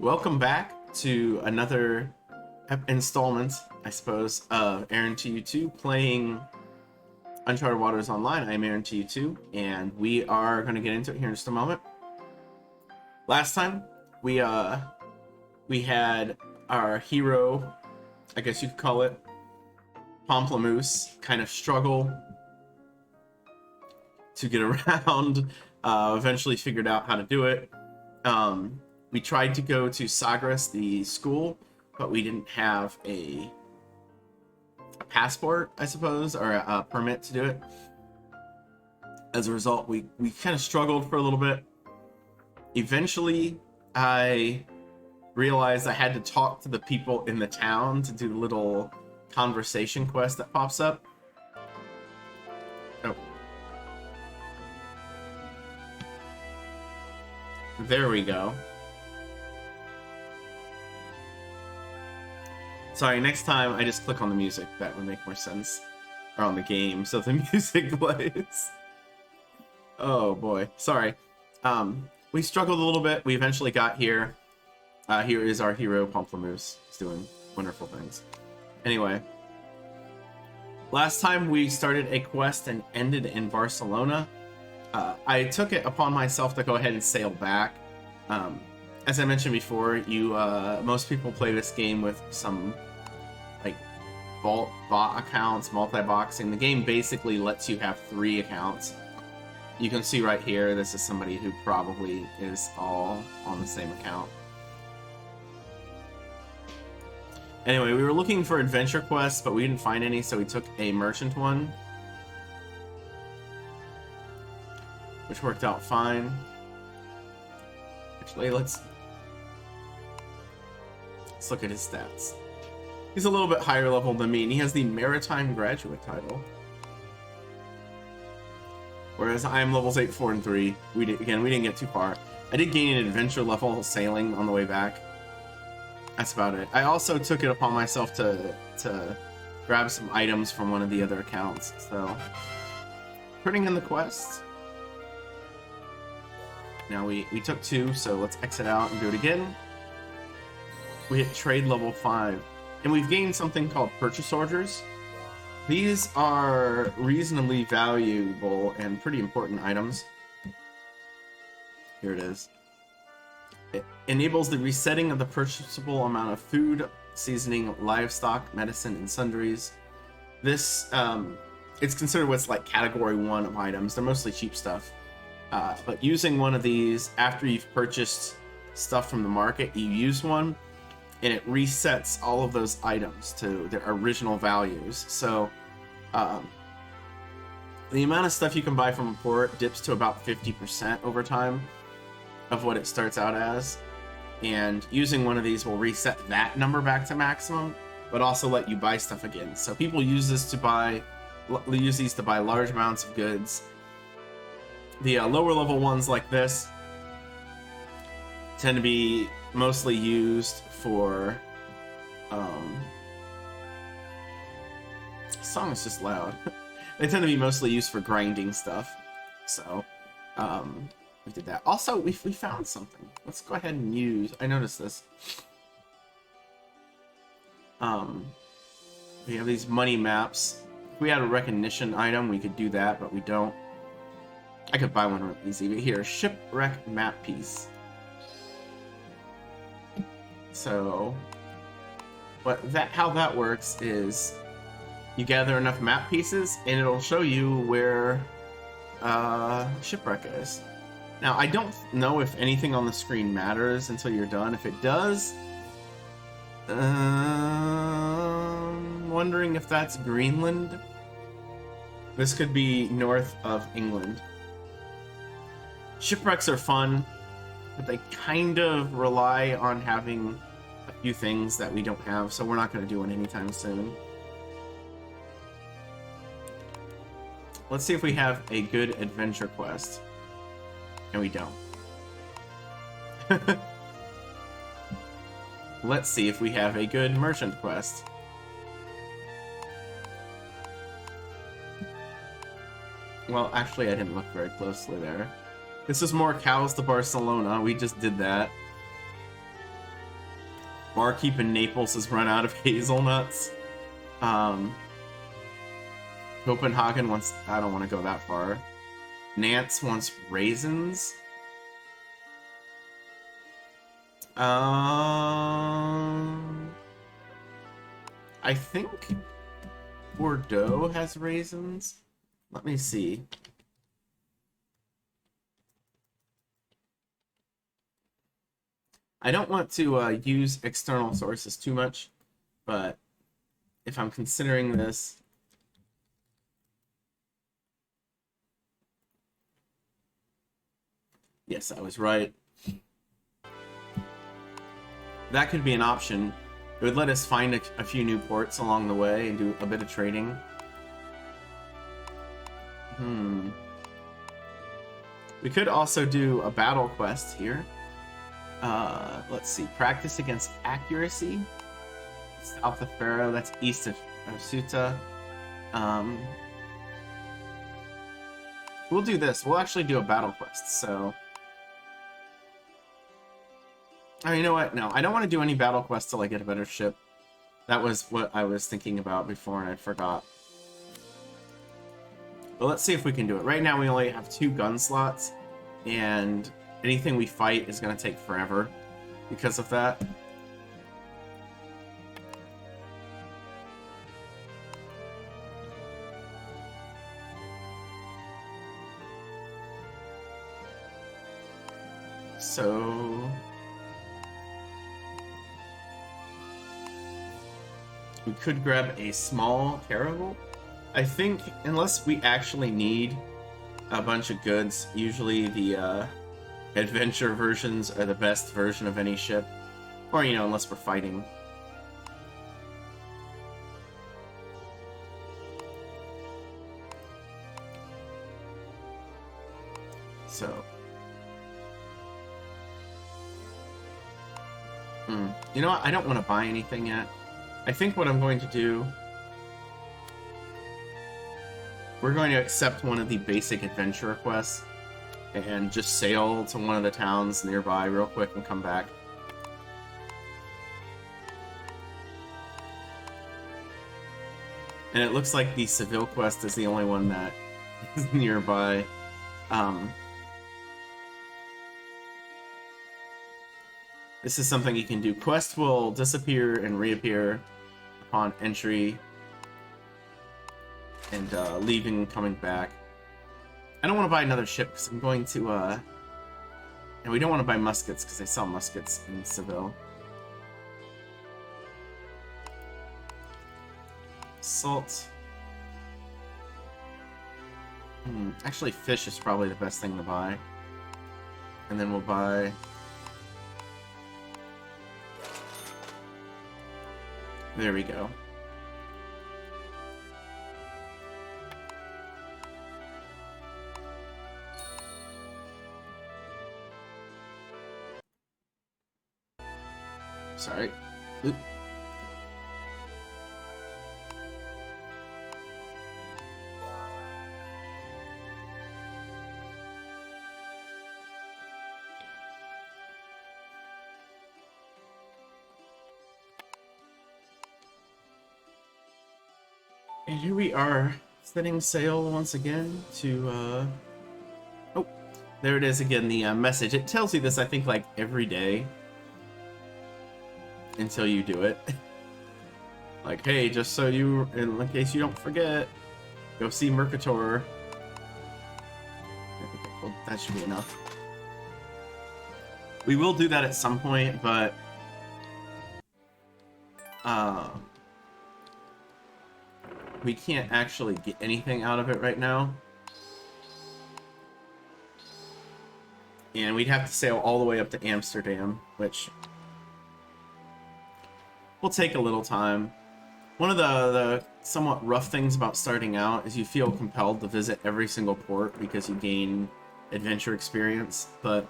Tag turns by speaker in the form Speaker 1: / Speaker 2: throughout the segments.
Speaker 1: Welcome back to another installment, I suppose, of Aaron to You 2 playing Uncharted Waters Online. I'm Aaron to You 2, and we are going to get into it here in just a moment. Last time, we had our hero, I guess you could call it, Pomplamoose, kind of struggle to get around, eventually figured out how to do it. We tried to go to Sagres, the school, but we didn't have a passport, I suppose, or a permit to do it. As a result, we kind of struggled for a little bit. Eventually, I realized I had to talk to the people in the town to do the little conversation quest that pops up. Oh. There we go. Sorry, next time I just click on the music. That would make more sense. Or on the game, so the music plays. Oh boy, sorry. We struggled a little bit. We eventually got here. Here is our hero, Pomplamoose. He's doing wonderful things. Anyway. Last time we started a quest and ended in Barcelona. I took it upon myself to go ahead and sail back. As I mentioned before, most people play this game with some like bot accounts, multi-boxing. The game basically lets you have 3 accounts. You can see right here, this is somebody who probably is all on the same account. Anyway, we were looking for adventure quests, but we didn't find any, so we took a merchant one, which worked out fine. Actually, let's look at his stats. He's a little bit higher level than me, and he has the Maritime Graduate title. Whereas I am levels 8, 4, and 3. We didn't get too far. I did gain an adventure level sailing on the way back. That's about it. I also took it upon myself to grab some items from one of the other accounts. So, turning in the quest. Now we took 2, so let's exit out and do it again. We hit trade level 5. And we've gained something called purchase orders. These are reasonably valuable and pretty important items. Here it is. It enables the resetting of the purchasable amount of food, seasoning, livestock, medicine, and sundries. This, it's considered what's like category 1 of items. They're mostly cheap stuff. But using one of these after you've purchased stuff from the market, you use one, and it resets all of those items to their original values. So, the amount of stuff you can buy from a port dips to about 50% over time of what it starts out as. And using one of these will reset that number back to maximum, but also let you buy stuff again. So people use these to buy large amounts of goods. The lower level ones like this tend to be mostly used for this song is just loud. They tend to be mostly used for grinding stuff. So we did that. Also, we found something. Let's go ahead and use, I noticed this. We have these money maps. If we had a recognition item, we could do that, but we don't. I could buy one real easy, but here, shipwreck map piece. So, how that works is you gather enough map pieces, and it'll show you where shipwreck is. Now, I don't know if anything on the screen matters until you're done. If it does, wondering if that's Greenland. This could be north of England. Shipwrecks are fun, but they kind of rely on having a few things that we don't have, so we're not going to do one anytime soon. Let's see if we have a good adventure quest. And we don't. Let's see if we have a good merchant quest. Well, actually, I didn't look very closely there. This is more cows to Barcelona. We just did that. Barkeep in Naples has run out of hazelnuts. Copenhagen wants... I don't want to go that far. Nance wants raisins. I think Bordeaux has raisins. Let me see. I don't want to use external sources too much, but if I'm considering this... Yes, I was right. That could be an option. It would let us find a few new ports along the way and do a bit of trading. We could also do a battle quest here. Let's see. Practice against accuracy. South of Pharaoh. That's east of Suta. We'll do this. We'll actually do a battle quest, so... Oh, you know what? No, I don't want to do any battle quests till I get a better ship. That was what I was thinking about before, and I forgot. But let's see if we can do it. Right now, we only have 2 gun slots, and anything we fight is going to take forever because of that. So... we could grab a small caravel. I think, unless we actually need a bunch of goods, usually the adventure versions are the best version of any ship. Or, you know, unless we're fighting. So. You know what? I don't want to buy anything yet. I think what I'm going to do... we're going to accept one of the basic adventure quests and just sail to one of the towns nearby real quick and come back. And it looks like the Seville quest is the only one that is nearby. This is something you can do. Quest will disappear and reappear upon entry and leaving and coming back. I don't want to buy another ship because I'm going to... and we don't want to buy muskets because they sell muskets in Seville. Salt. Actually, fish is probably the best thing to buy. And then we'll buy... there we go. Sorry. Oop. And here we are, setting sail once again to, oh, there it is again, the message. It tells you this, I think, like, every day. Until you do it. Like, hey, just so you, in case you don't forget, go see Mercator. Well, that should be enough. We will do that at some point, but... we can't actually get anything out of it right now. And we'd have to sail all the way up to Amsterdam, which will take a little time. One of the somewhat rough things about starting out is you feel compelled to visit every single port because you gain adventure experience, but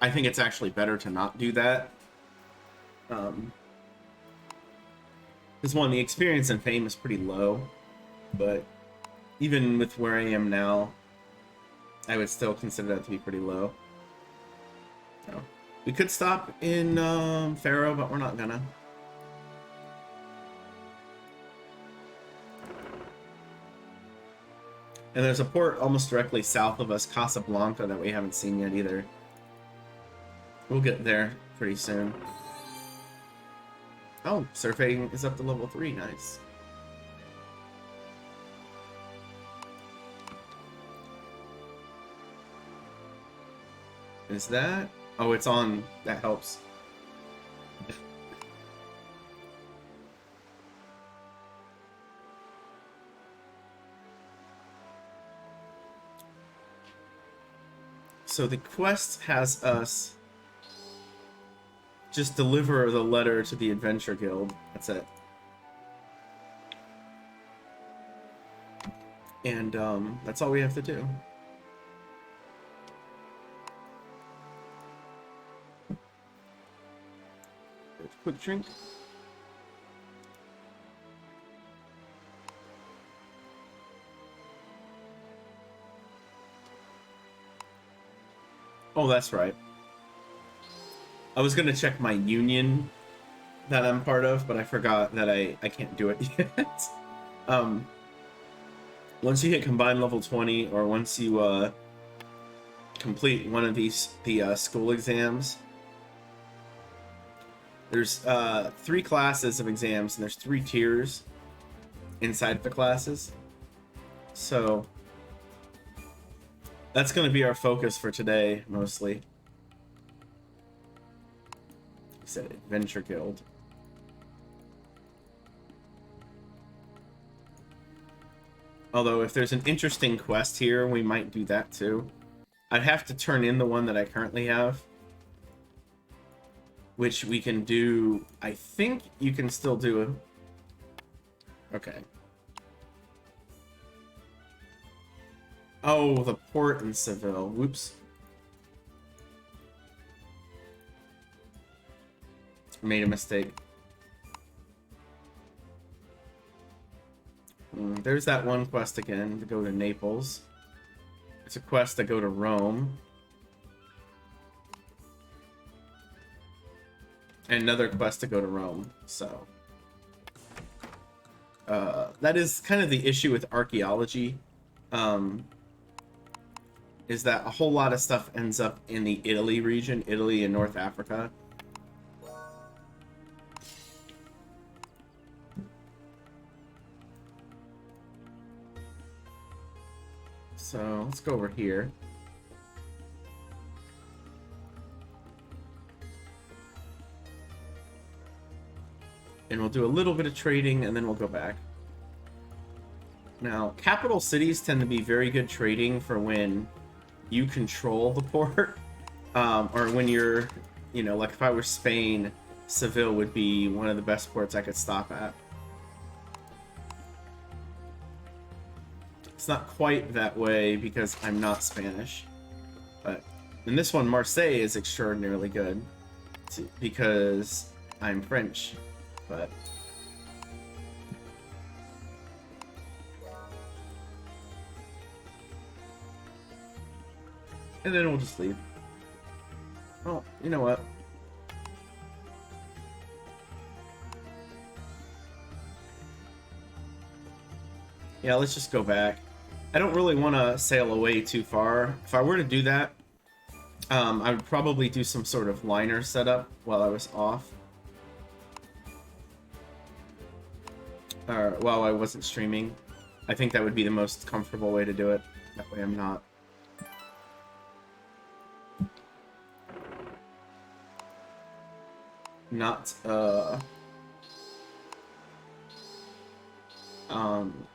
Speaker 1: I think it's actually better to not do that. Because one, the experience and fame is pretty low, but even with where I am now, I would still consider that to be pretty low. So, We could stop in Faro, but we're not gonna. And there's a port almost directly south of us, Casablanca, that we haven't seen yet either. We'll get there pretty soon. Oh, surfing is up to level 3, nice. Is that? Oh, it's on. That helps. So the quest has us just deliver the letter to the Adventure Guild. That's it. And that's all we have to do. Quick drink. Oh, that's right. I was gonna check my union that I'm part of, but I forgot that I can't do it yet. Once you hit combined level 20, or once you complete one of the school exams, there's 3 classes of exams, and there's 3 tiers inside the classes. So that's going to be our focus for today, mostly. I said Adventure Guild. Although, if there's an interesting quest here, we might do that too. I'd have to turn in the one that I currently have, which we can do. I think you can still do it. Okay. Oh, the port in Seville. Whoops. Made a mistake. There's that one quest again, to go to Naples. It's a quest to go to Rome. And another quest to go to Rome, so... that is kind of the issue with archaeology. Is that a whole lot of stuff ends up in the Italy region, Italy and North Africa. So let's go over here. And we'll do a little bit of trading, and then we'll go back. Now, capital cities tend to be very good trading for when you control the port. Or when you're, you know, like if I were Spain, Seville would be one of the best ports I could stop at. It's not quite that way because I'm not Spanish. But in this one, Marseille is extraordinarily good because I'm French. But and then we'll just leave. Oh, you know what? Yeah, let's just go back. I don't really want to sail away too far. If I were to do that, I would probably do some sort of liner setup while I was off. Or while I wasn't streaming. I think that would be the most comfortable way to do it. That way I'm not...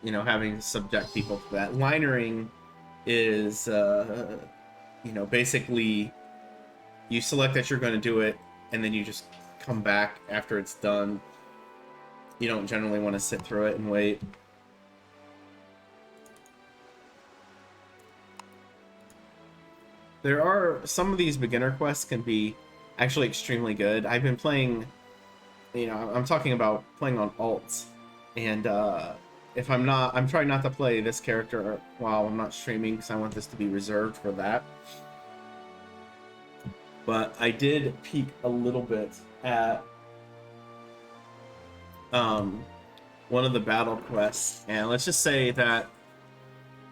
Speaker 1: you know, having to subject people to that. Linering is, you know, basically you select that you're going to do it, and then you just come back after it's done. You don't generally want to sit through it and wait. There are some of these beginner quests can be actually extremely good. I've been playing, you know, I'm talking about playing on alts, and if I'm trying not to play this character while I'm not streaming because I want this to be reserved for that. but I did peek a little bit at one of the battle quests, and let's just say that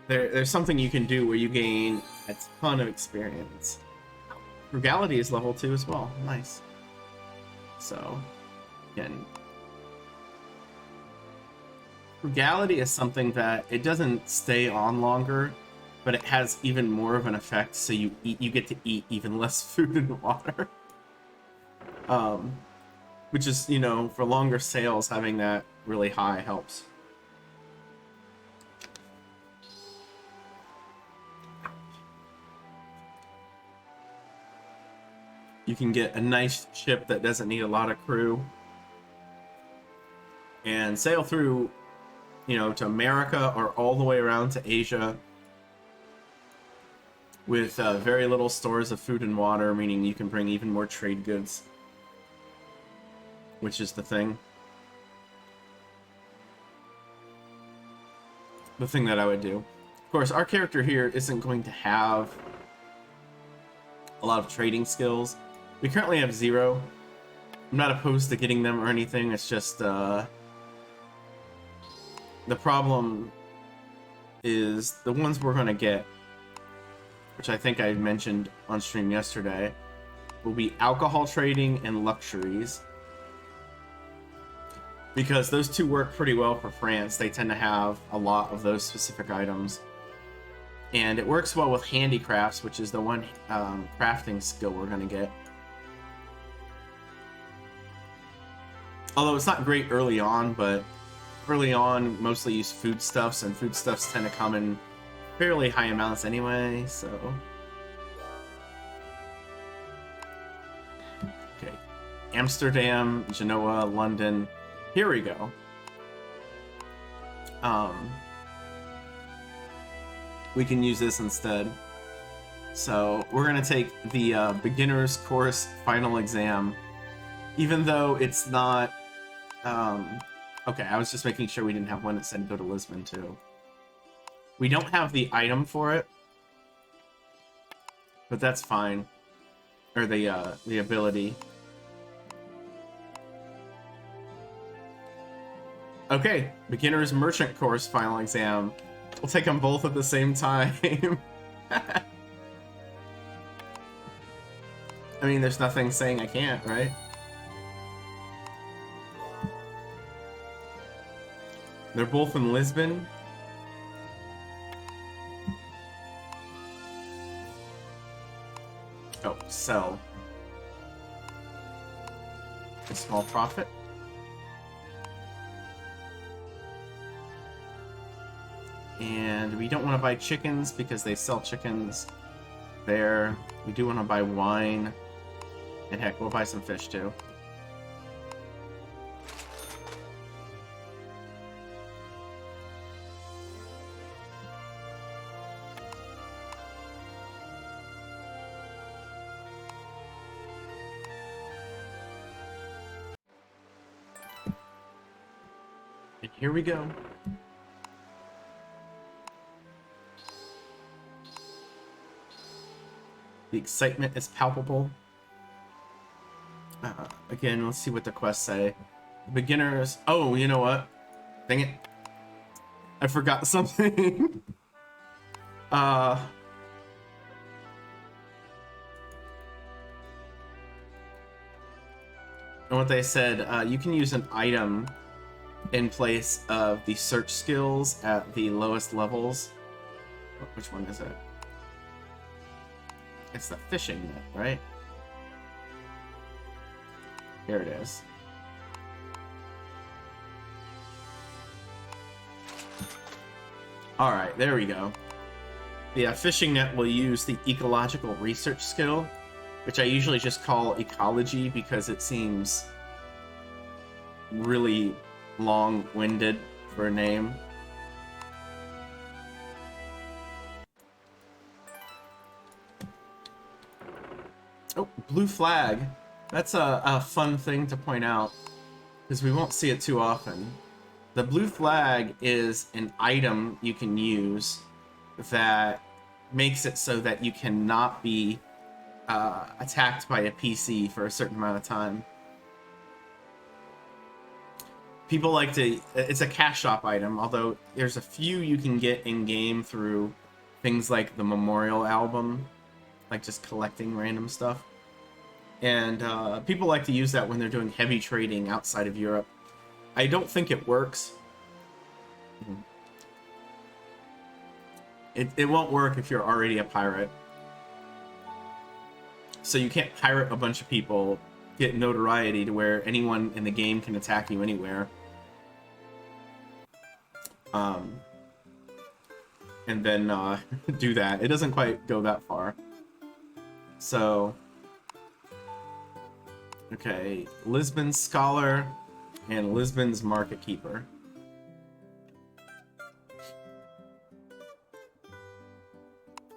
Speaker 1: there's something you can do where you gain a ton of experience. Frugality is level 2 as well. Nice. So, again, frugality is something that it doesn't stay on longer, but it has even more of an effect, so you get to eat even less food and water. Which is, you know, for longer sails, having that really high helps. You can get a nice ship that doesn't need a lot of crew and sail through, you know, to America or all the way around to Asia with very little stores of food and water, meaning you can bring even more trade goods, which is the thing. The thing that I would do. Of course, our character here isn't going to have a lot of trading skills. We currently have 0. I'm not opposed to getting them or anything. It's just the problem is the ones we're going to get, which I think I mentioned on stream yesterday, will be alcohol trading and luxuries. Because those two work pretty well for France. They tend to have a lot of those specific items. And it works well with handicrafts, which is the one crafting skill we're going to get. Although it's not great early on, but early on, mostly use foodstuffs, and foodstuffs tend to come in fairly high amounts anyway, so... Okay. Amsterdam, Genoa, London. Here we go. We can use this instead. So, we're going to take the beginner's course final exam. Even though it's not... okay, I was just making sure we didn't have one that said go to Lisbon, too. We don't have the item for it, but that's fine. Or the ability. Okay, beginner's merchant course final exam. We'll take them both at the same time. I mean, there's nothing saying I can't, right? They're both in Lisbon. Oh, sell. A small profit. And we don't want to buy chickens because they sell chickens there. We do want to buy wine. And heck, we'll buy some fish too. And here we go. The excitement is palpable. Again, let's see what the quests say. Beginners... Oh, you know what? Dang it. I forgot something. And what they said, you can use an item in place of the search skills at the lowest levels. Which one is it? It's the fishing net, right? Here it is. Alright, there we go. The fishing net will use the ecological research skill, which I usually just call ecology because it seems really long-winded for a name. Oh, blue flag. That's a fun thing to point out, because we won't see it too often. The blue flag is an item you can use that makes it so that you cannot be attacked by a PC for a certain amount of time. People like to... It's a cash shop item, although there's a few you can get in-game through things like the Memorial Album, like just collecting random stuff. And people like to use that when they're doing heavy trading outside of Europe. I don't think it works. It won't work if you're already a pirate. So you can't pirate a bunch of people, get notoriety to where anyone in the game can attack you anywhere. And then do that. It doesn't quite go that far. So, okay, Lisbon's Scholar and Lisbon's Market Keeper.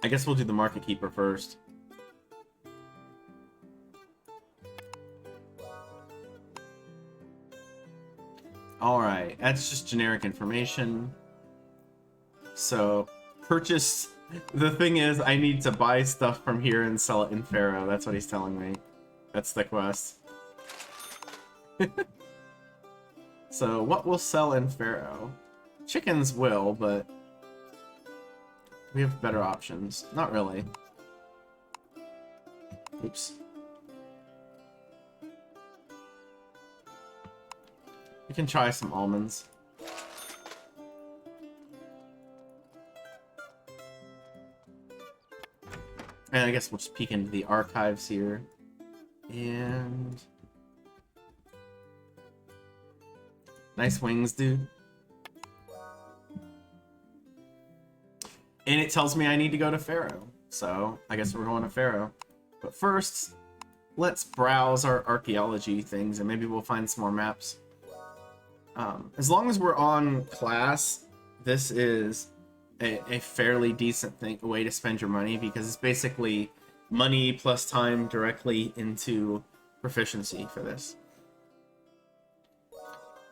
Speaker 1: I guess we'll do the Market Keeper first. Alright, that's just generic information. So, purchase... The thing is, I need to buy stuff from here and sell it in Pharaoh. That's what he's telling me. That's the quest. So, what will sell in Pharaoh? Chickens will, but... we have better options. Not really. Oops. We can try some almonds. And I guess we'll just peek into the archives here. And... nice wings, dude. And it tells me I need to go to Pharaoh. So, I guess we're going to Pharaoh. But first, let's browse our archaeology things and maybe we'll find some more maps. As long as we're on class, this is a fairly decent way to spend your money because it's basically money plus time directly into proficiency for this.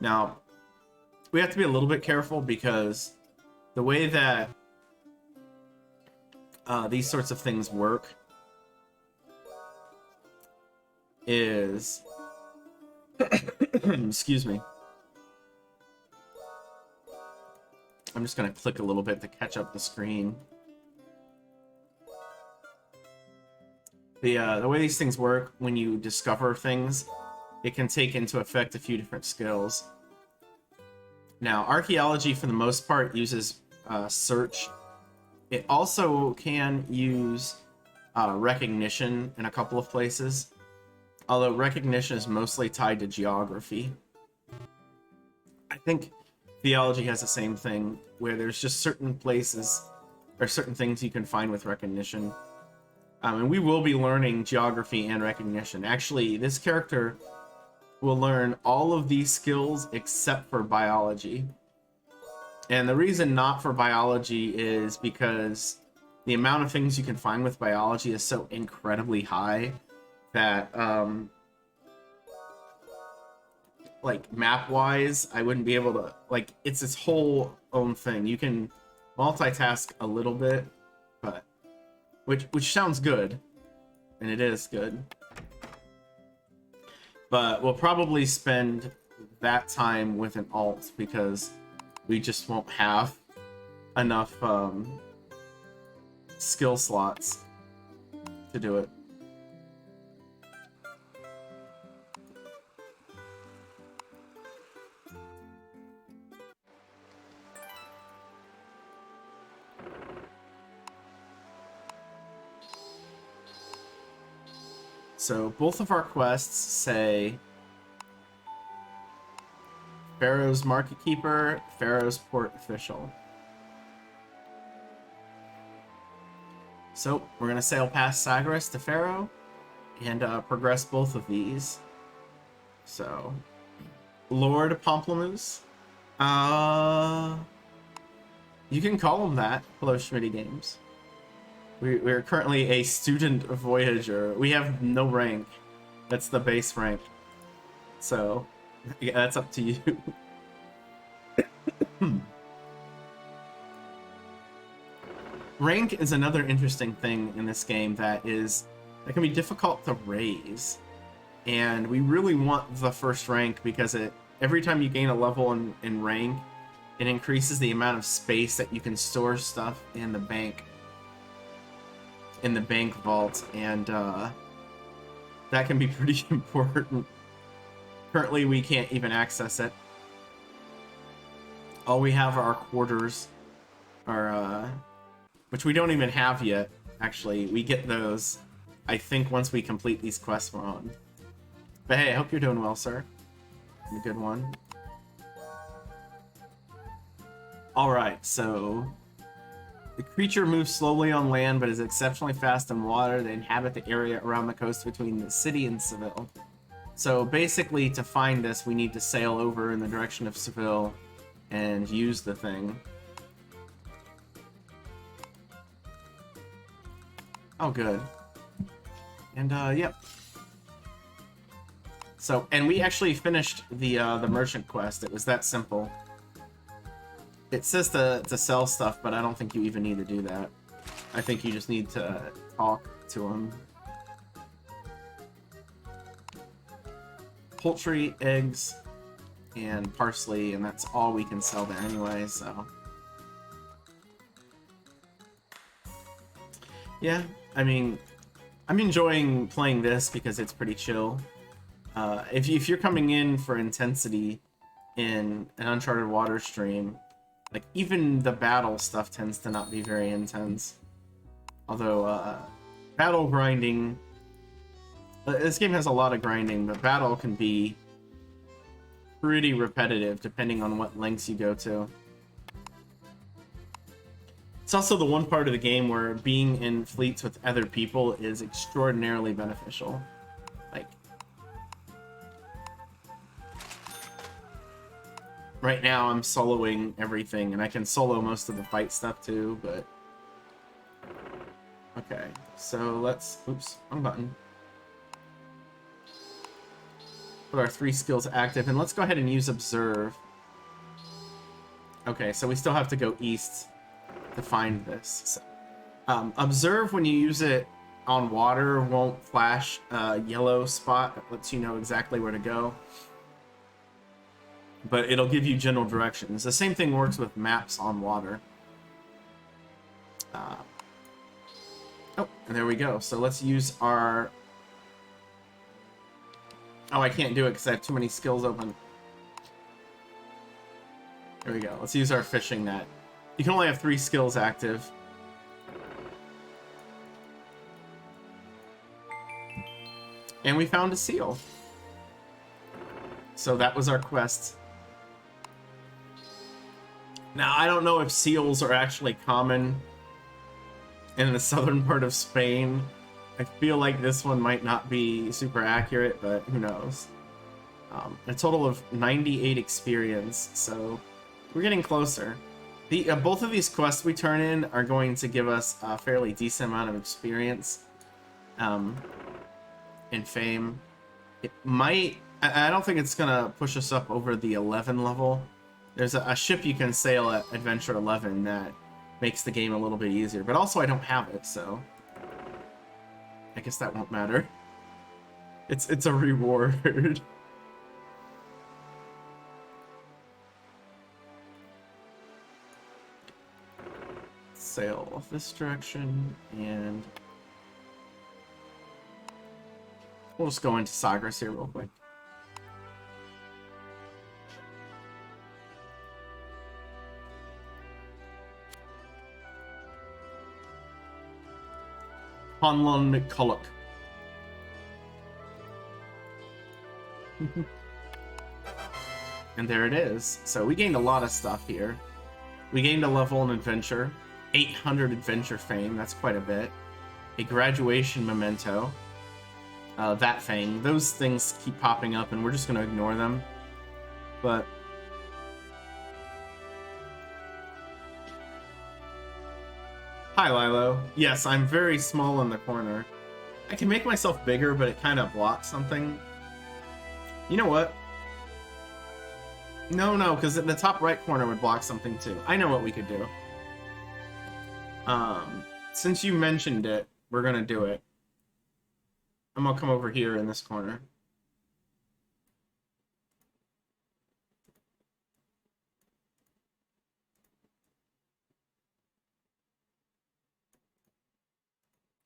Speaker 1: Now, we have to be a little bit careful because the way that these sorts of things work is... excuse me. I'm just going to click a little bit to catch up the screen. The way these things work, when you discover things, it can take into effect a few different skills. Now, archaeology, for the most part, uses search. It also can use recognition in a couple of places, although recognition is mostly tied to geography. I think theology has the same thing, where there's just certain places or certain things you can find with recognition. And we will be learning geography and recognition. Actually, this character will learn all of these skills except for biology. And the reason not for biology is because the amount of things you can find with biology is so incredibly high that, like, map-wise, I wouldn't be able to... like, it's its whole own thing. You can multitask a little bit, but... Which sounds good. And it is good. But we'll probably spend that time with an alt, because we just won't have enough skill slots to do it. So both of our quests say Pharaoh's Market Keeper, Pharaoh's Port Official. So we're going to sail past Sagres to Pharaoh and progress both of these. So, Lord Pomplamoose. You can call him that. Hello, Schmitty Games. We're currently a student voyager. We have no rank. That's the base rank. So, yeah, that's up to you. Rank is another interesting thing in this game that is that can be difficult to raise. And we really want the first rank because every time you gain a level in rank, it increases the amount of space that you can store stuff in the bank vault, and that can be pretty important. Currently, we can't even access it. All we have are our quarters, which we don't even have yet. Actually, we get those, I think, once we complete these quests we're on. But hey, I hope you're doing well, sir. A good one. Alright, so the creature moves slowly on land but is exceptionally fast in water. They inhabit the area around the coast between the city and Seville. So basically, to find this, we need to sail over in the direction of Seville and use the thing. Oh, good. And, yep. So, and we actually finished the merchant quest. It was that simple. It says to sell stuff, but I don't think you even need to do that. I think you just need to talk to him. Poultry, eggs, and parsley, and that's all we can sell there anyway, so... Yeah, I mean, I'm enjoying playing this because it's pretty chill. If you're coming in for intensity in an Uncharted Waters stream, like, even the battle stuff tends to not be very intense. Although, battle grinding... This game has a lot of grinding, but battle can be pretty repetitive depending on what lengths you go to. It's also the one part of the game where being in fleets with other people is extraordinarily beneficial. Like, right now I'm soloing everything, and I can solo most of the fight stuff too, but... Okay, so let's... Oops, wrong button. Put our 3 skills active, and let's go ahead and use Observe. Okay, so we still have to go east to find this. So, Observe, when you use it on water, won't flash a yellow spot that lets you know exactly where to go. But it'll give you general directions. The same thing works with maps on water. Oh, and there we go. So let's use our... Oh, I can't do it because I have too many skills open. There we go. Let's use our fishing net. You can only have 3 skills active. And we found a seal. So that was our quest. Now, I don't know if seals are actually common in the southern part of Spain. I feel like this one might not be super accurate, but who knows. A total of 98 experience, so we're getting closer. Both of these quests we turn in are going to give us a fairly decent amount of experience and fame. It might... I don't think it's going to push us up over the 11 level. There's a ship you can sail at Adventure 11 that makes the game a little bit easier, but also I don't have it, so... I guess that won't matter. It's a reward. Sail off this direction, and we'll just go into Sagres here real quick. Honlon McCulloch. And there it is. So we gained a lot of stuff here. We gained a level in adventure, 800 adventure fame, that's quite a bit. A graduation memento, that thing. Those things keep popping up and we're just going to ignore them. But... Hi, Lilo. Yes, I'm very small in the corner. I can make myself bigger, but it kind of blocks something. You know what? No, because the top right corner would block something too. I know what we could do. Since you mentioned it, we're gonna do it. I'm gonna come over here in this corner.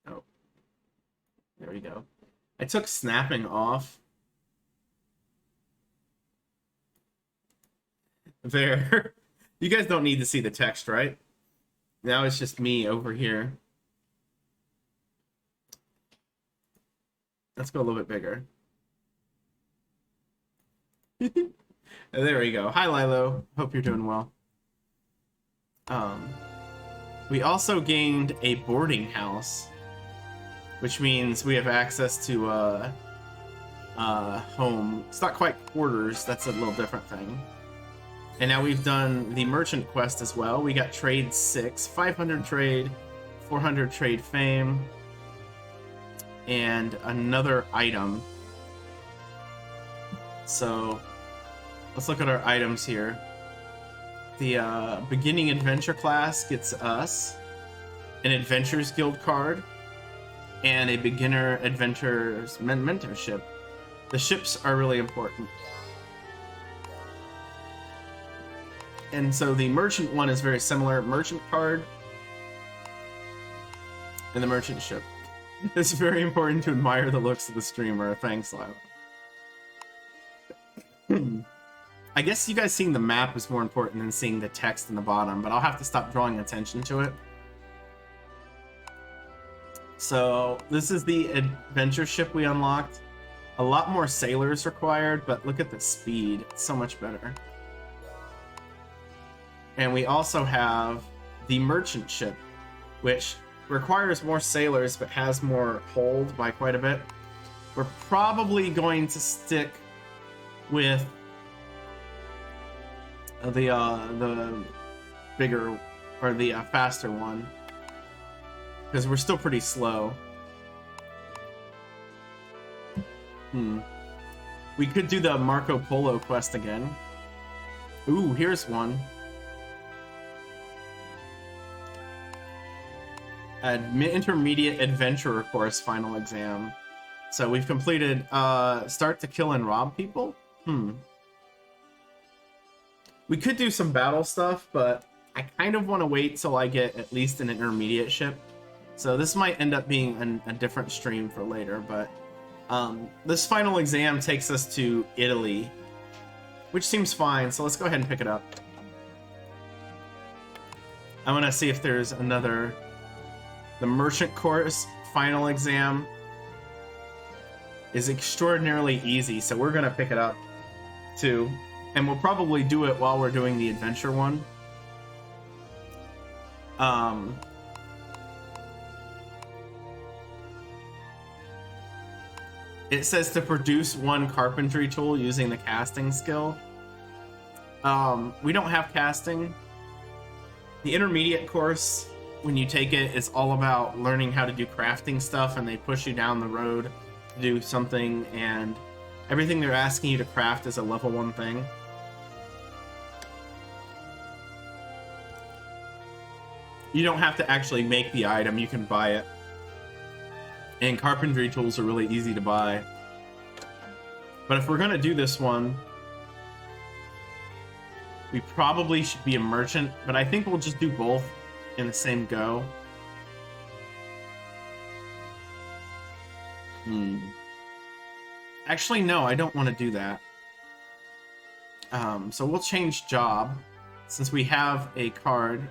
Speaker 1: Oh, there we go. I took snapping off. There. You guys don't need to see the text, right? Now it's just me over here. Let's go a little bit bigger. There we go. Hi, Lilo. Hope you're doing well. We also gained a boarding house, which means we have access to home. It's not quite quarters. That's a little different thing. And now we've done the merchant quest as well. We got trade 6, 500 trade, 400 trade fame, and another item. So let's look at our items here. The beginning adventure class gets us an Adventures Guild card and a beginner adventures mentorship. The ships are really important. And so the merchant one is very similar. Merchant card and the merchant ship. It's very important to admire the looks of the streamer. Thanks, Lyle. I guess you guys seeing the map is more important than seeing the text in the bottom, but I'll have to stop drawing attention to it. So this is the adventure ship we unlocked. A lot more sailors required, but look at the speed. It's so much better. And we also have the merchant ship, which requires more sailors but has more hold by quite a bit. We're probably going to stick with the bigger or the faster one because we're still pretty slow. We could do the Marco Polo quest again. Ooh, here's one. Intermediate adventurer course final exam. So we've completed start to kill and rob people. We could do some battle stuff, but I kind of want to wait till I get at least an intermediate ship. So this might end up being a different stream for later, but this final exam takes us to Italy, which seems fine, so let's go ahead and pick it up. I want to see if there's another... The merchant course final exam is extraordinarily easy, so we're going to pick it up too. And we'll probably do it while we're doing the adventure one. It says to produce one carpentry tool using the casting skill. We don't have casting. The intermediate course, when you take it, it's all about learning how to do crafting stuff, and they push you down the road to do something, and everything they're asking you to craft is a level 1 thing. You don't have to actually make the item, you can buy it. And carpentry tools are really easy to buy. But if we're gonna do this one, we probably should be a merchant, but I think we'll just do both in the same go. Actually, no, I don't want to do that. So we'll change job, since we have a card.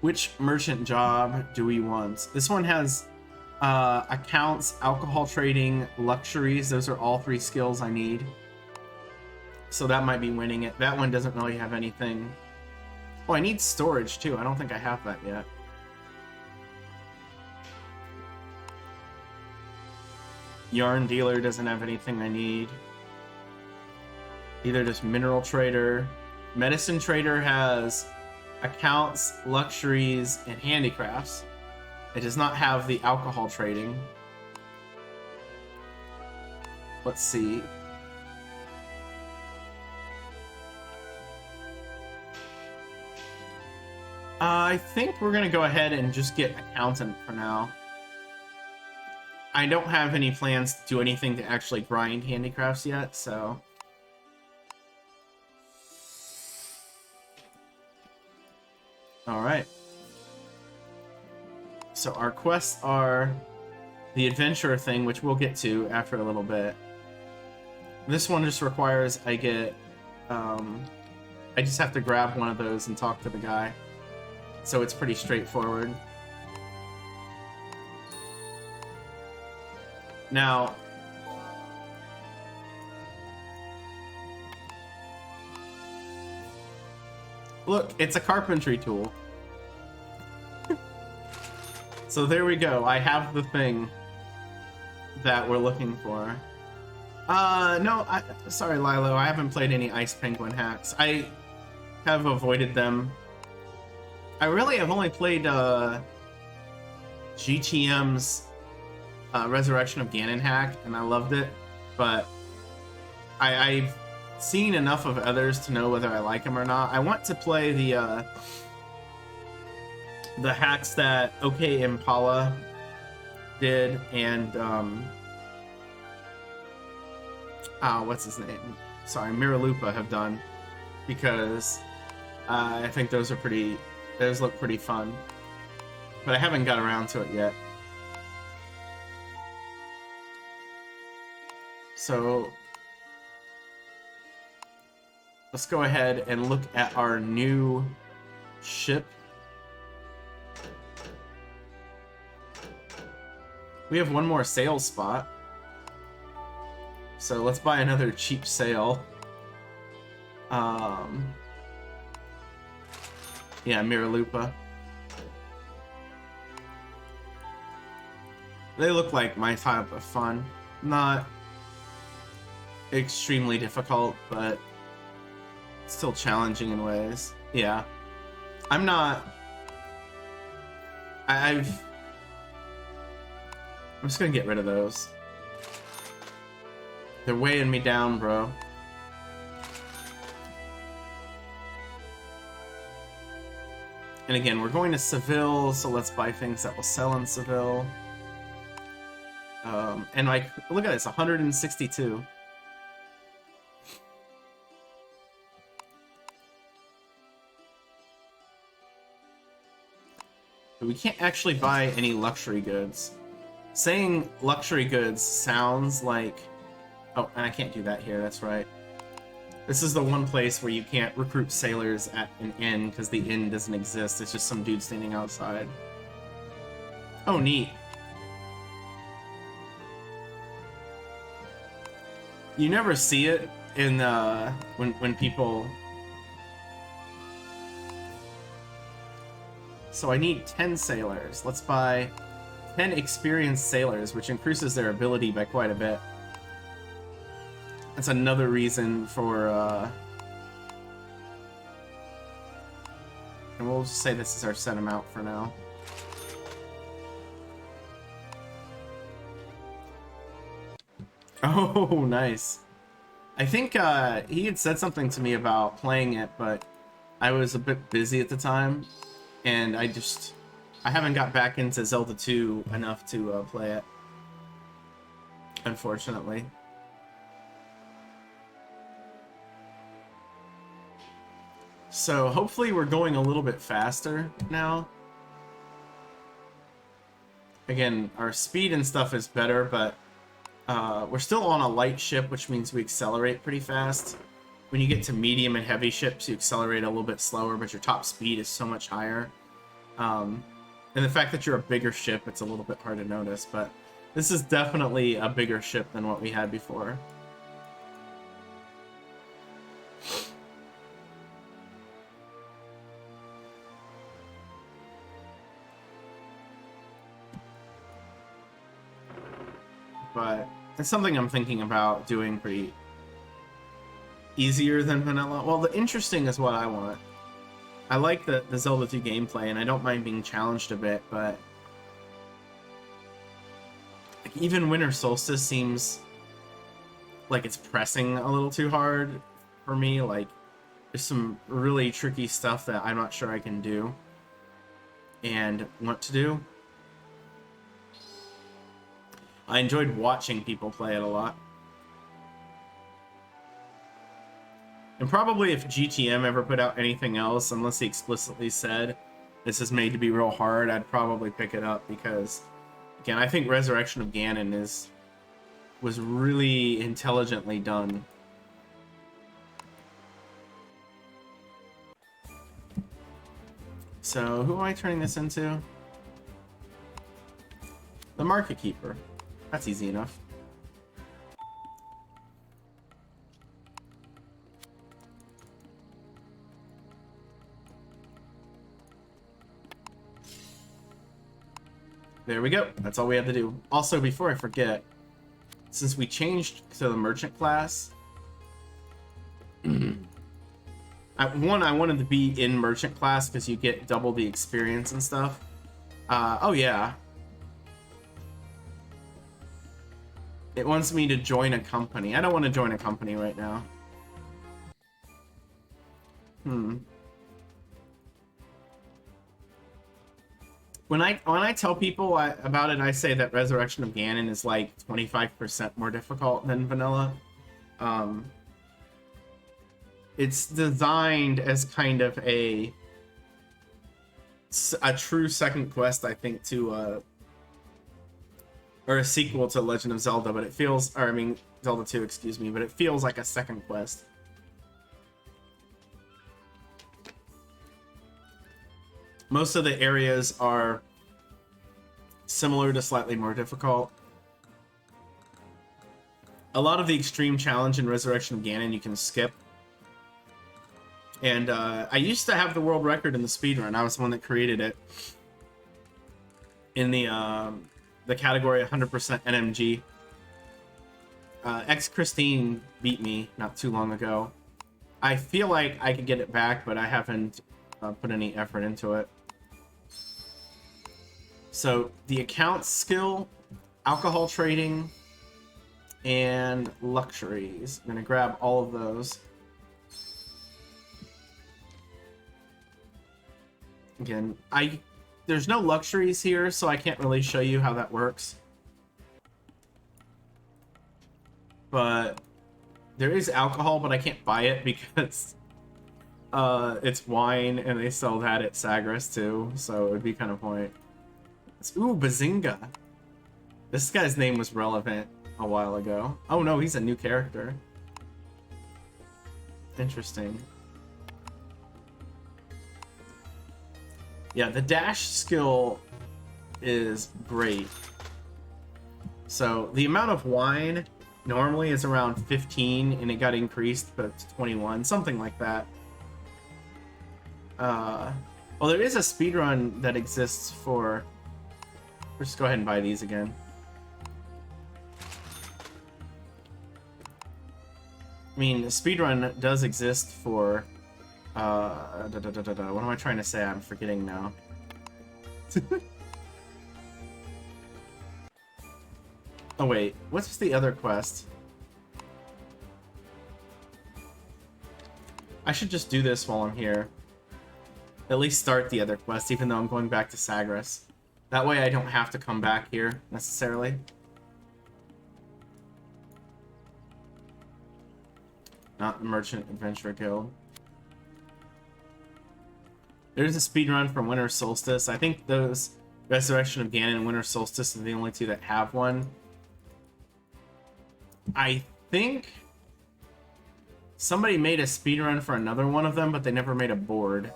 Speaker 1: Which merchant job do we want? This one has accounts, alcohol trading, luxuries. Those are all 3 skills I need. So that might be winning it. That one doesn't really have anything. Oh, I need storage too. I don't think I have that yet. Yarn dealer doesn't have anything I need. Either just mineral trader. Medicine trader has accounts, luxuries, and handicrafts. It does not have the alcohol trading. Let's see. I think we're gonna go ahead and just get accountant for now. I don't have any plans to do anything to actually grind handicrafts yet, so... Alright. So our quests are the adventurer thing, which we'll get to after a little bit. This one just requires I get... I just have to grab one of those and talk to the guy. So it's pretty straightforward. Now... Look, it's a carpentry tool. So there we go. I have the thing that we're looking for. No, sorry, Lilo. I haven't played any Ice Penguin hacks. I have avoided them. I really have only played GTM's Resurrection of Ganon hack, and I loved it. But I've seen enough of others to know whether I like them or not. I want to play the hacks that OK Impala did, and what's his name? Sorry, Miralupa have done, because I think those look pretty fun. But I haven't got around to it yet. So let's go ahead and look at our new ship. We have one more sail spot. So let's buy another cheap sail. Yeah, Miralupa. They look like my type of fun. Not extremely difficult, but still challenging in ways. Yeah. I'm just gonna get rid of those. They're weighing me down, bro. And again, we're going to Seville, so let's buy things that will sell in Seville. And like, look at this, 162. But we can't actually buy any luxury goods. Saying luxury goods sounds like... Oh, and I can't do that here, that's right. This is the one place where you can't recruit sailors at an inn, because the inn doesn't exist. It's just some dude standing outside. Oh, neat. You never see it in when people... So I need 10 sailors. Let's buy 10 experienced sailors, which increases their ability by quite a bit. That's another reason for, and we'll just say this is our set amount for now. Oh, nice. I think he had said something to me about playing it, but I was a bit busy at the time, and I haven't got back into Zelda 2 enough to play it, unfortunately. So hopefully we're going a little bit faster now. Again, our speed and stuff is better, but we're still on a light ship, which means we accelerate pretty fast. When you get to medium and heavy ships, you accelerate a little bit slower, but your top speed is so much higher. And the fact that you're a bigger ship, it's a little bit hard to notice, but this is definitely a bigger ship than what we had before. But it's something I'm thinking about doing pretty easier than vanilla. Well, the interesting is what I want. I like the Zelda 2 gameplay, and I don't mind being challenged a bit, but like, even Winter Solstice seems like it's pressing a little too hard for me. Like, there's some really tricky stuff that I'm not sure I can do and want to do. I enjoyed watching people play it a lot. And probably if GTM ever put out anything else, unless he explicitly said this is made to be real hard, I'd probably pick it up because, again, I think Resurrection of Ganon was really intelligently done. So, who am I turning this into? The Market Keeper. That's easy enough. There we go. That's all we have to do. Also, before I forget, since we changed to the merchant class, I wanted to be in merchant class because you get double the experience and stuff. Oh yeah. It wants me to join a company. I don't want to join a company right now. When I tell people about it, I say that Resurrection of Ganon is like 25% more difficult than vanilla. It's designed as kind of a true second quest, I think, to or a sequel to Legend of Zelda, but it feels, or I mean Zelda 2, excuse me, but it feels like a second quest. Most of the areas are similar to slightly more difficult. A lot of the extreme challenge in Resurrection of Ganon you can skip. And I used to have the world record in the speedrun. I was the one that created it. In the category 100% NMG. Christine beat me not too long ago. I feel like I could get it back, but I haven't put any effort into it. So the accounts skill, alcohol trading, and luxuries. I'm gonna grab all of those. Again, there's no luxuries here, so I can't really show you how that works. But there is alcohol, but I can't buy it because it's wine, and they sell that at Sagres too, so it would be kind of point. Ooh, Bazinga. This guy's name was relevant a while ago. Oh no, he's a new character. Interesting. Yeah, the dash skill is great. So the amount of wine normally is around 15, and it got increased to 21, something like that. Well, there is a speedrun that exists for... Let's just go ahead and buy these again. I mean, speedrun does exist for... what am I trying to say? I'm forgetting now. Oh wait, what's the other quest? I should just do this while I'm here. At least start the other quest, even though I'm going back to Sagres. That way I don't have to come back here, necessarily. Not the Merchant Adventure Guild. There's a speedrun from Winter Solstice. I think those Resurrection of Ganon and Winter Solstice are the only two that have one. I think somebody made a speedrun for another one of them, but they never made a board.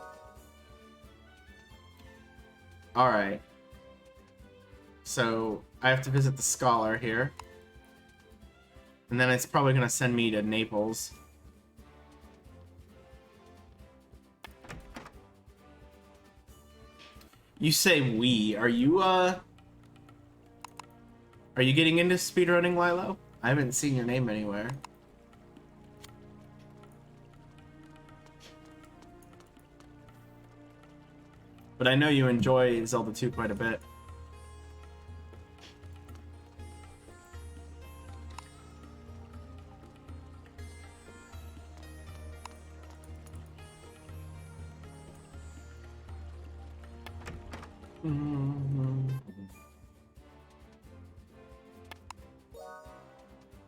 Speaker 1: Alright. So, I have to visit the Scholar here. And then it's probably going to send me to Naples. You say we. Are you getting into speedrunning, Lilo? I haven't seen your name anywhere. But I know you enjoy Zelda 2 quite a bit.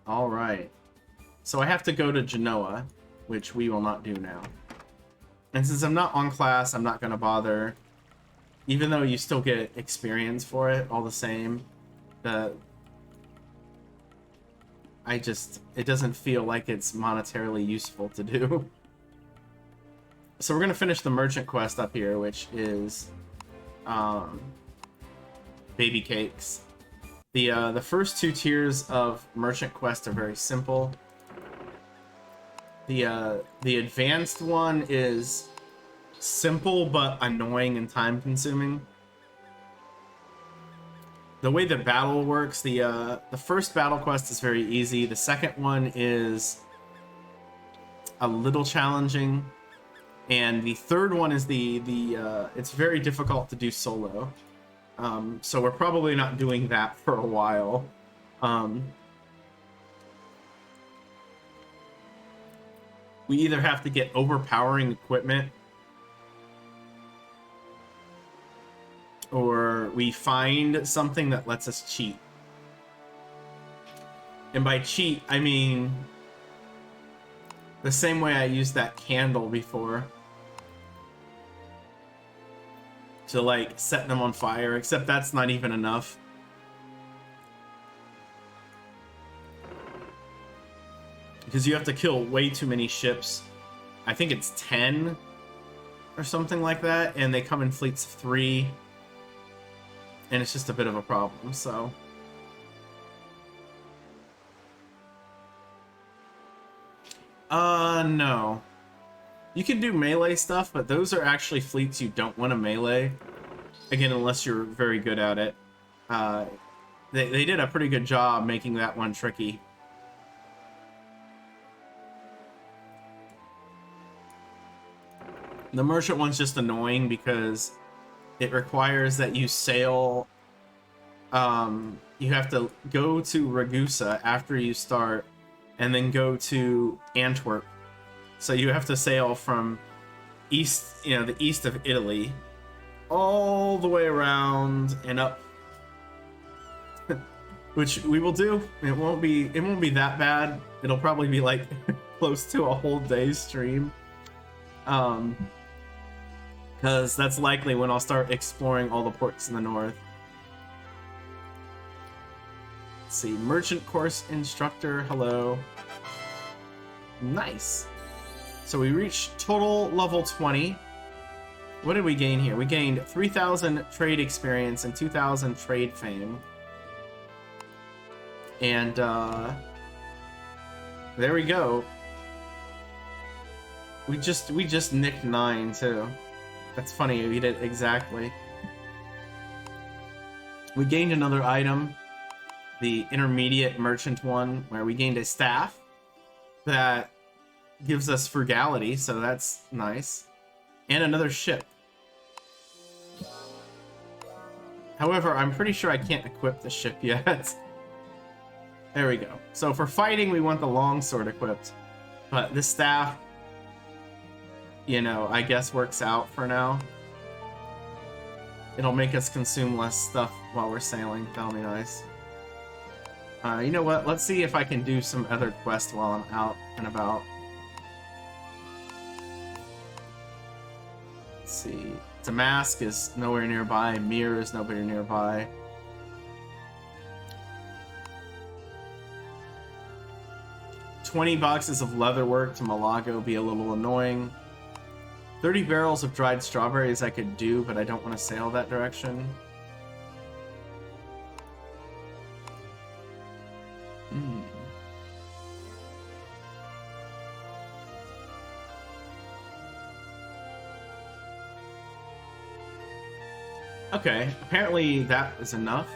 Speaker 1: All right. So I have to go to Genoa, which we will not do now. And since I'm not on class, I'm not going to bother. Even though you still get experience for it, all the same. It doesn't feel like it's monetarily useful to do. So we're going to finish the merchant quest up here, which is baby cakes. The first two tiers of merchant quest are very simple. The advanced one is simple but annoying and time consuming. The way the battle works, the first battle quest is very easy. The second one is a little challenging, and the third one is it's very difficult to do solo. So we're probably not doing that for a while. We either have to get overpowering equipment, or we find something that lets us cheat. And by cheat, I mean the same way I used that candle before. To, like, set them on fire, except that's not even enough. Because you have to kill way too many ships. I think it's 10 or something like that, and they come in fleets of 3. And it's just a bit of a problem, so... no. You can do melee stuff, but those are actually fleets you don't want to melee. Again, unless you're very good at it. They did a pretty good job making that one tricky. The merchant one's just annoying because it requires that you sail. You have to go to Ragusa after you start, and then go to Antwerp. So you have to sail from east, the east of Italy, all the way around and up, which we will do. It won't be that bad. It'll probably be like close to a whole day's stream, because that's likely when I'll start exploring all the ports in the north. Let's see, merchant course instructor, hello. Nice. So we reached total level 20. What did we gain here? We gained 3,000 trade experience and 2,000 trade fame. And there we go. We just nicked 9 too. That's funny, we did exactly. We gained another item, the intermediate merchant one, where we gained a staff that gives us frugality, so that's nice. And another ship. However, I'm pretty sure I can't equip the ship yet. There we go. So for fighting, we want the longsword equipped. But this staff, I guess works out for now. It'll make us consume less stuff while we're sailing. That'll be nice. You know what? Let's see if I can do some other quests while I'm out and about. Let's see. Damask is nowhere nearby. Mir is nowhere nearby. $20 boxes of leatherwork to Malago be a little annoying. 30 barrels of dried strawberries I could do, but I don't want to sail that direction. Okay, apparently that is enough.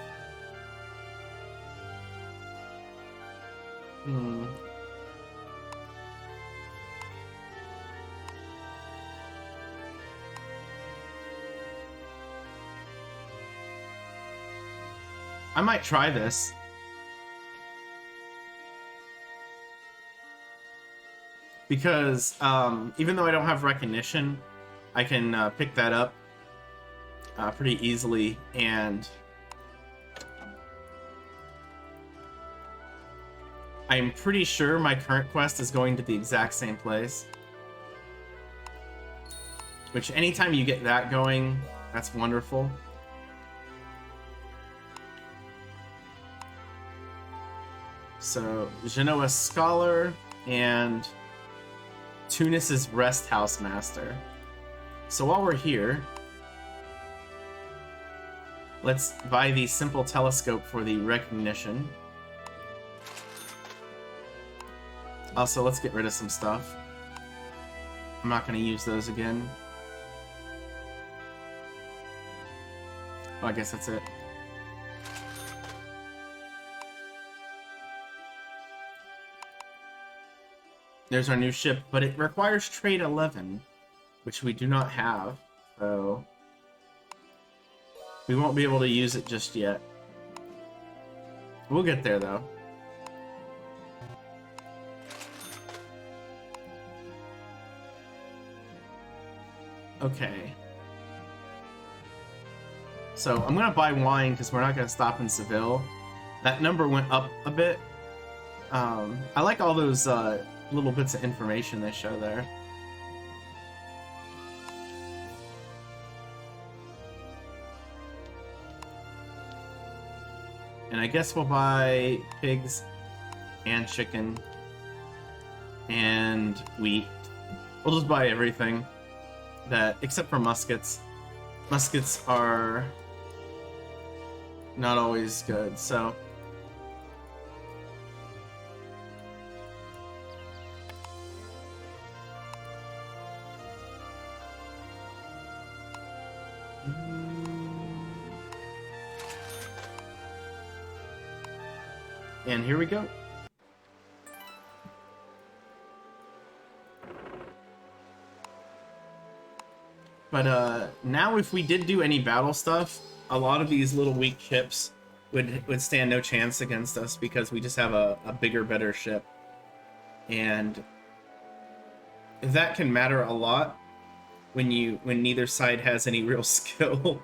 Speaker 1: I might try this. Because even though I don't have recognition, I can pick that up pretty easily, and I'm pretty sure my current quest is going to the exact same place. Which, anytime you get that going, that's wonderful. So, Genoa Scholar and Tunis's Rest House Master. So while we're here, let's buy the simple telescope for the recognition. Also, let's get rid of some stuff. I'm not going to use those again. Oh, I guess that's it. There's our new ship, but it requires trade 11, which we do not have, so we won't be able to use it just yet. We'll get there, though. Okay. So I'm gonna buy wine because we're not gonna stop in Seville. That number went up a bit. I like all those little bits of information they show there. And I guess we'll buy pigs and chicken and wheat. We'll just buy everything that, except for muskets. Muskets are not always good, so. And here we go. But now if we did do any battle stuff, a lot of these little weak ships would stand no chance against us because we just have a bigger, better ship. And that can matter a lot when neither side has any real skill,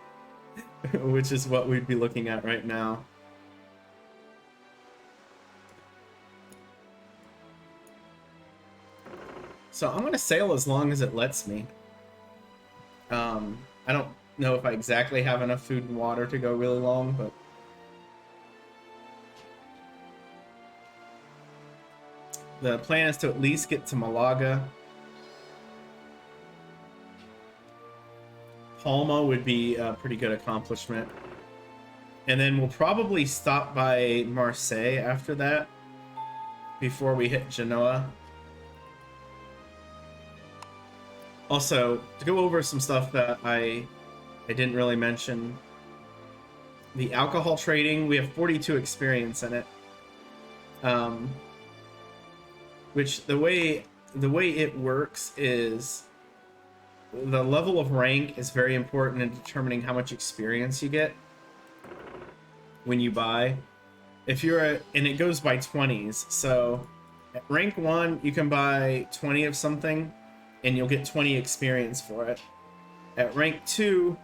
Speaker 1: which is what we'd be looking at right now. So I'm gonna sail as long as it lets me. I don't know if I exactly have enough food and water to go really long, but the plan is to at least get to Malaga. Palma would be a pretty good accomplishment. And then we'll probably stop by Marseille after that, before we hit Genoa. Also, to go over some stuff that I didn't really mention, the alcohol trading, we have 42 experience in it. Which the way it works is the level of rank is very important in determining how much experience you get when you buy. If you're and it goes by 20s, so at rank 1 you can buy 20 of something and you'll get 20 experience for it. At rank 2,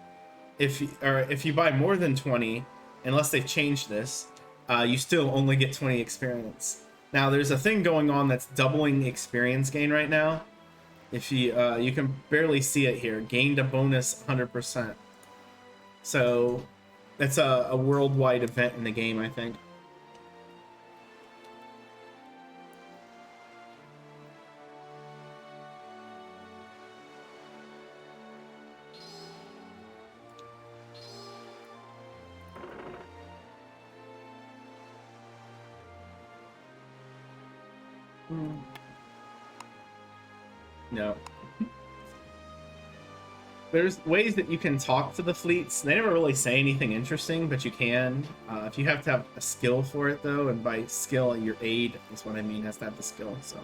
Speaker 1: if you buy more than 20, unless they've changed this, you still only get 20 experience. Now there's a thing going on that's doubling experience gain right now. If you can barely see it here, gained a bonus 100%. So that's a worldwide event in the game, I think. No. There's ways that you can talk to the fleets. They never really say anything interesting, but you can. If you have to have a skill for it, though, and by skill, your aid is what I mean, has to have the skill, so.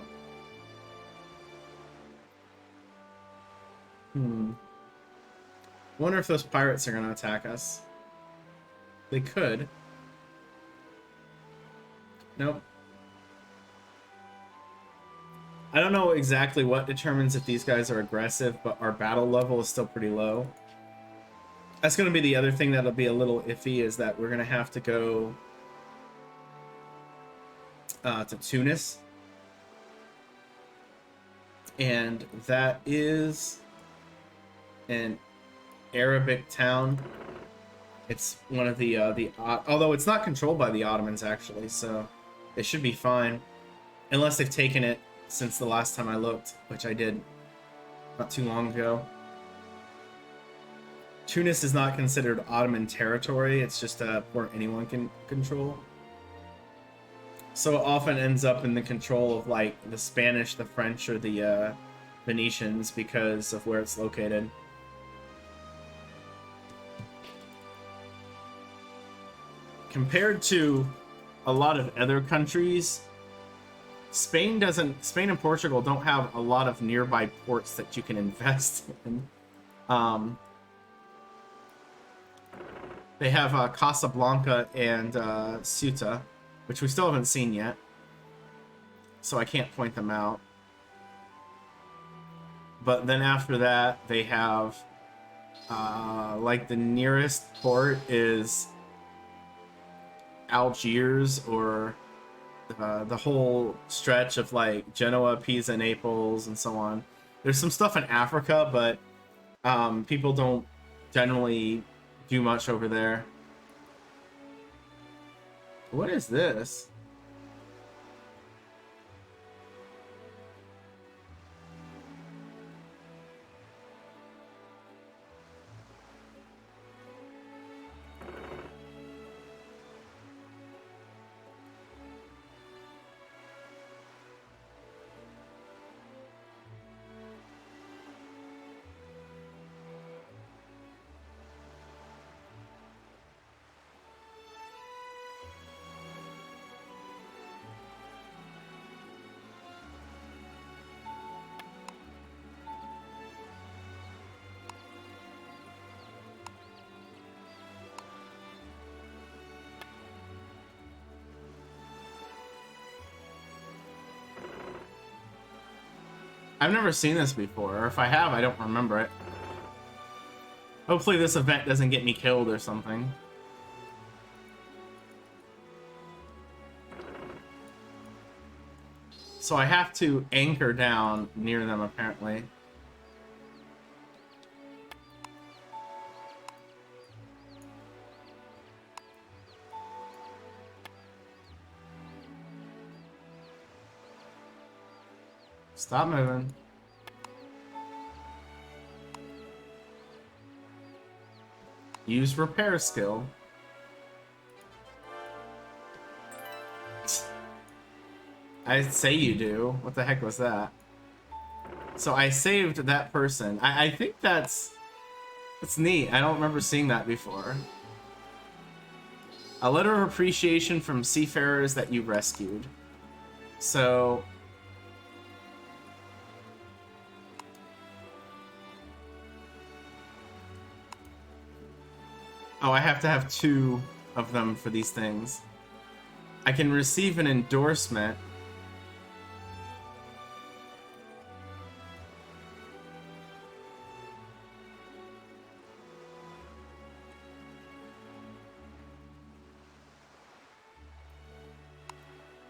Speaker 1: Wonder if those pirates are going to attack us. They could. Nope. I don't know exactly what determines if these guys are aggressive, but our battle level is still pretty low. That's going to be the other thing that'll be a little iffy, is that we're going to have to go to Tunis, and that is an Arabic town. It's one of the although it's not controlled by the Ottomans actually, so it should be fine, unless they've taken it since the last time I looked, which I did not too long ago. Tunis is not considered Ottoman territory, it's just a port anyone can control. So it often ends up in the control of like the Spanish, the French, or the Venetians because of where it's located. Compared to a lot of other countries, Spain and Portugal don't have a lot of nearby ports that you can invest in. They have Casablanca and Ceuta, which we still haven't seen yet, so I can't point them out. But then after that, they have like the nearest port is Algiers, or the whole stretch of like Genoa, Pisa, Naples, and so on. There's some stuff in Africa, but people don't generally do much over there. What is this? I've never seen this before, or if I have, I don't remember it. Hopefully this event doesn't get me killed or something. So I have to anchor down near them, apparently. Stop moving. Use repair skill. I say you do. What the heck was that? So I saved that person. I think that's neat. I don't remember seeing that before. A letter of appreciation from seafarers that you rescued. So oh, I have to have 2 of them for these things. I can receive an endorsement.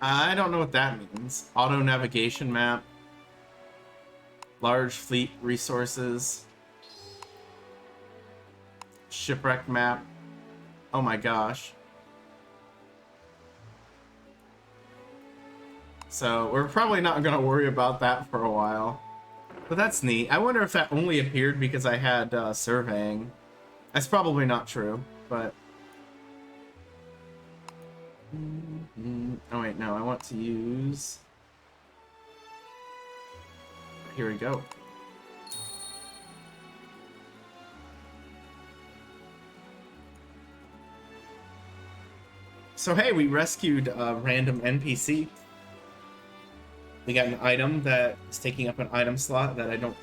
Speaker 1: I don't know what that means. Auto navigation map. Large fleet resources. Shipwreck map. Oh my gosh. So we're probably not going to worry about that for a while. But that's neat. I wonder if that only appeared because I had surveying. That's probably not true, but... Oh wait, no, I want to use... Here we go. So hey, we rescued a random NPC. We got an item that is taking up an item slot that I don't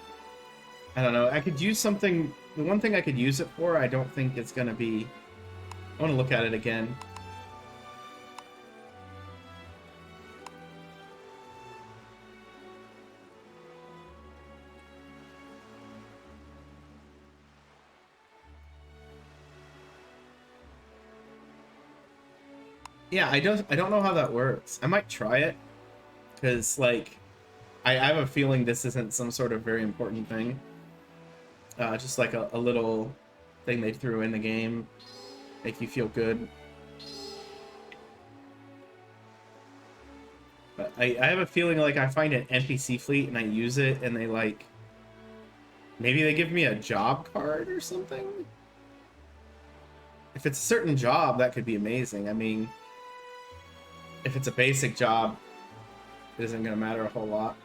Speaker 1: know. I could use something. The one thing I could use it for, I don't think it's gonna be. I want to look at it again. Yeah, I don't know how that works. I might try it, because like I have a feeling this isn't some sort of very important thing. Just like a little thing they threw in the game, make you feel good. But I have a feeling like I find an NPC fleet and I use it and they like, maybe they give me a job card or something? If it's a certain job, that could be amazing. I mean, if it's a basic job, it isn't going to matter a whole lot.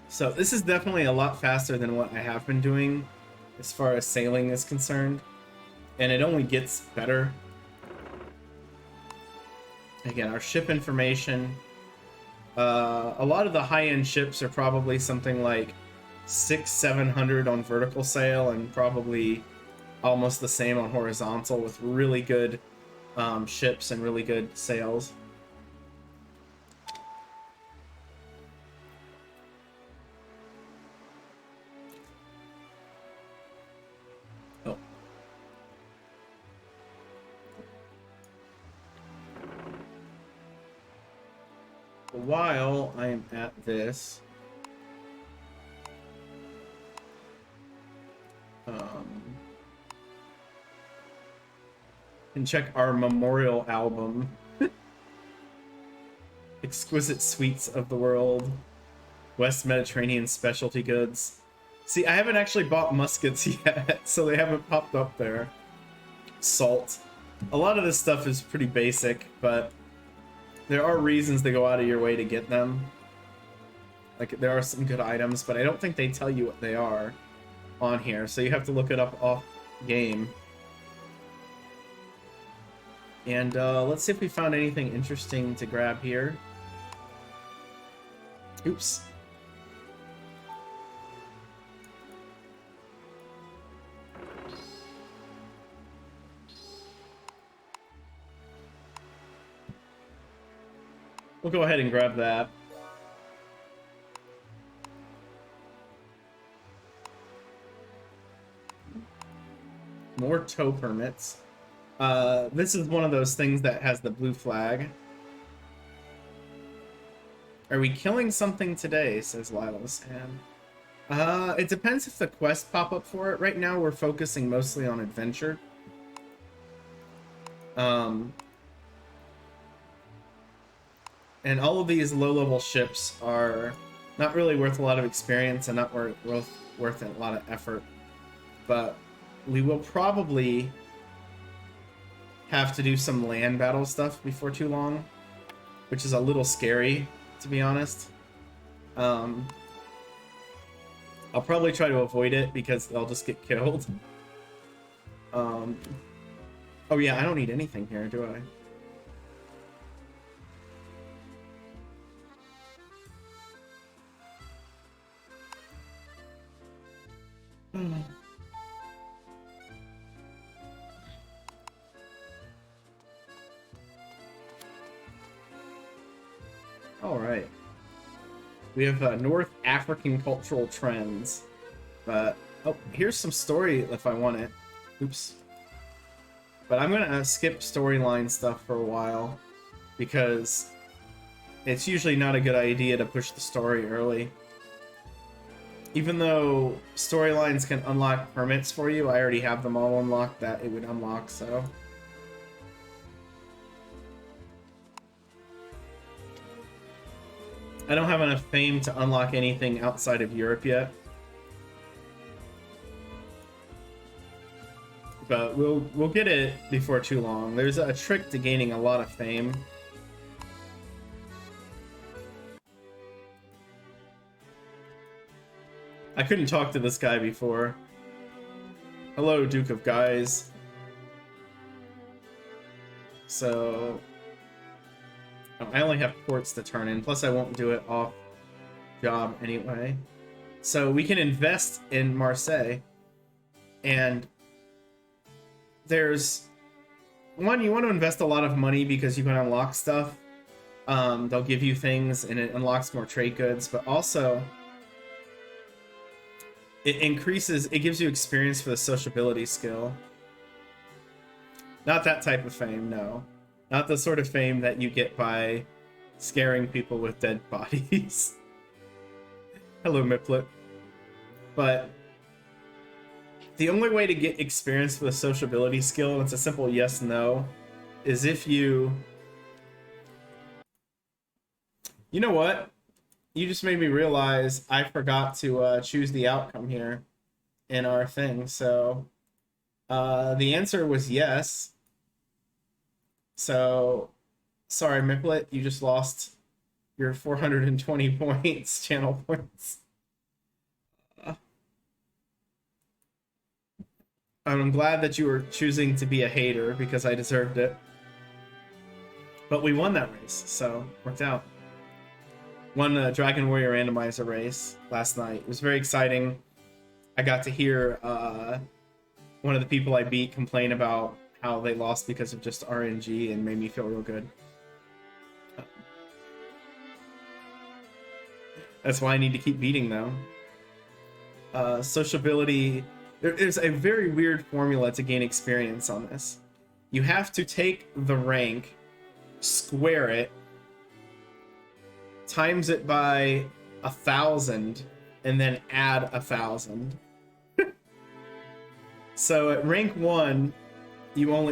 Speaker 1: So this is definitely a lot faster than what I have been doing as far as sailing is concerned. And it only gets better. Again, our ship information. A lot of the high-end ships are probably something like 600-700 on vertical sail and probably almost the same on horizontal with really good ships and really good sails. Oh. While I'm at this, and check our memorial album. Exquisite Sweets of the World. West Mediterranean Specialty Goods. See, I haven't actually bought muskets yet, so they haven't popped up there. Salt. A lot of this stuff is pretty basic, but there are reasons to go out of your way to get them. Like, there are some good items, but I don't think they tell you what they are on here, so you have to look it up off game. And let's see if we found anything interesting to grab here. Oops. We'll go ahead and grab that. More tow permits. This is one of those things that has the blue flag. Are we killing something today? Says Lila's hand. It depends if the quests pop up for it. Right now we're focusing mostly on adventure. And all of these low-level ships are not really worth a lot of experience and not worth a lot of effort. But we will probably have to do some land battle stuff before too long, which is a little scary, to be honest. I'll probably try to avoid it because they'll just get killed. Oh yeah, I don't need anything here, do I? All right. We have North African cultural trends, but oh, here's some story if I want it. Oops. But I'm gonna skip storyline stuff for a while because it's usually not a good idea to push the story early. Even though storylines can unlock permits for you, I already have them all unlocked that it would unlock, so. I don't have enough fame to unlock anything outside of Europe yet. But we'll get it before too long. There's a trick to gaining a lot of fame. I couldn't talk to this guy before. Hello, Duke of Guys. So I only have ports to turn in, plus I won't do it off job anyway. So we can invest in Marseille, and there's one, you want to invest a lot of money because you can unlock stuff. They'll give you things and it unlocks more trade goods, but also it gives you experience for the sociability skill. Not that type of fame, no. Not the sort of fame that you get by scaring people with dead bodies. Hello, Miplet. But the only way to get experience with a sociability skill, and it's a simple yes-no, is if you... You know what? You just made me realize I forgot to choose the outcome here in our thing, so... the answer was yes. So, sorry, Miplet, you just lost your 420 points, channel points. I'm glad that you were choosing to be a hater because I deserved it. But we won that race, so worked out. Won Dragon Warrior Randomizer race last night. It was very exciting. I got to hear one of the people I beat complain about how they lost because of just RNG and made me feel real good. That's why I need to keep beating though. Sociability, there's a very weird formula to gain experience on this. You have to take the rank, square it, times it by 1,000, and then add 1,000. So at rank 1,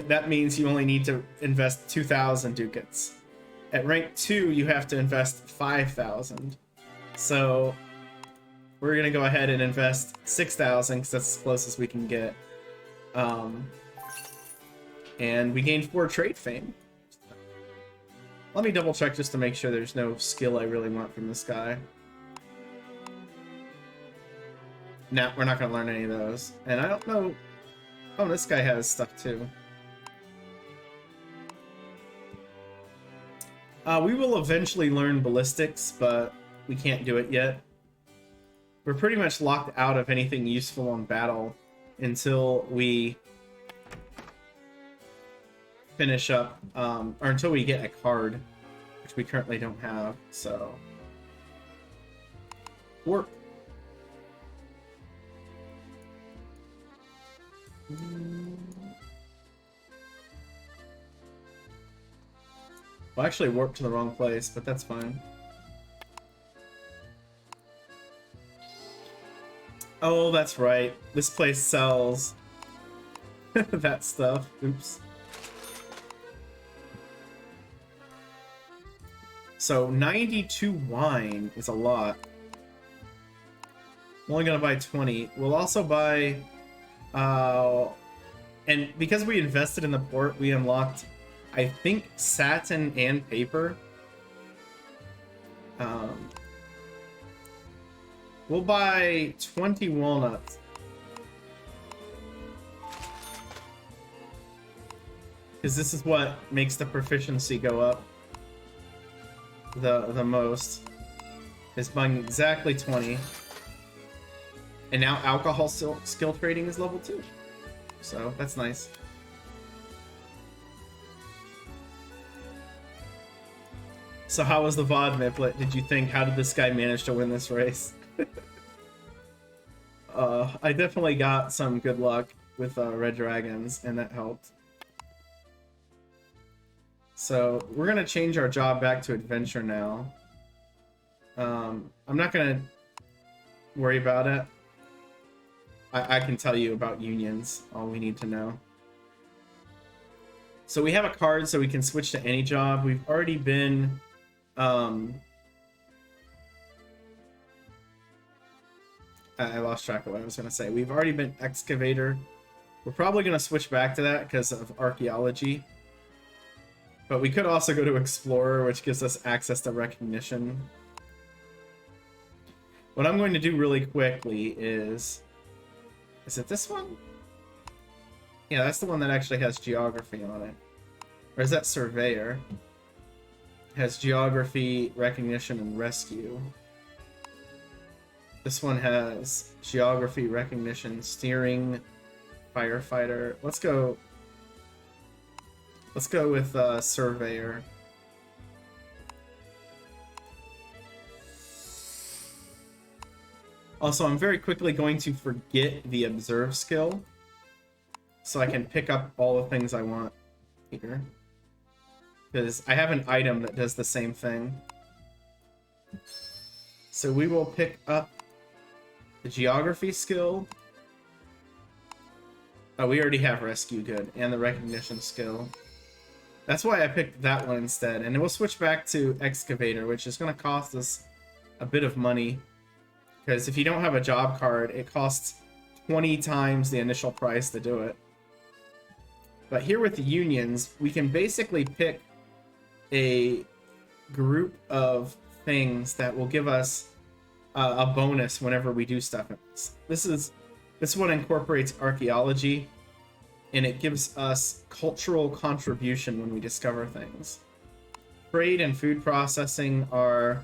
Speaker 1: that means you only need to invest 2,000 ducats. At rank 2, you have to invest 5,000. So we're gonna go ahead and invest 6,000 because that's as close as we can get. And we gained 4 trait fame. Let me double check just to make sure there's no skill I really want from this guy. Nah, we're not gonna learn any of those. And I don't know. Oh, this guy has stuff too. We will eventually learn ballistics, but we can't do it yet. We're pretty much locked out of anything useful on battle until we finish up, or until we get a card, which we currently don't have, so... Warp. Well, actually warped to the wrong place, but that's fine. Oh, that's right. This place sells that stuff. Oops. So 92 wine is a lot. I'm only gonna buy 20. We'll also buy, and because we invested in the port, we unlocked, I think, satin and paper. We'll buy 20 walnuts. Because this is what makes the proficiency go up the most. Is buying exactly 20. And now alcohol skill trading is level 2. So that's nice. So how was the VOD, Miplet? Did you think, how did this guy manage to win this race? I definitely got some good luck with red dragons, and that helped. So we're gonna change our job back to adventure now. I'm not gonna worry about it. I can tell you about unions, all we need to know. So we have a card so we can switch to any job. We've already been... I lost track of what I was going to say. We've already been excavator. We're probably going to switch back to that because of archaeology. But we could also go to explorer, which gives us access to recognition. What I'm going to do really quickly is... Is it this one? Yeah, that's the one that actually has geography on it. Or is that surveyor? It has geography, recognition, and rescue. This one has geography, recognition, steering, firefighter. Let's go with surveyor. Also, I'm very quickly going to forget the observe skill, so I can pick up all the things I want here. Because I have an item that does the same thing. So we will pick up the geography skill. Oh, we already have rescue, good. And the recognition skill. That's why I picked that one instead. And then we'll switch back to excavator, which is going to cost us a bit of money. Because if you don't have a job card, it costs 20 times the initial price to do it. But here with the unions, we can basically pick a group of things that will give us a bonus whenever we do stuff. This one incorporates archaeology, and it gives us cultural contribution when we discover things. Trade and food processing are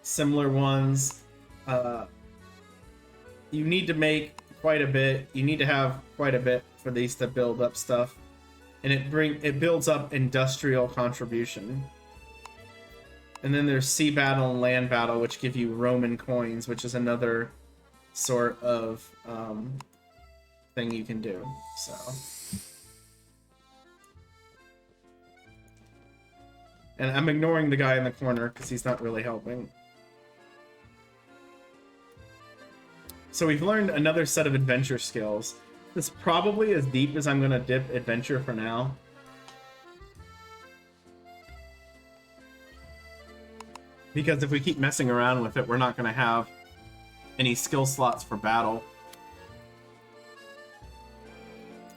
Speaker 1: similar ones. You need to make quite a bit. You need to have quite a bit for these to build up stuff. And it builds up industrial contribution. And then there's sea battle and land battle, which give you Roman coins, which is another sort of thing you can do. So, and I'm ignoring the guy in the corner because he's not really helping. So we've learned another set of adventure skills. This is probably as deep as I'm going to dip adventure for now. Because if we keep messing around with it, we're not going to have any skill slots for battle.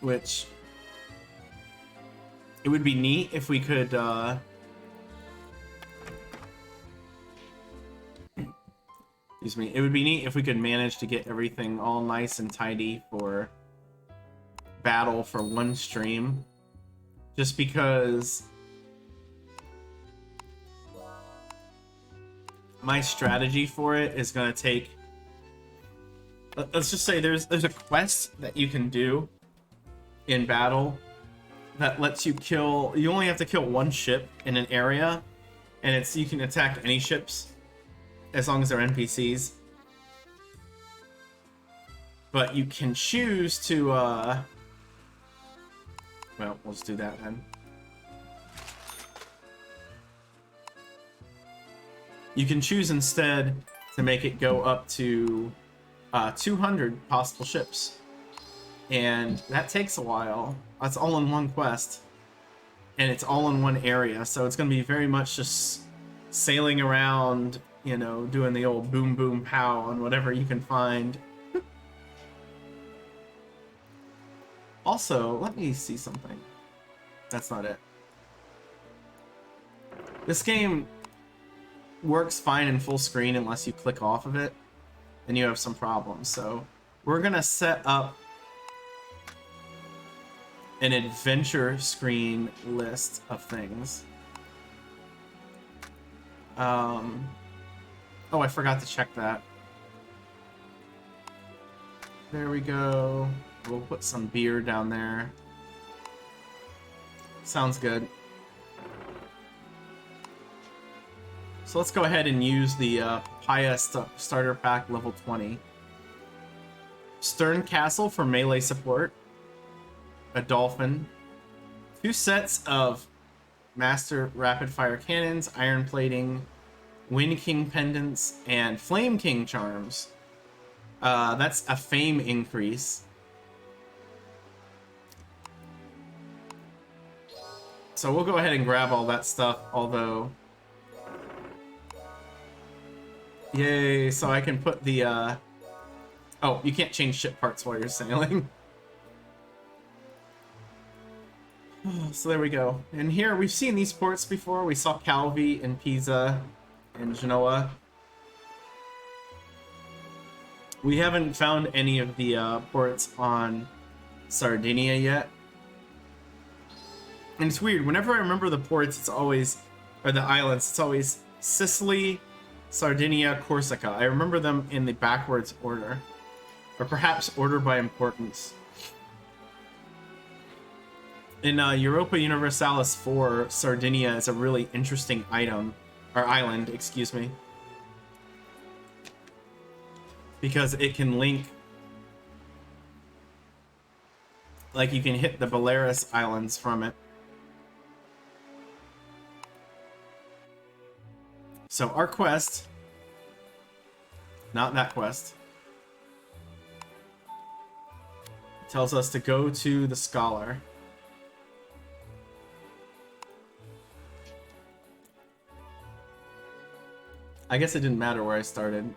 Speaker 1: Which, it would be neat if we could, excuse me, it would be neat if we could manage to get everything all nice and tidy for battle for one stream. Just because my strategy for it is going to take, let's just say there's a quest that you can do in battle that lets you kill, you only have to kill one ship in an area, and you can attack any ships as long as they're NPCs. But you can choose to well, let's do that then. You can choose instead to make it go up to 200 possible ships. And that takes a while. That's all in one quest. And it's all in one area. So it's going to be very much just sailing around, you know, doing the old boom boom pow on whatever you can find. Also, let me see something. That's not it. This game works fine in full screen unless you click off of it, and you have some problems. So we're gonna set up an adventure screen list of things. Oh, I forgot to check that. There we go. We'll put some beer down there. Sounds good. So let's go ahead and use the Papaya Starter Pack level 20. Stern Castle for melee support. A Dolphin. 2 sets of Master Rapid Fire Cannons, Iron Plating, Wind King Pendants, and Flame King Charms. That's a fame increase. So we'll go ahead and grab all that stuff, although... Yay, so I can put the, Oh, you can't change ship parts while you're sailing. So there we go. And here, we've seen these ports before. We saw Calvi and Pisa and Genoa. We haven't found any of the ports on Sardinia yet. And it's weird, whenever I remember the ports, it's always, or the islands, it's always Sicily, Sardinia, Corsica. I remember them in the backwards order. Or perhaps order by importance. In Europa Universalis 4, Sardinia is a really interesting item, or island, excuse me. Because it can link Like, you can hit the Belarus Islands from it. So our quest, not that quest, tells us to go to the Scholar. I guess it didn't matter where I started.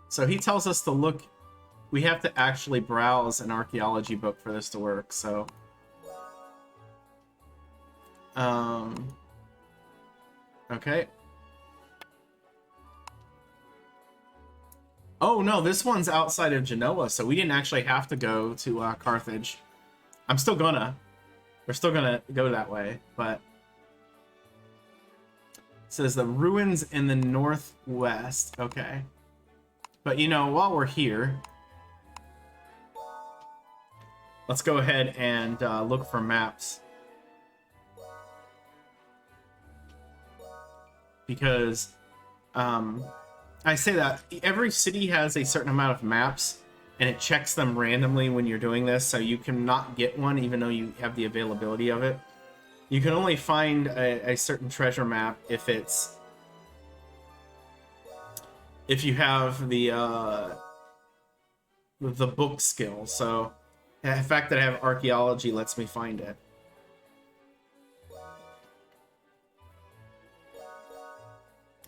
Speaker 1: So he tells us to look. We have to actually browse an archaeology book for this to work, so... Okay. Oh, no, this one's outside of Genoa, so we didn't actually have to go to Carthage. I'm still gonna. We're still gonna go that way, but... It says the ruins in the northwest. Okay. But, you know, while we're here... Let's go ahead and look for maps. Because... I say that every city has a certain amount of maps, and it checks them randomly when you're doing this, so you cannot get one even though you have the availability of it. You can only find a certain treasure map if it's... if you have the book skill, so the fact that I have archaeology lets me find it.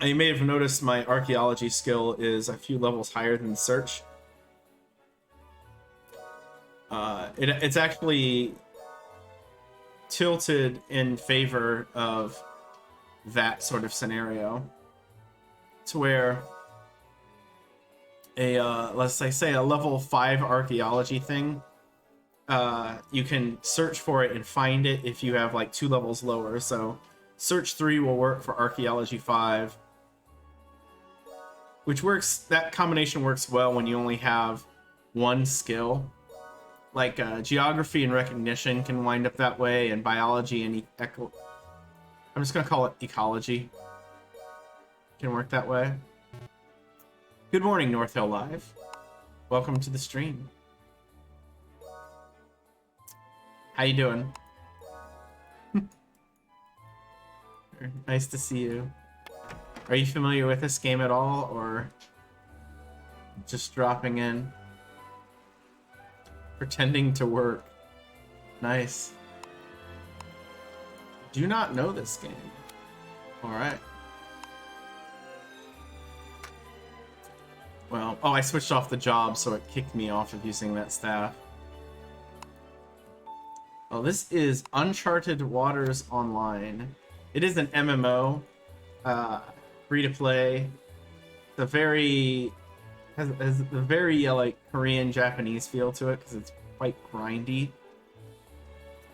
Speaker 1: And you may have noticed my archaeology skill is a few levels higher than search. It's actually tilted in favor of that sort of scenario, to where a let's say a level 5 archaeology thing, you can search for it and find it if you have like 2 levels lower. So search 3 will work for archaeology 5. Which works, that combination works well when you only have one skill. Like geography and recognition can wind up that way, and biology and I'm just gonna call it ecology. Can work that way. Good morning, North Hill Live. Welcome to the stream. How you doing? Nice to see you. Are you familiar with this game at all, or just dropping in? Pretending to work. Nice. Do not know this game. Alright. Well, oh, I switched off the job, so it kicked me off of using that staff. Oh, this is Uncharted Waters Online. It is an MMO. Free to play. The very has a very like Korean Japanese feel to it because it's quite grindy,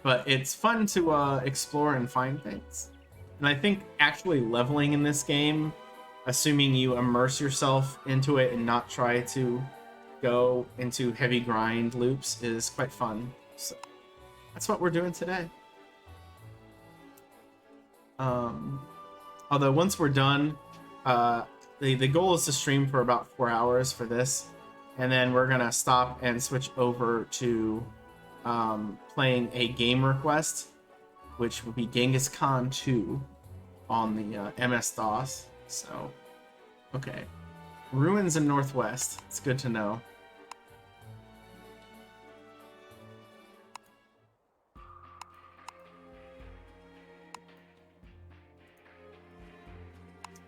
Speaker 1: but it's fun to explore and find things. And I think actually leveling in this game, assuming you immerse yourself into it and not try to go into heavy grind loops, is quite fun. So that's what we're doing today. Although once we're done, the goal is to stream for about 4 hours for this, and then we're gonna stop and switch over to playing a game request, which would be Genghis Khan 2 on the MS-DOS. So, okay. Ruins in Northwest. It's good to know.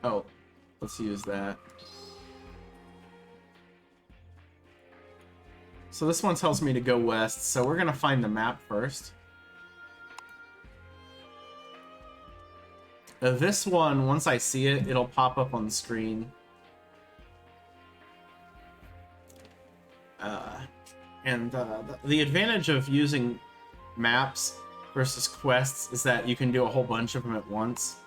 Speaker 1: Oh, let's use that. So this one tells me to go west, so we're gonna find the map first. This one, once I see it, it'll pop up on the screen. The advantage of using maps versus quests is that you can do a whole bunch of them at once.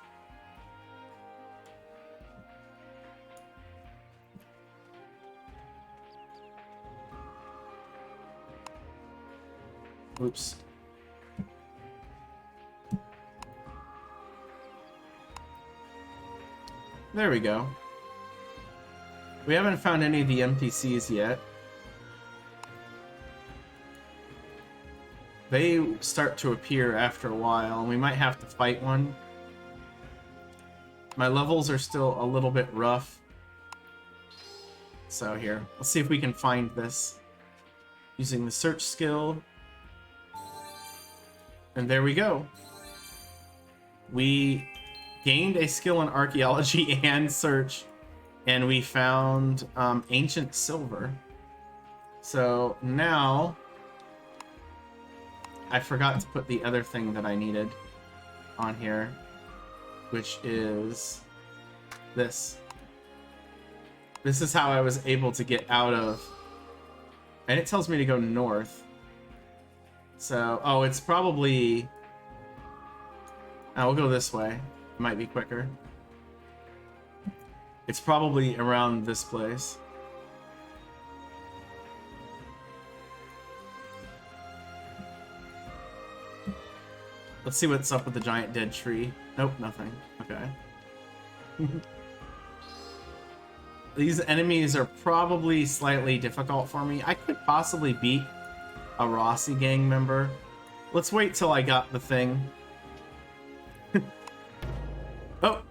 Speaker 1: Oops. There we go. We haven't found any of the NPCs yet. They start to appear after a while, and we might have to fight one. My levels are still a little bit rough. So here, let's see if we can find this. Using the search skill. And there we go. We gained a skill in archaeology and search, and we found ancient silver. So now, I forgot to put the other thing that I needed on here, which is this. This is how I was able to get out of, and it tells me to go north. So, oh, it's probably, we'll go this way. It might be quicker. It's probably around this place. Let's see what's up with the giant dead tree. Nope, nothing. Okay. These enemies are probably slightly difficult for me. I could possibly beat a Rossi gang member. Let's wait till I got the thing. Oh,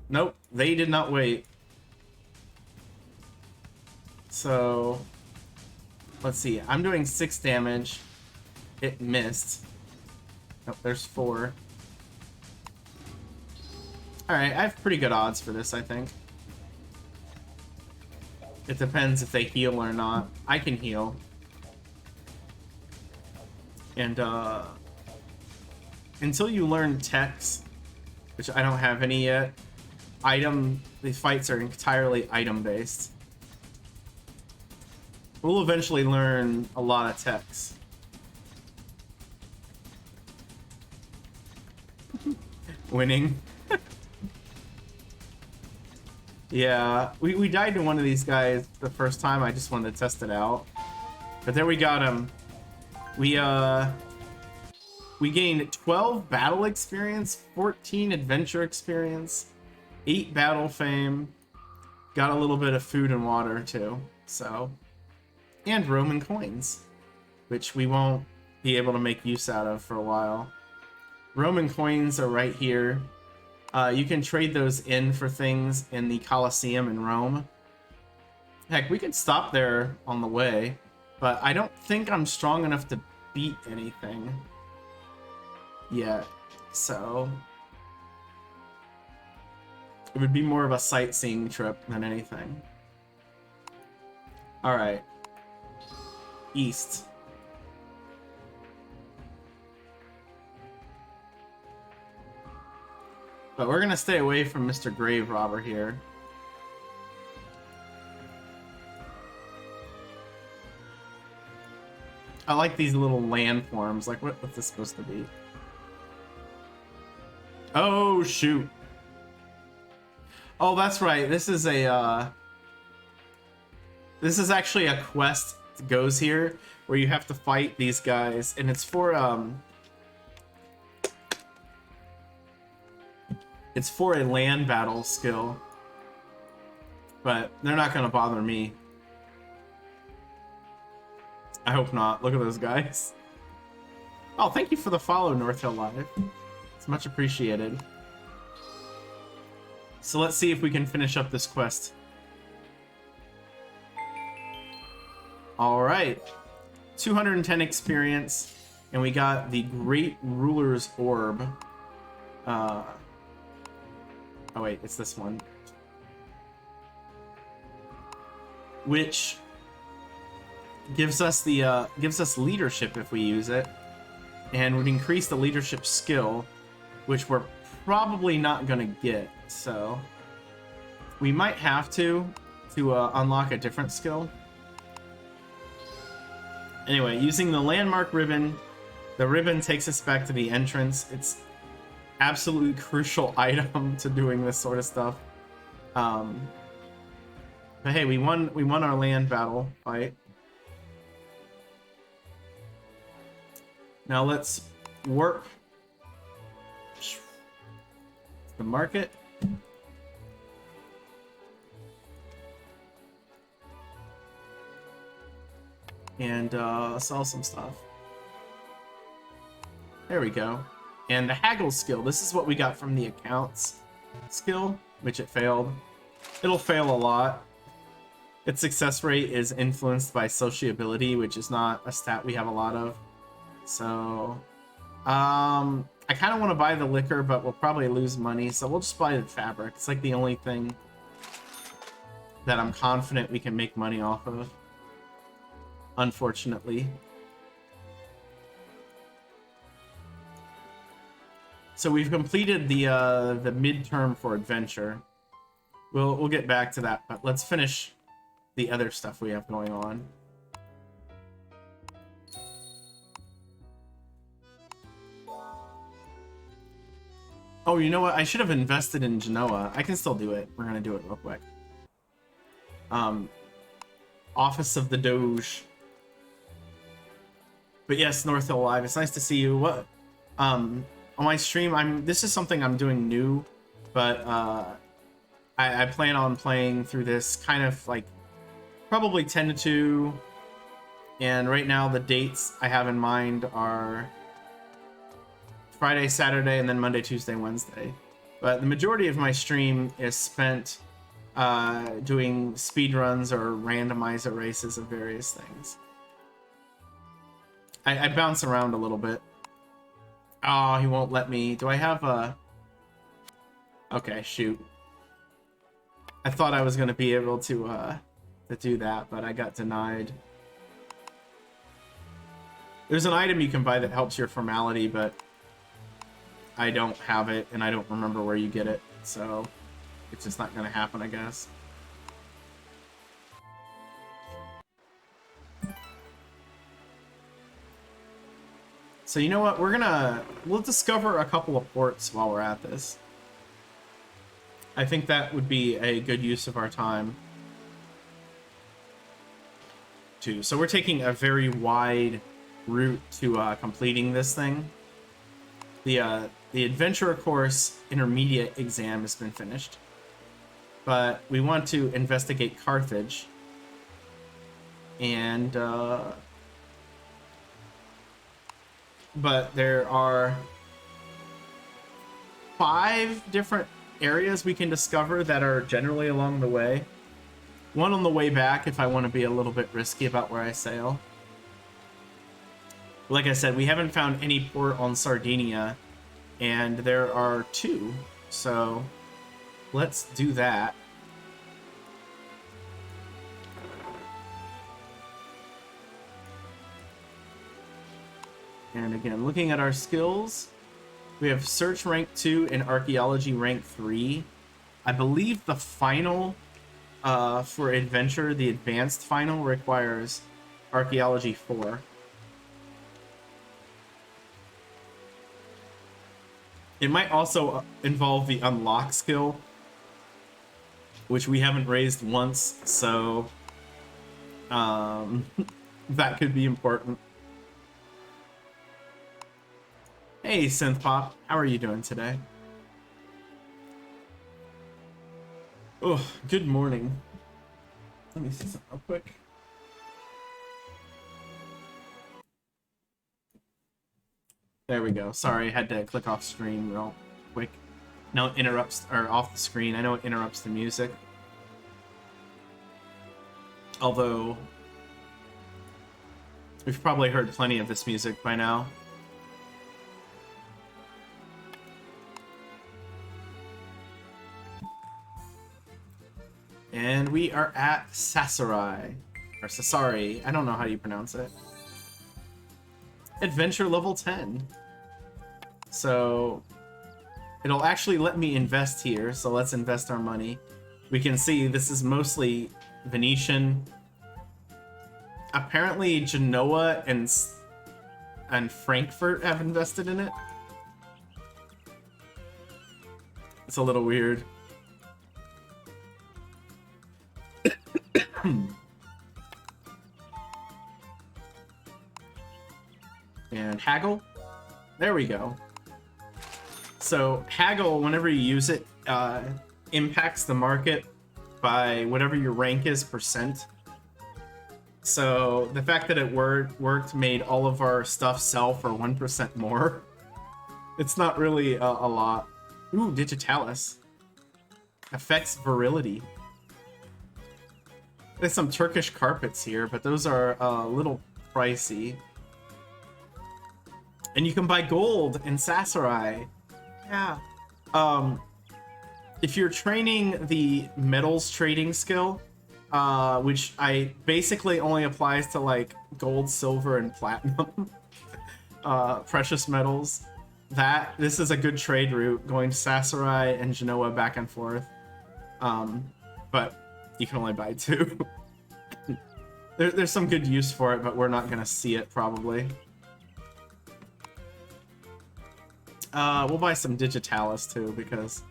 Speaker 1: nope, they did not wait. So, let's see. I'm doing 6 damage. It missed. Nope, there's 4. Alright, I have pretty good odds for this, I think. It depends if they heal or not. I can heal. And, until you learn techs, which I don't have any yet, the fights are entirely item-based. We'll eventually learn a lot of techs. Winning. Yeah, we died to one of these guys the first time. I just wanted to test it out. But there we got him. We gained 12 battle experience, 14 adventure experience, 8 battle fame, got a little bit of food and water too, so, and Roman coins, which we won't be able to make use out of for a while. Roman coins are right here. You can trade those in for things in the Colosseum in Rome. Heck, we could stop there on the way, but I don't think I'm strong enough to beat anything yet, so it would be more of a sightseeing trip than anything. Alright. East. But we're gonna stay away from Mr. Grave Robber here. I like these little landforms. Like, what's this supposed to be? Oh, shoot. Oh, that's right. This is a, this is actually a quest that goes here where you have to fight these guys, and it's for a land battle skill. But they're not gonna bother me. I hope not. Look at those guys. Oh, thank you for the follow, North Hill Live. It's much appreciated. So let's see if we can finish up this quest. Alright. 210 experience, and we got the Great Ruler's Orb. Oh wait, it's this one. Which gives us the gives us leadership if we use it, and would increase the leadership skill, which we're probably not gonna get. So we might have to unlock a different skill. Anyway, using the landmark ribbon, the ribbon takes us back to the entrance. It's absolutely crucial item to doing this sort of stuff. But hey, we won our land battle fight. Now let's warp the market. and sell some stuff. There we go. And the Haggle skill. This is what we got from the accounts skill, which it failed. It'll fail a lot. Its success rate is influenced by sociability, which is not a stat we have a lot of. So, I kind of want to buy the liquor, but we'll probably lose money, so we'll just buy the fabric. It's like the only thing that I'm confident we can make money off of, unfortunately. So we've completed the midterm for adventure. We'll get back to that, but let's finish the other stuff we have going on. Oh, you know what? I should have invested in Genoa. I can still do it. We're gonna do it real quick. Office of the Doge. But yes, North Hill Live. It's nice to see you. What? On my stream, this is something I'm doing new, but I plan on playing through this kind of like probably 10 to 2, and right now the dates I have in mind are Friday, Saturday, and then Monday, Tuesday, Wednesday. But the majority of my stream is spent doing speed runs or randomizer races of various things. I bounce around a little bit. Oh, he won't let me. Do I have a... Okay, shoot. I thought I was going to be able to do that, but I got denied. There's an item you can buy that helps your formality, but I don't have it, and I don't remember where you get it, so it's just not going to happen, I guess. So you know what? We'll discover a couple of ports while we're at this. I think that would be a good use of our time, too. So we're taking a very wide route to completing this thing. The Adventurer course intermediate exam has been finished, but we want to investigate Carthage, and but there are 5 different areas we can discover that are generally along the way. One on the way back if I want to be a little bit risky about where I sail. Like I said, we haven't found any port on Sardinia, and there are 2, so let's do that. And again, looking at our skills, we have Search rank 2 and Archaeology rank 3. I believe the final for Adventure, the advanced final, requires Archaeology 4. It might also involve the Unlock skill, which we haven't raised once, so that could be important. Hey, Synthpop, how are you doing today? Oh, good morning. Let me see something real quick. There we go. Sorry, I had to click off screen real quick. No, it interrupts, or off the screen. I know it interrupts the music. Although, we've probably heard plenty of this music by now. And we are at Sassari. Or Sassari. I don't know how you pronounce it. Adventure level 10. So it'll actually let me invest here. So let's invest our money. We can see this is mostly Venetian. Apparently Genoa and Frankfurt have invested in it. It's a little weird. And Haggle. There we go. So Haggle, whenever you use it, impacts the market by whatever your rank is percent. So the fact that it worked made all of our stuff sell for 1% more. It's not really a lot. Ooh, Digitalis. Affects virility. There's some Turkish carpets here, but those are a little pricey. And you can buy gold in Sasarai. Yeah. If you're training the metals trading skill, which I basically only applies to like gold, silver, and platinum, precious metals, this is a good trade route, going to Sasarai and Genoa back and forth. But you can only buy 2. There's some good use for it, but we're not gonna see it probably. We'll buy some Digitalis too, because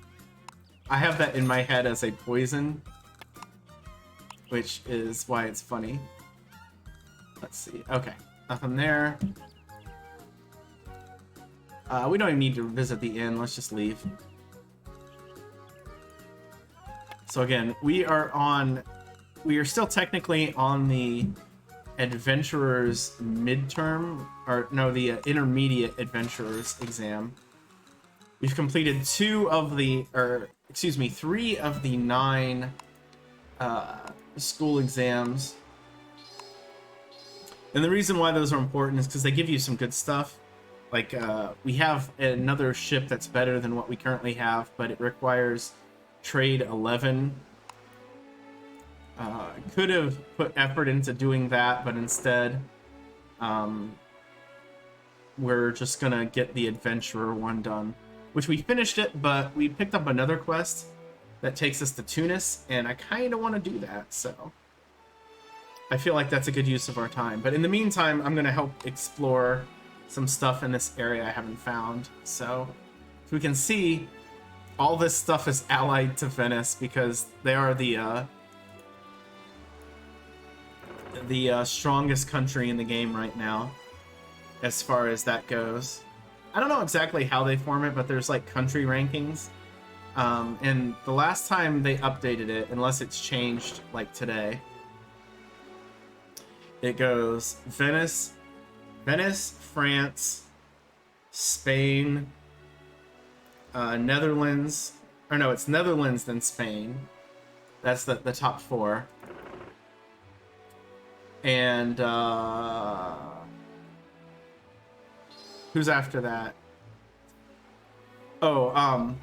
Speaker 1: I have that in my head as a poison, which is why it's funny. Let's see. Okay, nothing there. We don't even need to visit the inn. Let's just leave. So again, we are still technically on the adventurer's midterm, or no, the intermediate adventurer's exam. We've completed 3 of the 9 school exams. And the reason why those are important is because they give you some good stuff. Like, we have another ship that's better than what we currently have, but it requires trade 11. Could have put effort into doing that, but instead, we're just gonna get the adventurer one done. Which we finished it, but we picked up another quest that takes us to Tunis, and I kind of want to do that, so I feel like that's a good use of our time. But in the meantime, I'm going to help explore some stuff in this area I haven't found. So, if we can see, all this stuff is allied to Venice because they are the strongest country in the game right now, as far as that goes. I don't know exactly how they form it, but there's like country rankings. And the last time they updated it, unless it's changed like today, it goes Venice, France, Spain, Netherlands, or no, it's Netherlands then Spain. That's the top 4. And who's after that? Oh,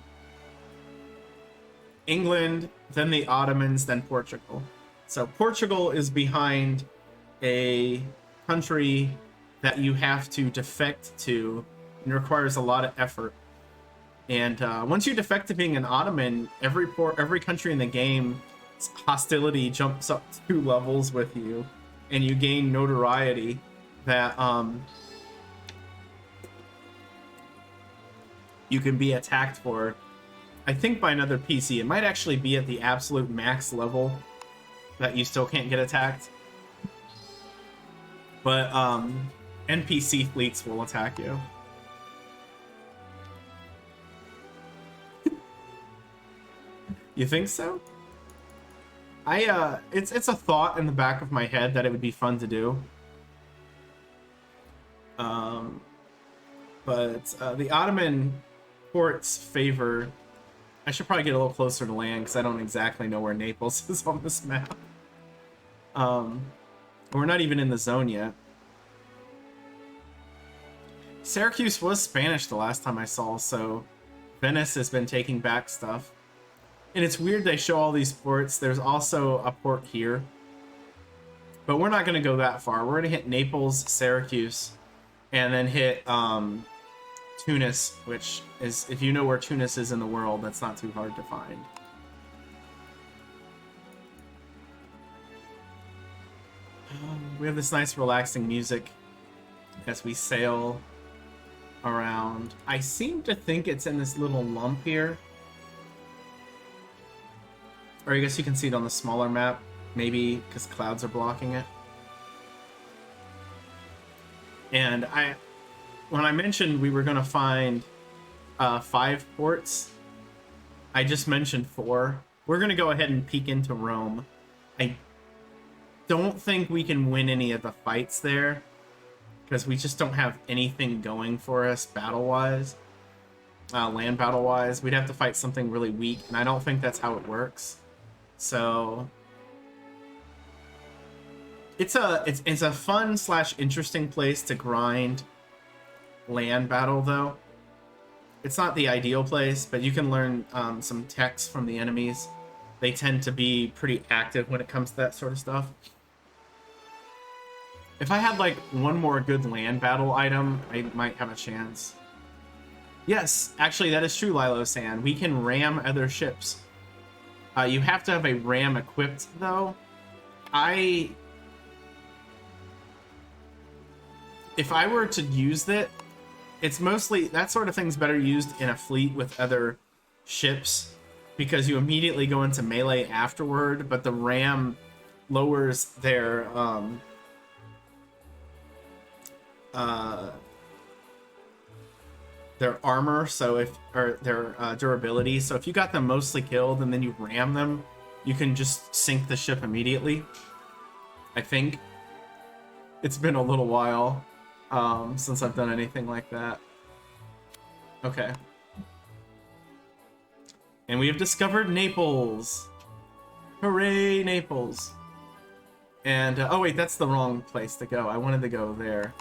Speaker 1: England, then the Ottomans, then Portugal. So Portugal is behind a country that you have to defect to and requires a lot of effort. And once you defect to being an Ottoman, every country in the game, hostility jumps up 2 levels with you, and you gain notoriety that you can be attacked for, I think, by another PC. It might actually be at the absolute max level that you still can't get attacked. But NPC fleets will attack you. You think so? It's a thought in the back of my head that it would be fun to do. But the Ottoman ports favor... I should probably get a little closer to land because I don't exactly know where Naples is on this map. We're not even in the zone yet. Syracuse was Spanish the last time I saw, so Venice has been taking back stuff. And it's weird they show all these ports. There's also a port here. But we're not going to go that far. We're going to hit Naples, Syracuse, and then hit Tunis, which is, if you know where Tunis is in the world, that's not too hard to find. We have this nice relaxing music as we sail around. I seem to think it's in this little lump here. Or I guess you can see it on the smaller map, maybe because clouds are blocking it. And when I mentioned we were going to find 5 ports, I just mentioned 4. We're going to go ahead and peek into Rome. don't think we can win any of the fights there, because we just don't have anything going for us battle-wise. Land battle-wise. We'd have to fight something really weak, and I don't think that's how it works. So... It's a fun / interesting place to grind land battle, though. It's not the ideal place, but you can learn some techs from the enemies. They tend to be pretty active when it comes to that sort of stuff. If I had, like, one more good land battle item, I might have a chance. Yes, actually, that is true, Lilo-san. We can ram other ships. You have to have a ram equipped, though. If I were to use it, it's mostly... That sort of thing's better used in a fleet with other ships, because you immediately go into melee afterward, but the ram lowers their armor, or their durability. So if you got them mostly killed and then you ram them, you can just sink the ship immediately. I think. It's been a little while since I've done anything like that. Okay. And we have discovered Naples. Hooray, Naples. And, oh wait, that's the wrong place to go. I wanted to go there.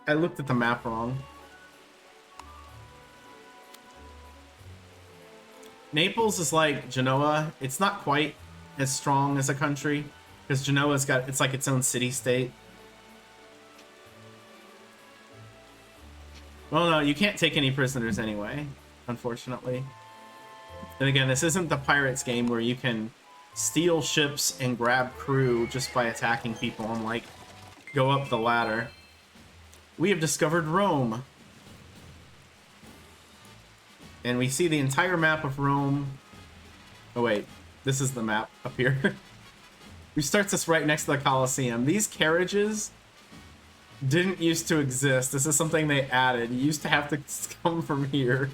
Speaker 1: I looked at the map wrong. Naples is like Genoa. It's not quite as strong as a country, because Genoa's got, it's like its own city-state. Well, no, you can't take any prisoners anyway, unfortunately. And again, this isn't the Pirates game where you can steal ships and grab crew just by attacking people and, like, go up the ladder. We have discovered Rome. And we see the entire map of Rome. Oh wait, this is the map up here. We start this right next to the Colosseum. These carriages didn't used to exist. This is something they added. You used to have to come from here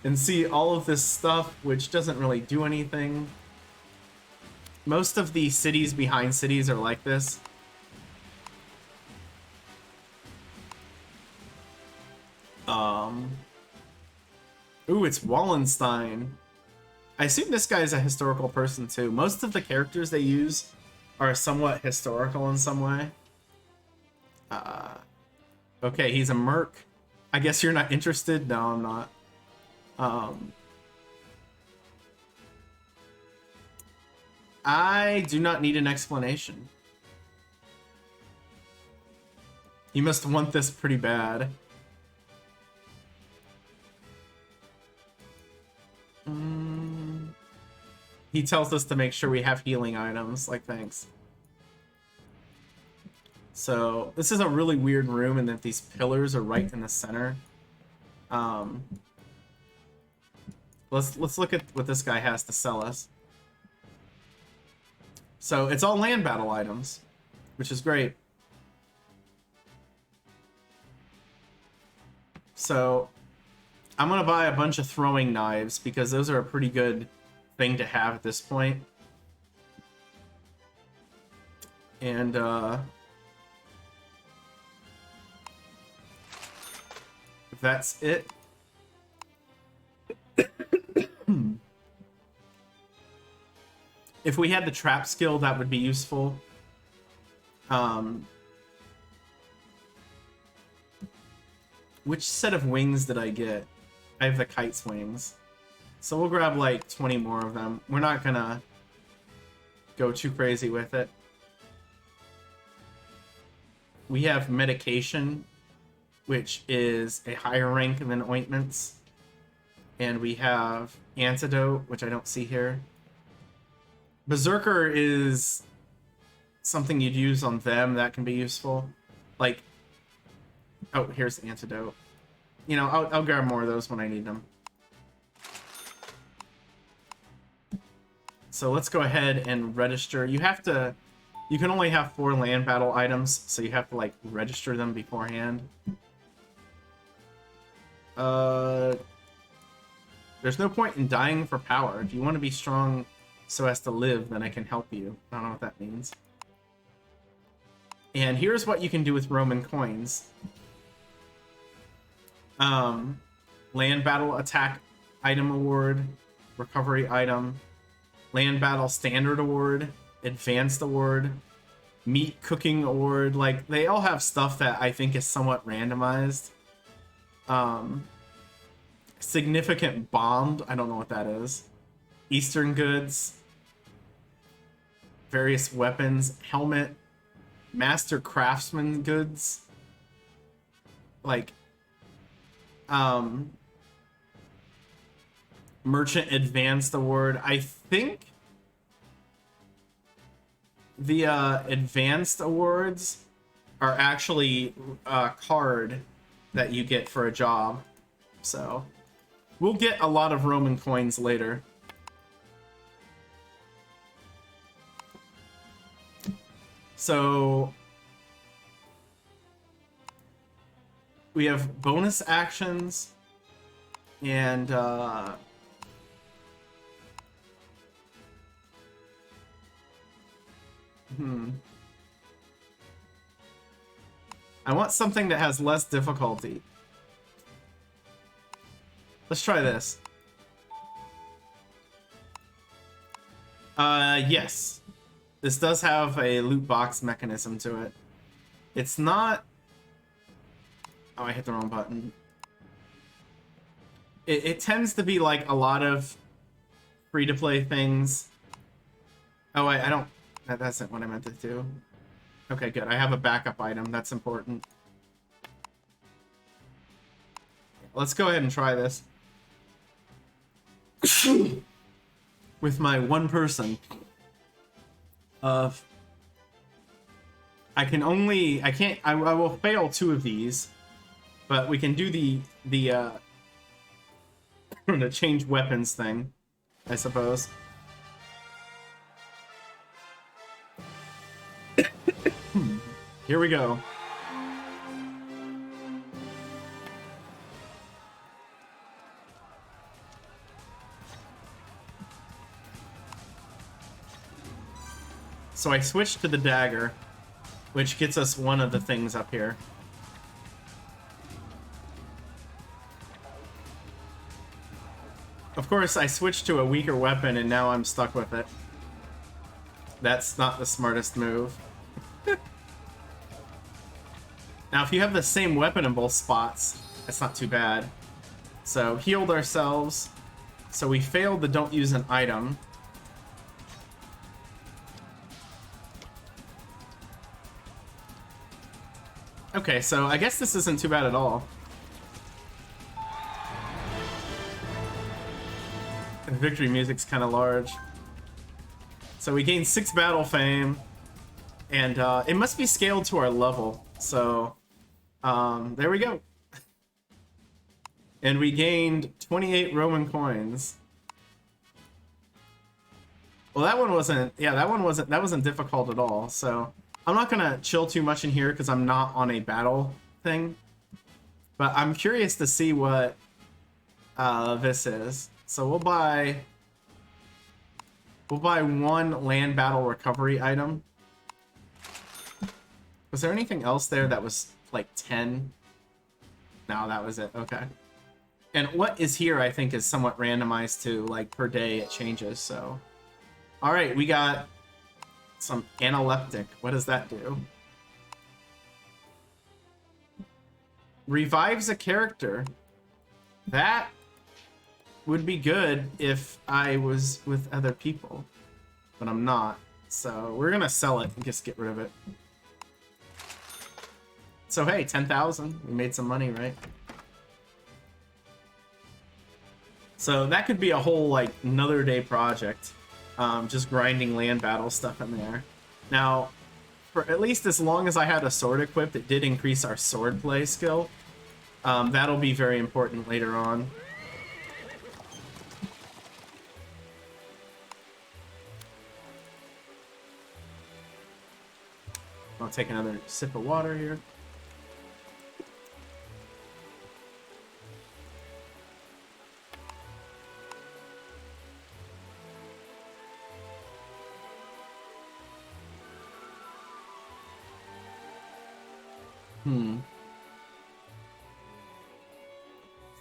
Speaker 1: and see all of this stuff, which doesn't really do anything. Most of the cities behind cities are like this. Ooh, it's Wallenstein. I assume this guy is a historical person too. Most of the characters they use are somewhat historical in some way. Okay, he's a merc. I guess you're not interested? No, I'm not. I do not need an explanation. You must want this pretty bad. He tells us to make sure we have healing items, like, thanks. So, this is a really weird room in that these pillars are right in the center. Let's look at what this guy has to sell us. So, it's all land battle items, which is great. So, I'm gonna buy a bunch of throwing knives, because those are a pretty good thing to have at this point. And, that's it. If we had the trap skill, that would be useful. Which set of wings did I get? I have the kite's wings. So we'll grab like 20 more of them. We're not gonna go too crazy with it. We have medication, which is a higher rank than ointments. And we have antidote, which I don't see here. Berserker is something you'd use on them that can be useful. Like, oh, here's the antidote. You know, I'll grab more of those when I need them. So let's go ahead and register. You have to... You can only have 4 land battle items, so you have to, like, register them beforehand. There's no point in dying for power. If you want to be strong so as to live, then I can help you. I don't know what that means. And here's what you can do with Roman coins. Land battle attack item award, recovery item, land battle standard award, advanced award, meat cooking award. Like, they all have stuff that I think is somewhat randomized. Significant bond, I don't know what that is. Eastern goods, various weapons, helmet, master craftsman goods, like merchant advanced award. I think the advanced awards are actually a card that you get for a job, so we'll get a lot of Roman coins later. So we have bonus actions and I want something that has less difficulty. Let's try this. Yes. This does have a loot box mechanism to it. It's not... Oh, I hit the wrong button. It tends to be like a lot of free-to-play things. Oh, I don't... That's not what I meant to do. Okay, good. I have a backup item. That's important. Let's go ahead and try this. With my one person. I will fail 2 of these, but we can do the change weapons thing, I suppose. Here we go. So I switched to the dagger, which gets us one of the things up here. Of course, I switched to a weaker weapon and now I'm stuck with it. That's not the smartest move. Now, if you have the same weapon in both spots, that's not too bad. So, healed ourselves. So we failed the don't use an item. Okay, so I guess this isn't too bad at all. The victory music's kind of large. So we gained 6 battle fame, and it must be scaled to our level. So there we go. And we gained 28 Roman coins. Well, that one wasn't. Yeah, that wasn't difficult at all. So I'm not gonna chill too much in here because I'm not on a battle thing. But I'm curious to see what this is. So we'll buy one land battle recovery item. Was there anything else there that was like 10? No, that was it. Okay. And what is here, I think, is somewhat randomized too. Like per day, it changes. So, all right, we got some analeptic. What does that do? Revives a character. That would be good if I was with other people, but I'm not. So we're gonna sell it and just get rid of it. So hey, 10,000. We made some money, right? So that could be a whole like another day project. Just grinding land battle stuff in there. Now, for at least as long as I had a sword equipped, it did increase our sword play skill. That'll be very important later on. I'll take another sip of water here.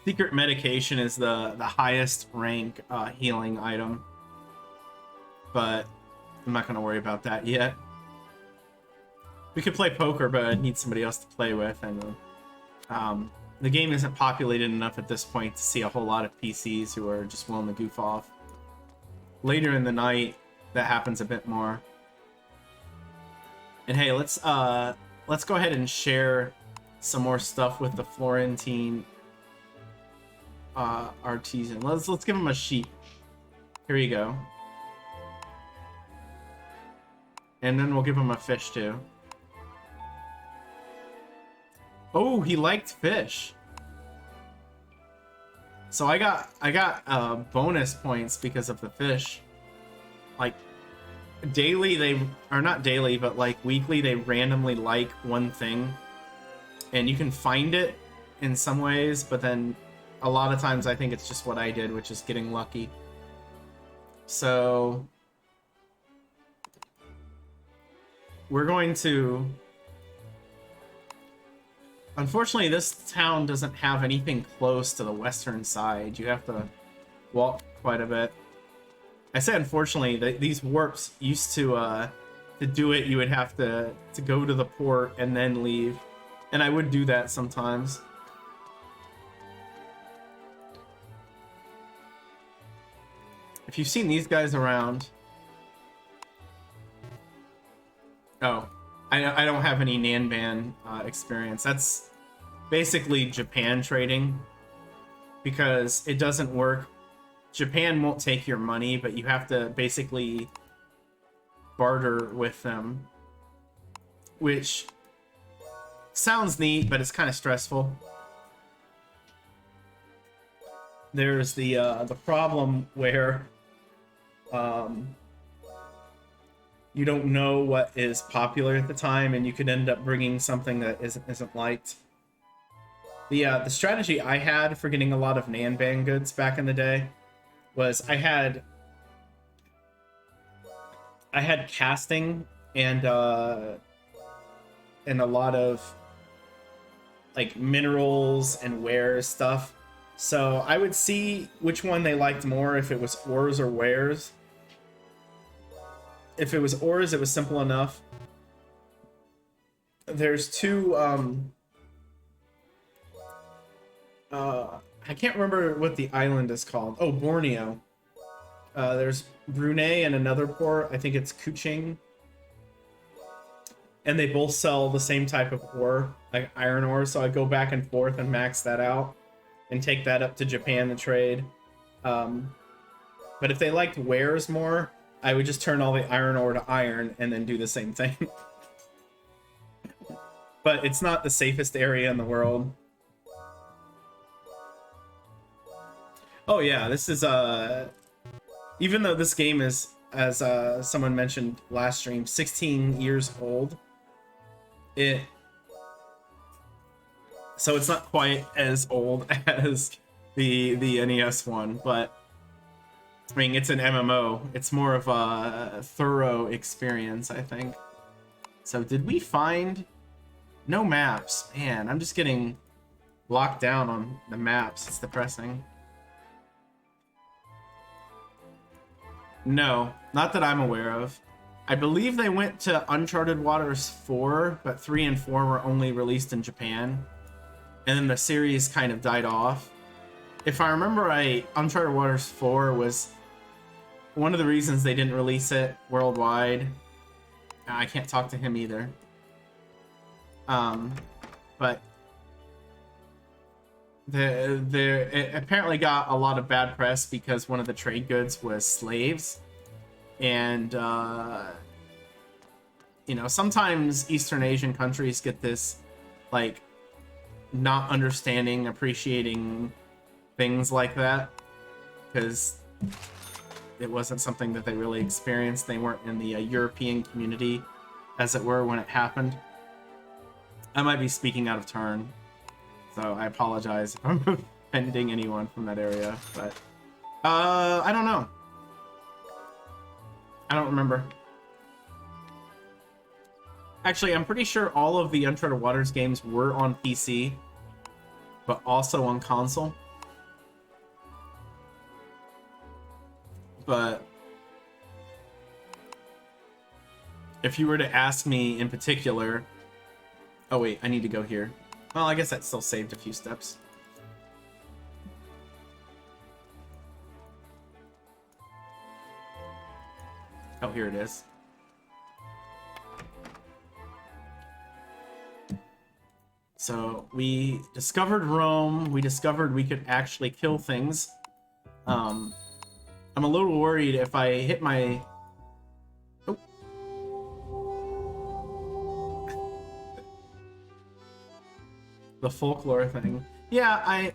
Speaker 1: Secret medication is the highest rank healing item, but I'm not gonna worry about that yet. We could play poker, but I'd need somebody else to play with, and the game isn't populated enough at this point to see a whole lot of PCs who are just willing to goof off. Later in the night, that happens a bit more. And hey, let's go ahead and share some more stuff with the Florentine artisan. Let's give him a sheep. Here you go. And then we'll give him a fish too. Oh, he liked fish. So I got bonus points because of the fish. Like daily they are not daily, but like weekly they randomly like one thing. And you can find it in some ways, but then a lot of times I think it's just what I did, which is getting lucky. So we're going to... Unfortunately, this town doesn't have anything close to the western side. You have to walk quite a bit. I say unfortunately, these warps used to do it, you would have to go to the port and then leave. And I would do that sometimes. If you've seen these guys around... Oh, I don't have any Nanban experience. That's basically Japan trading, because it doesn't work. Japan won't take your money, but you have to basically barter with them, which sounds neat, but it's kind of stressful. There's the problem where you don't know what is popular at the time, and you could end up bringing something that isn't liked. The strategy I had for getting a lot of Nanban goods back in the day was I had casting and a lot of like minerals and wares stuff. So I would see which one they liked more, if it was ores or wares. If it was ores, it was simple enough. There's two, I can't remember what the island is called. Oh, Borneo. There's Brunei and another port. I think it's Kuching. And they both sell the same type of ore, like iron ore. So I go back and forth and max that out and take that up to Japan to trade. But if they liked wares more, I would just turn all the iron ore to iron and then do the same thing. But it's not the safest area in the world. Oh yeah, this is even though this game is, as someone mentioned last stream, 16 years old, so it's not quite as old as the NES one, but I mean, it's an MMO. It's more of a thorough experience, I think. So did we find... No maps. Man, I'm just getting locked down on the maps. It's depressing. No, not that I'm aware of. I believe they went to Uncharted Waters 4, but 3 and 4 were only released in Japan. And then the series kind of died off. If I remember right, Uncharted Waters 4 was one of the reasons they didn't release it worldwide. I can't talk to him either. But it apparently got a lot of bad press because one of the trade goods was slaves. And, you know, sometimes Eastern Asian countries get this, like, not understanding, appreciating things like that, because it wasn't something that they really experienced. They weren't in the European community, as it were, when it happened. I might be speaking out of turn, so I apologize if I'm offending anyone from that area, but I don't know. I don't remember. Actually, I'm pretty sure all of the Uncharted Waters games were on PC, but also on console. But if you were to ask me in particular... Oh wait, I need to go here. Well, I guess that still saved a few steps. Oh, here it is. So we discovered Rome. We discovered we could actually kill things. I'm a little worried if I hit my... Oh. The folklore thing. Yeah,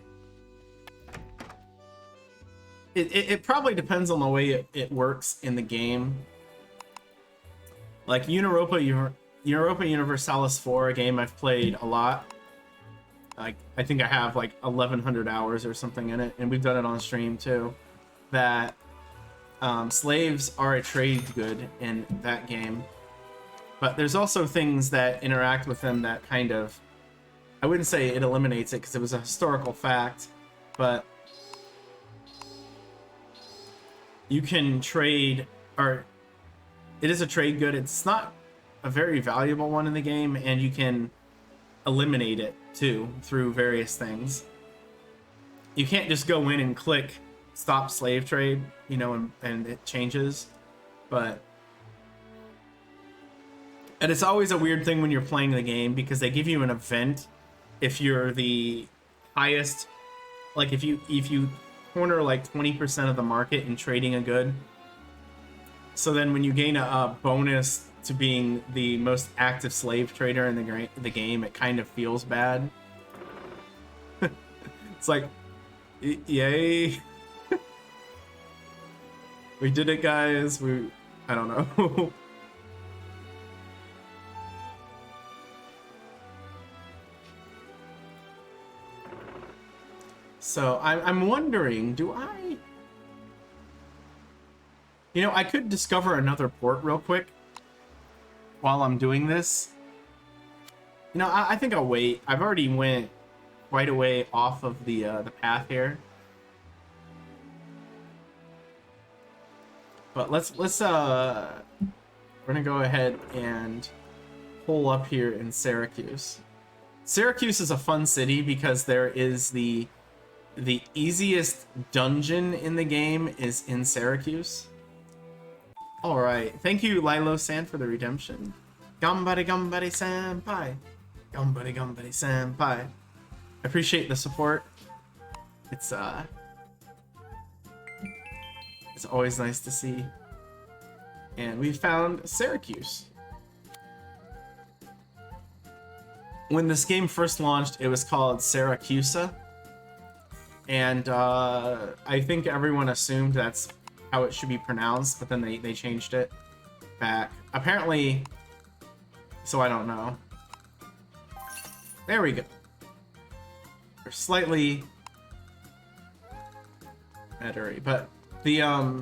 Speaker 1: It probably depends on the way it works in the game. Like Europa Universalis 4, a game I've played a lot. Like, I think I have like 1,100 hours or something in it, and we've done it on stream too. That slaves are a trade good in that game, but there's also things that interact with them that kind of, I wouldn't say it eliminates it because it was a historical fact, but you can trade, or it is a trade good. It's not a very valuable one in the game, and you can eliminate it too through various things. You can't just go in and click stop slave trade, you know, and it changes. And it's always a weird thing when you're playing the game because they give you an event if you're the highest, like if you corner like 20% of the market in trading a good. So then when you gain a bonus to being the most active slave trader in the game, it kind of feels bad. It's like, yay. We did it, guys. I don't know. So I'm wondering, do I... You know, I could discover another port real quick while I'm doing this. You know, I think I'll wait. I've already went quite a way off of the path here. But let's we're gonna go ahead and pull up here in Syracuse. Syracuse is a fun city because there is the easiest dungeon in the game is in Syracuse. All right, thank you, Lilo-san, for the redemption. Gambari gambari senpai. Gambari gambari senpai. Appreciate the support. It's always nice to see. And we found Syracuse. When this game first launched, it was called Syracusa. And I think everyone assumed that's how it should be pronounced, but then they changed it back. Apparently, so I don't know. There we go. We're slightly better, but the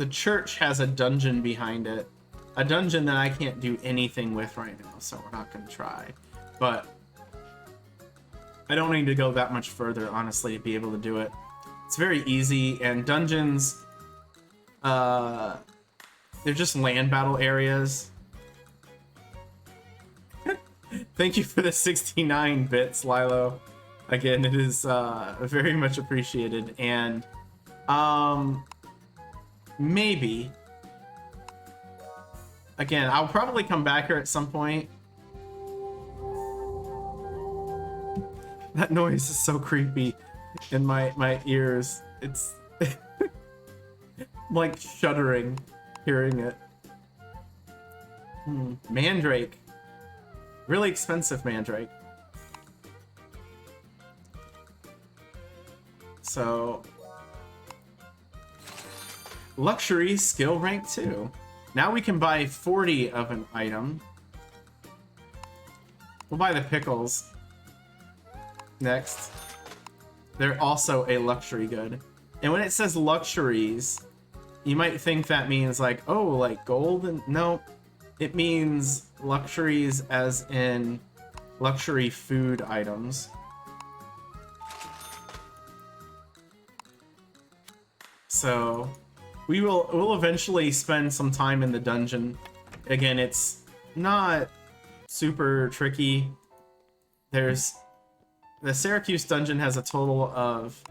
Speaker 1: church has a dungeon behind it. A dungeon that I can't do anything with right now, so we're not gonna try. But I don't need to go that much further, honestly, to be able to do it. It's very easy, and dungeons, they're just land battle areas. Thank you for the 69 bits, Lilo. Again, it is very much appreciated, and maybe, again, I'll probably come back here at some point. That noise is so creepy in my ears. It's like shuddering hearing it. Mandrake. Really expensive mandrake. So, luxury skill rank 2. Now we can buy 40 of an item. We'll buy the pickles next. They're also a luxury good. And when it says luxuries, you might think that means like, oh, like gold, and no. It means luxuries as in luxury food items. So we'll eventually spend some time in the dungeon. Again, it's not super tricky. The Syracuse dungeon has a total of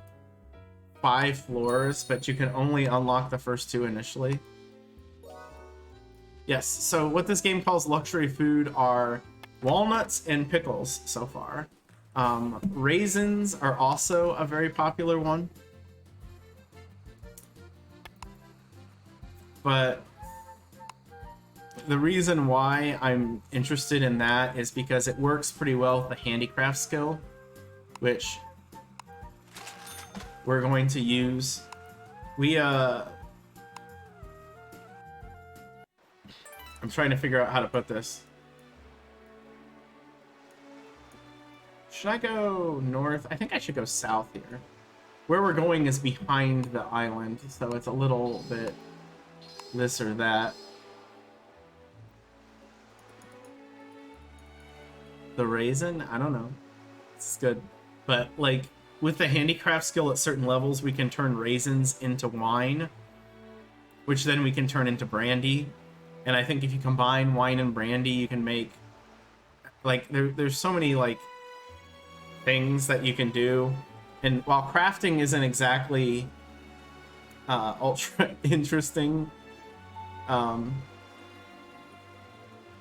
Speaker 1: 5 floors, but you can only unlock the first 2 initially. Yes, so what this game calls luxury food are walnuts and pickles so far. Raisins are also a very popular one. But the reason why I'm interested in that is because it works pretty well with the handicraft skill, which we're going to use. I'm trying to figure out how to put this. Should I go north? I think I should go south here. Where we're going is behind the island, so it's a little bit this or that. The raisin? I don't know. It's good. But, like, with the handicraft skill at certain levels, we can turn raisins into wine, which then we can turn into brandy. And I think if you combine wine and brandy, you can make... Like, there's so many, like, things that you can do. And while crafting isn't exactly ultra interesting,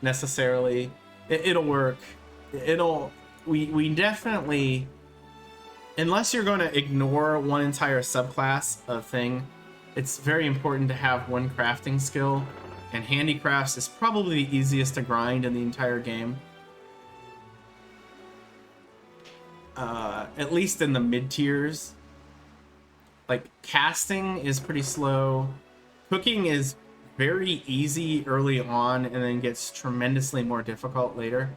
Speaker 1: necessarily, it'll work. We definitely, unless you're going to ignore one entire subclass of thing, it's very important to have one crafting skill, and handicrafts is probably the easiest to grind in the entire game. At least in the mid tiers. Like, casting is pretty slow. Cooking is very easy early on and then gets tremendously more difficult later.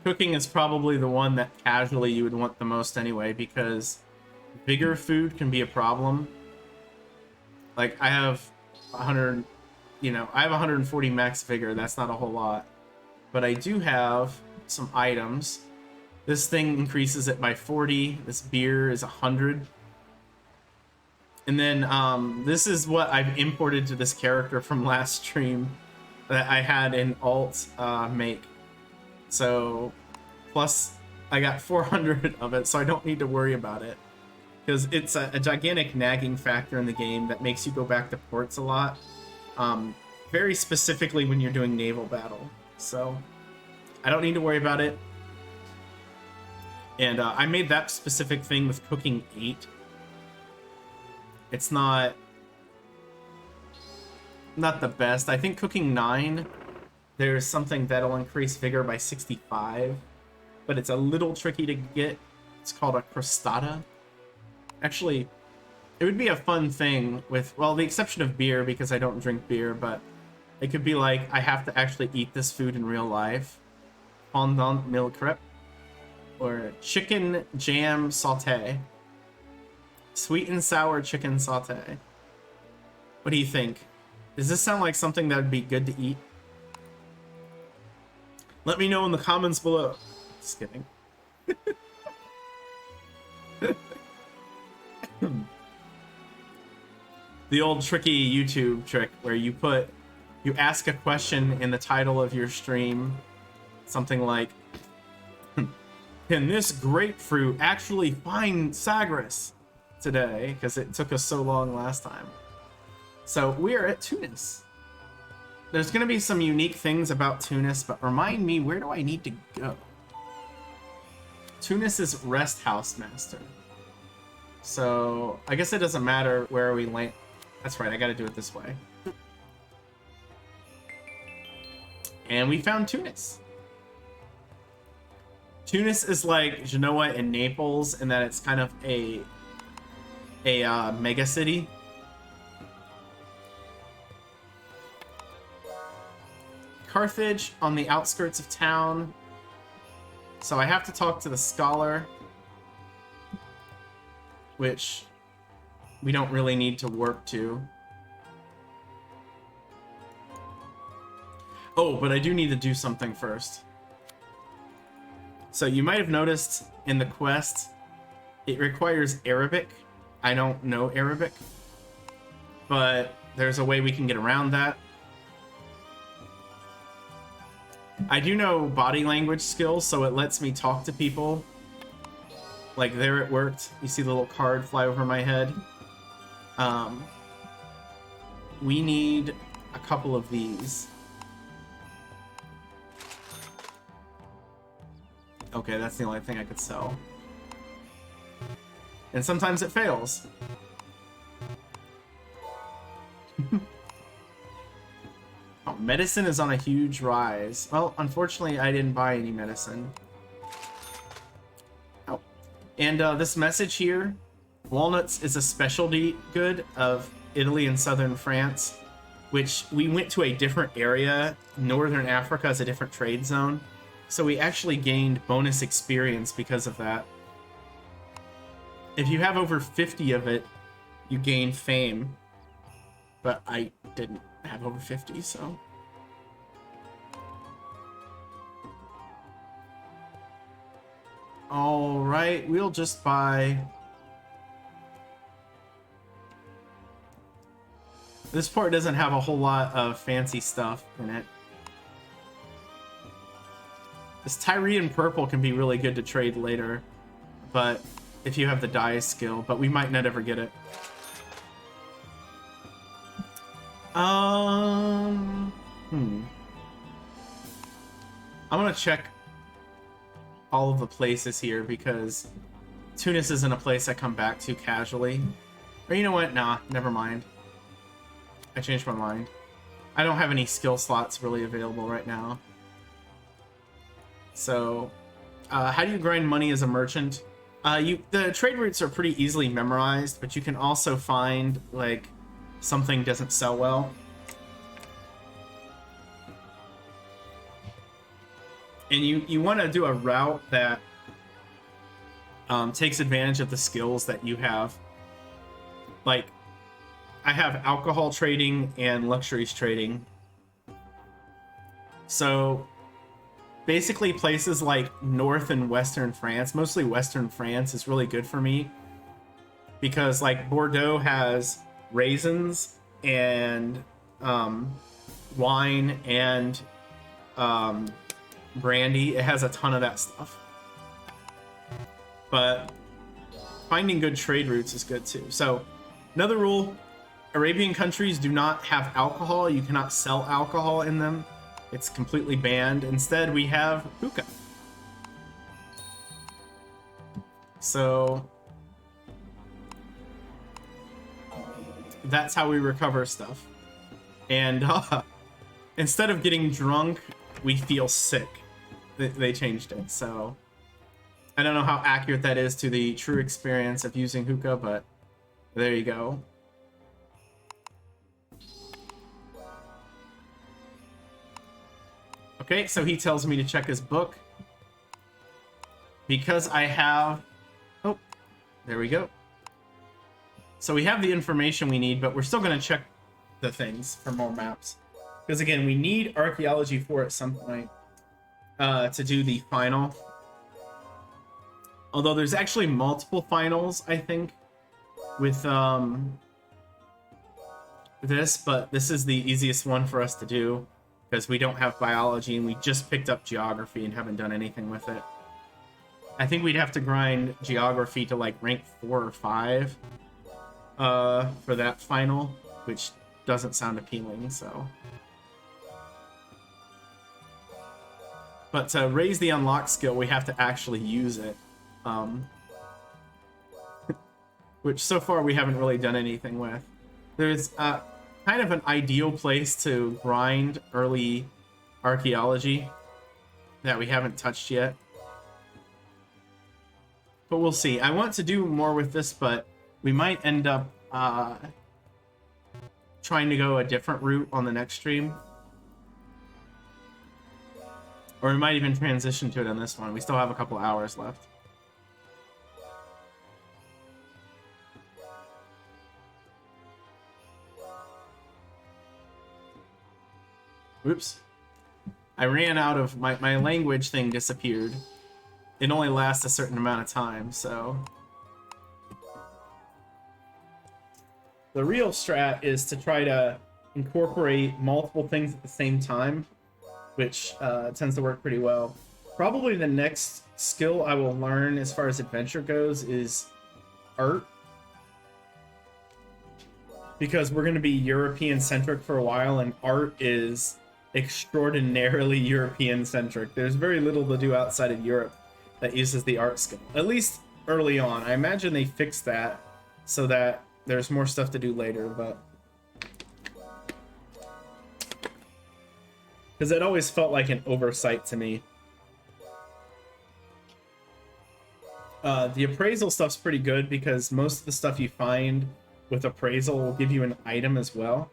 Speaker 1: Cooking is probably the one that casually you would want the most anyway, because bigger food can be a problem. Like, I have 140 max vigor. That's not a whole lot. But I do have some items. This thing increases it by 40. This beer is 100. And then this is what I've imported to this character from last stream that I had in alt make. So plus I got 400 of it, so I don't need to worry about it, because it's a gigantic nagging factor in the game that makes you go back to ports a lot, very specifically when you're doing naval battle. So I don't need to worry about it. And I made that specific thing with cooking 8. It's not the best. I think cooking 9, there's something that'll increase vigor by 65, but it's a little tricky to get. It's called a crostata. Actually, it would be a fun thing with, well, the exception of beer, because I don't drink beer, but it could be like, I have to actually eat this food in real life. Fondant mille crêpes. Or chicken jam sauté. Sweet and sour chicken sauté. What do you think? Does this sound like something that would be good to eat? Let me know in the comments below. Just kidding. The old tricky YouTube trick where you ask a question in the title of your stream. Something like, can this grapefruit actually find Sagres today? Because it took us so long last time. So we are at Tunis. There's going to be some unique things about Tunis, but remind me, where do I need to go? Tunis is Rest House Master. So I guess it doesn't matter where we land. That's right, I got to do it this way. And we found Tunis. Tunis is like Genoa and Naples in that it's kind of a mega city. Carthage on the outskirts of town. So I have to talk to the scholar, which we don't really need to warp to. Oh, but I do need to do something first. So you might have noticed in the quest, it requires Arabic. I don't know Arabic, but there's a way we can get around that. I do know body language skills, so it lets me talk to people. Like there it worked. You see the little card fly over my head. We need a couple of these. Okay, that's the only thing I could sell. And sometimes it fails. Oh, medicine is on a huge rise. Well, unfortunately, I didn't buy any medicine. Oh. And this message here, walnuts is a specialty good of Italy and southern France, which we went to a different area. Northern Africa is a different trade zone. So we actually gained bonus experience because of that. If you have over 50 of it, you gain fame. But I didn't have over 50, so... Alright, we'll just buy... This port doesn't have a whole lot of fancy stuff in it. This Tyrian purple can be really good to trade later, but if you have the dye skill, but we might not ever get it. I'm gonna check all of the places here because Tunis isn't a place I come back to casually. Or you know what? Nah, never mind. I changed my mind. I don't have any skill slots really available right now. So, how do you grind money as a merchant? The trade routes are pretty easily memorized, but you can also find, like, something doesn't sell well. And you want to do a route that takes advantage of the skills that you have. Like, I have alcohol trading and luxuries trading. So... basically, places like North and Western France, mostly Western France, is really good for me. Because, like, Bordeaux has raisins and wine and brandy. It has a ton of that stuff. But finding good trade routes is good too. So, another rule, Arabian countries do not have alcohol. You cannot sell alcohol in them. It's completely banned. Instead, we have hookah. So that's how we recover stuff. And instead of getting drunk, we feel sick. They changed it. So I don't know how accurate that is to the true experience of using hookah, but there you go. Okay, so he tells me to check his book. Because I have... Oh, there we go. So we have the information we need, but we're still going to check the things for more maps. Because again, we need Archaeology 4 at some point to do the final. Although there's actually multiple finals, I think, with this, but this is the easiest one for us to do. Because we don't have biology and we just picked up geography and haven't done anything with it. I think we'd have to grind geography to like rank 4 or 5 for that final, which doesn't sound appealing, so. But to raise the unlock skill, we have to actually use it. Which so far we haven't really done anything with. There's kind of an ideal place to grind early archaeology that we haven't touched yet. But we'll see. I want to do more with this, but we might end up trying to go a different route on the next stream. Or we might even transition to it on this one. We still have a couple hours left. Oops. I ran out of my language thing disappeared. It only lasts a certain amount of time, so the real strat is to try to incorporate multiple things at the same time, which tends to work pretty well. Probably the next skill I will learn as far as adventure goes is art, because we're going to be European centric for a while, and art is extraordinarily European centric. There's very little to do outside of Europe that uses the art skill, at least early on. I imagine they fixed that so that there's more stuff to do later, but because it always felt like an oversight to me. The appraisal stuff's pretty good because most of the stuff you find with appraisal will give you an item as well.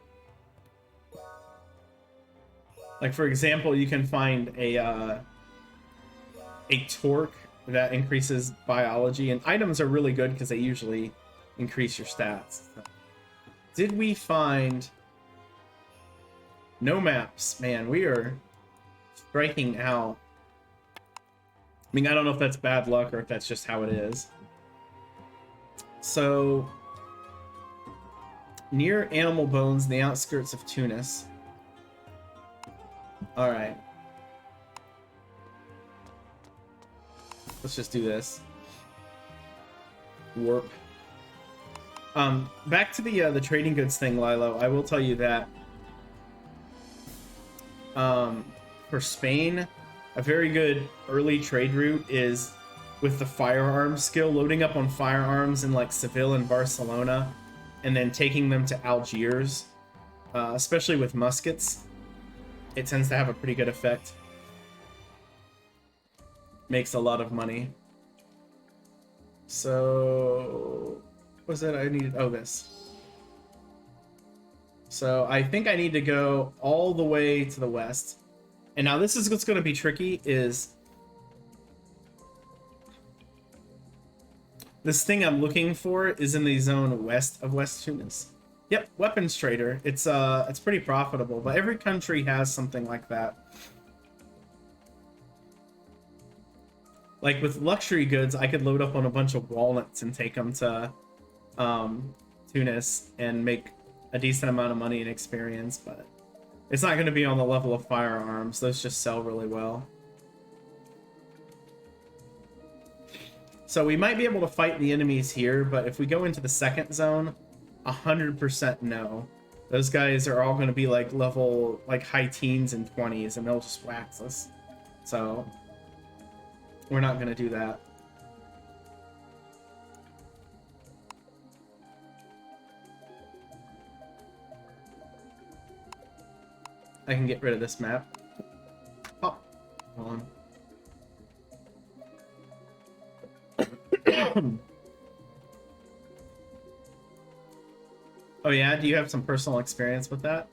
Speaker 1: Like, for example, you can find a torque that increases biology, and items are really good because they usually increase your stats. Did we find... No maps? Man, we are striking out. I mean, I don't know if that's bad luck or if that's just how it is. So, near animal bones, the outskirts of Tunis. Alright. Let's just do this. Warp. Back to the trading goods thing, Lilo. I will tell you that for Spain, a very good early trade route is with the firearms skill, loading up on firearms in like Seville and Barcelona, and then taking them to Algiers, especially with muskets. It tends to have a pretty good effect. Makes a lot of money. So, what was it I needed? Oh, this. So I think I need to go all the way to the west. And now this is what's going to be tricky, is this thing I'm looking for is in the zone west of West Tunis. Yep, weapons trader. It's pretty profitable, but every country has something like that. Like with luxury goods, I could load up on a bunch of walnuts and take them to Tunis and make a decent amount of money and experience, but it's not going to be on the level of firearms. Those just sell really well. So we might be able to fight the enemies here, but if we go into the second zone, 100% no. Those guys are all going to be like level, like high teens and 20s, and they'll just wax us. So we're not going to do that. I can get rid of this map. Oh, hold on. Oh yeah, do you have some personal experience with that?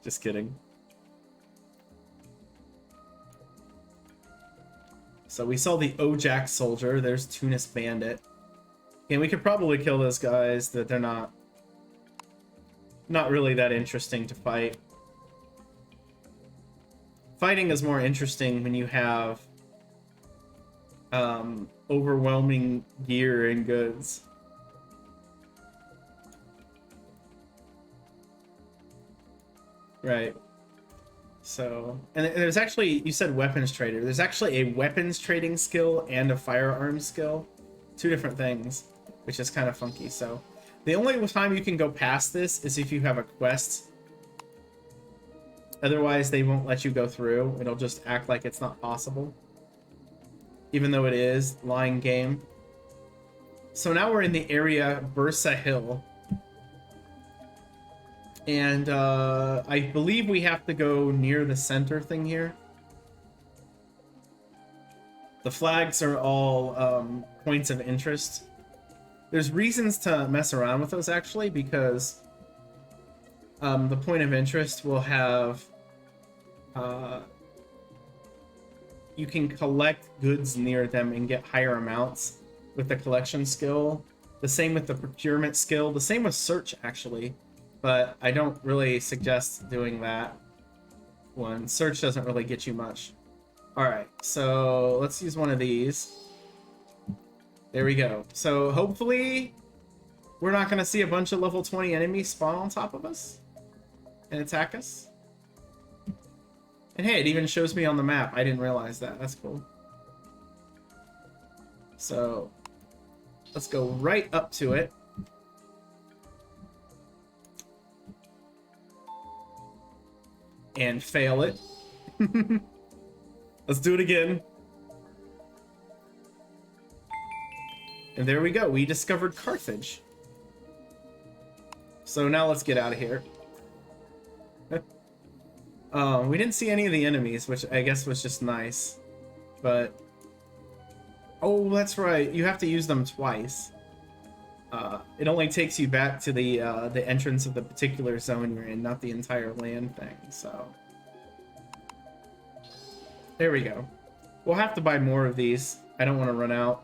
Speaker 1: Just kidding. So we saw the Ojak soldier. There's Tunis bandit. And we could probably kill those guys. That they're not really that interesting to fight. Fighting is more interesting when you have overwhelming gear and goods. Right. So, and there's actually, you said weapons trader. There's actually a weapons trading skill and a firearms skill. Two different things, which is kind of funky. So, the only time you can go past this is if you have a quest. Otherwise, they won't let you go through. It'll just act like it's not possible. Even though it is, lying game. So now we're in the area Bursa Hill. And I believe we have to go near the center thing here. The flags are all points of interest. There's reasons to mess around with those, actually, because the point of interest will have... you can collect goods near them and get higher amounts with the collection skill. The same with the procurement skill. The same with search, actually. But I don't really suggest doing that. one. Search doesn't really get you much. Alright, so let's use one of these. There we go. So hopefully we're not going to see a bunch of level 20 enemies spawn on top of us and attack us. And hey, it even shows me on the map. I didn't realize that. That's cool. So let's go right up to it. And fail it. Let's do it again. And there we go. We discovered Carthage. So now let's get out of here. We didn't see any of the enemies, which I guess was just nice. But... oh, that's right. You have to use them twice. It only takes you back to the entrance of the particular zone you're in, not the entire land thing, so... there we go. We'll have to buy more of these. I don't want to run out.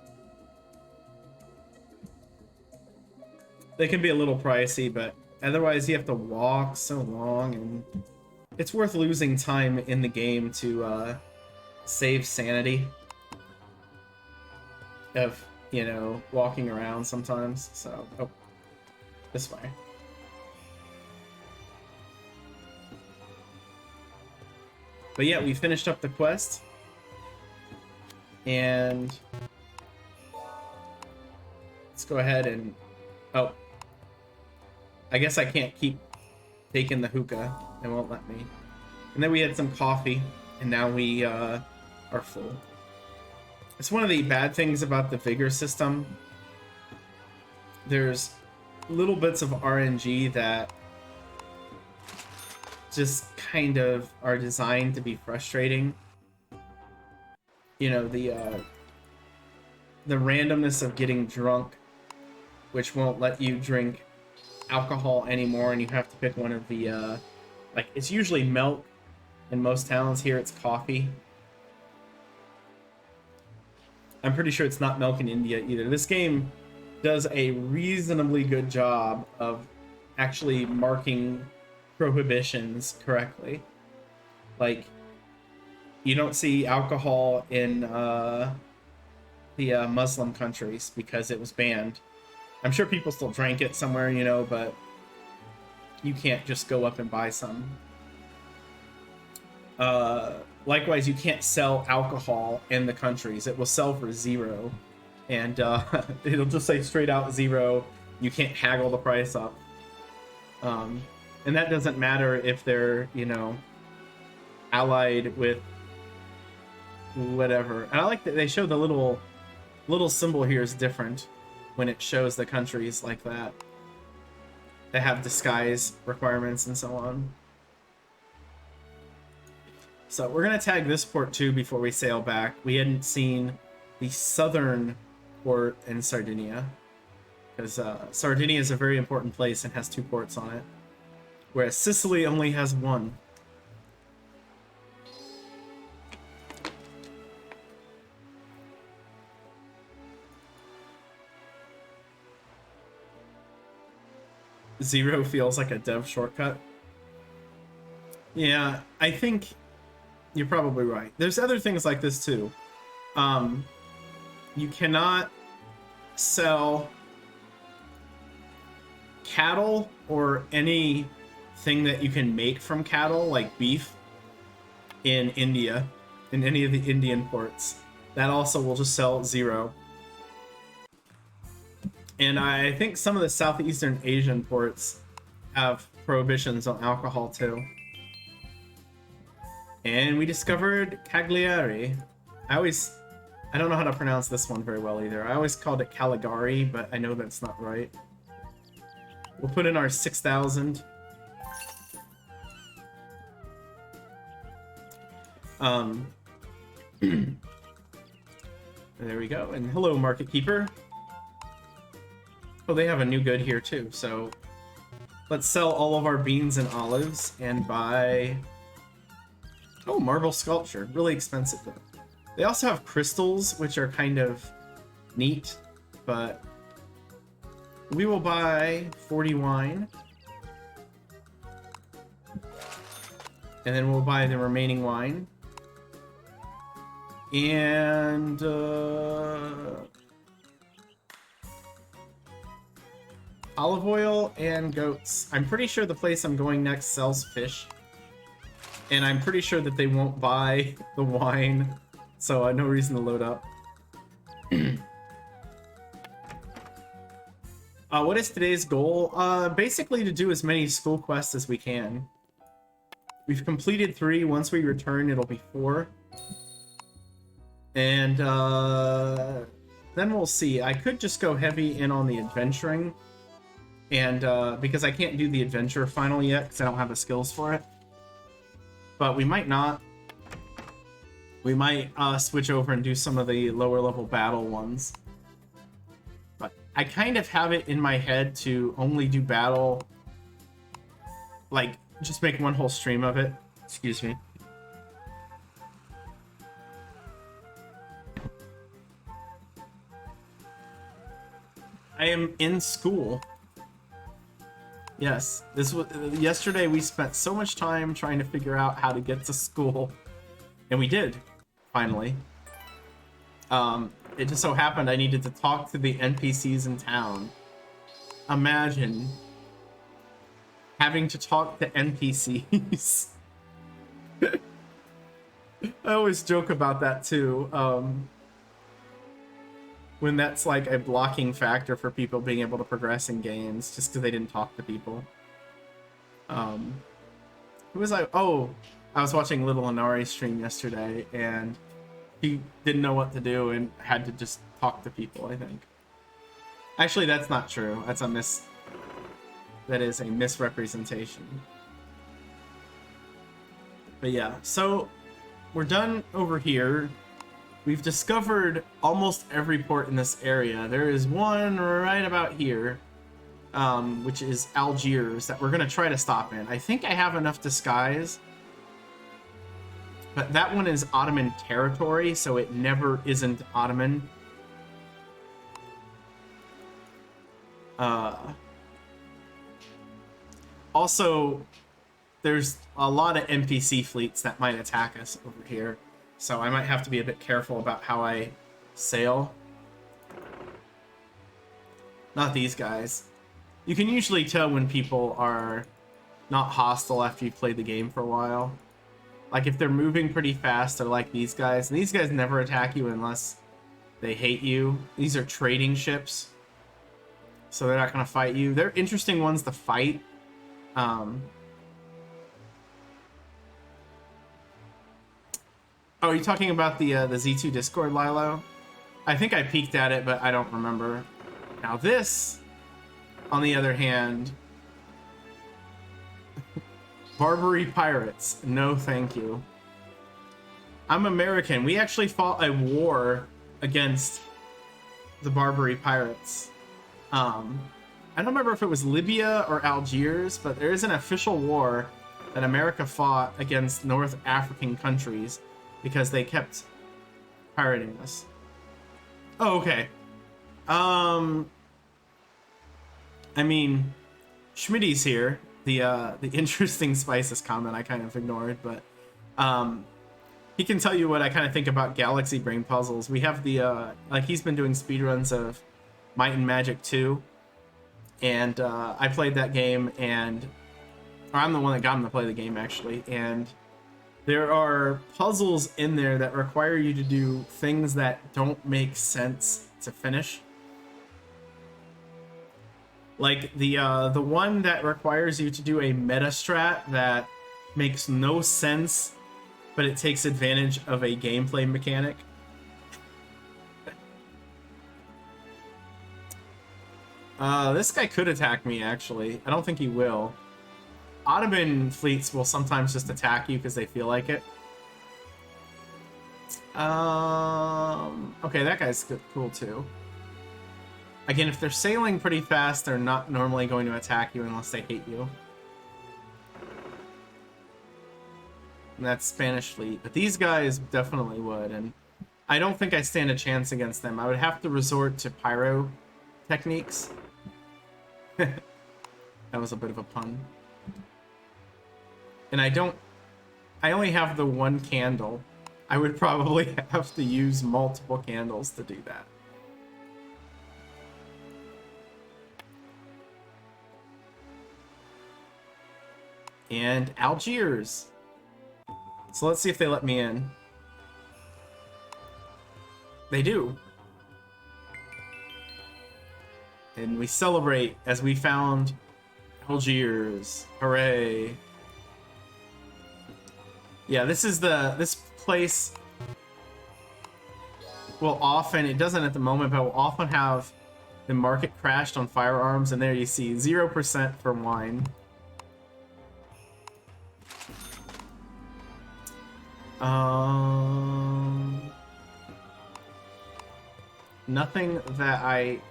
Speaker 1: They can be a little pricey, but otherwise you have to walk so long, and it's worth losing time in the game to save sanity of, you know, walking around sometimes. So, oh, this way. But yeah, we finished up the quest, and let's go ahead and, oh, I guess I can't keep taking the hookah. It won't let me. And then we had some coffee, and now we are full. It's one of the bad things about the Vigor system. There's little bits of RNG that just kind of are designed to be frustrating. You know, the randomness of getting drunk, which won't let you drink alcohol anymore, and you have to pick one of the like, it's usually milk in most towns. Here it's coffee. I'm pretty sure it's not milk in India either. This game does a reasonably good job of actually marking prohibitions correctly. Like, you don't see alcohol in the Muslim countries because it was banned. I'm sure people still drank it somewhere, you know, but you can't just go up and buy some. Likewise, you can't sell alcohol in the countries. It will sell for $0. And it'll just say straight out $0. You can't haggle the price up. And that doesn't matter if they're, you know, allied with whatever. And I like that they show the little symbol here is different when it shows the countries like that. They have disguise requirements and so on. So we're going to tag this port too before we sail back. We hadn't seen the southern port in Sardinia, because Sardinia is a very important place and has 2 ports on it, whereas Sicily only has 1. $0 feels like a dev shortcut. Yeah, I think you're probably right. There's other things like this too. You cannot sell cattle or anything that you can make from cattle, like beef, in India, in any of the Indian ports. That also will just sell $0. And I think some of the Southeastern Asian ports have prohibitions on alcohol too. And we discovered Cagliari. I don't know how to pronounce this one very well either. I always called it Caligari, but I know that's not right. We'll put in our 6,000. There we go. And hello, Market Keeper. Oh, they have a new good here too, so let's sell all of our beans and olives and buy... oh, marble sculpture. Really expensive though. They also have crystals, which are kind of neat, but we will buy 40 wine. And then we'll buy the remaining wine. And olive oil and goats. I'm pretty sure the place I'm going next sells fish. And I'm pretty sure that they won't buy the wine. So no reason to load up. What is today's goal? Basically to do as many school quests as we can. We've completed 3. Once we return, it'll be 4. And then we'll see. I could just go heavy in on the adventuring. And because I can't do the adventure final yet, because I don't have the skills for it. But we might not. We might switch over and do some of the lower level battle ones. But I kind of have it in my head to only do battle, like, just make one whole stream of it. Excuse me. I am in school. Yes, this was yesterday. We spent so much time trying to figure out how to get to school, and we did finally. It just so happened I needed to talk to the NPCs in town. Imagine having to talk to NPCs. I always joke about that too. When that's like a blocking factor for people being able to progress in games, just because they didn't talk to people. Who was I? Oh, I was watching Little Inari's stream yesterday, and he didn't know what to do and had to just talk to people, I think. Actually, that's not true. That's a that is a misrepresentation. But yeah, so we're done over here. We've discovered almost every port in this area. There is one right about here, which is Algiers, that we're going to try to stop in. I think I have enough disguise, but that one is Ottoman territory, so it never isn't Ottoman. Also, there's a lot of NPC fleets that might attack us over here. So I might have to be a bit careful about how I sail. Not these guys. You can usually tell when people are not hostile after you've played the game for a while. Like if they're moving pretty fast, they're like these guys. And these guys never attack you unless they hate you. These are trading ships, so they're not going to fight you. They're interesting ones to fight. Oh, are you talking about the Z2 Discord, Lilo? I think I peeked at it, but I don't remember. Now this, on the other hand, Barbary pirates. No, thank you. I'm American. We actually fought a war against the Barbary pirates. I don't remember if it was Libya or Algiers, but there is an official war that America fought against North African countries because they kept pirating us. Oh, okay. I mean, Schmitty's here. The interesting spices comment I kind of ignored, but he can tell you what I kind of think about Galaxy Brain puzzles. We have the like he's been doing speedruns of Might and Magic 2, and I played that game, or I'm the one that got him to play the game actually, and there are puzzles in there that require you to do things that don't make sense to finish. Like the one that requires you to do a meta strat that makes no sense, but it takes advantage of a gameplay mechanic. This guy could attack me, actually. I don't think he will. Ottoman fleets will sometimes just attack you because they feel like it. Okay, that guy's cool too. Again, if they're sailing pretty fast, they're not normally going to attack you unless they hate you. And that's Spanish fleet. But these guys definitely would, and I don't think I stand a chance against them. I would have to resort to pyro techniques. That was a bit of a pun. And I don't I only have the one candle. I would probably have to use multiple candles to do that. And Algiers. So let's see if they let me in. They do. And we celebrate as we found Algiers. Hooray. Yeah, this place will often, it doesn't at the moment, but will often have the market crashed on firearms, and there you see 0% for wine. Nothing that I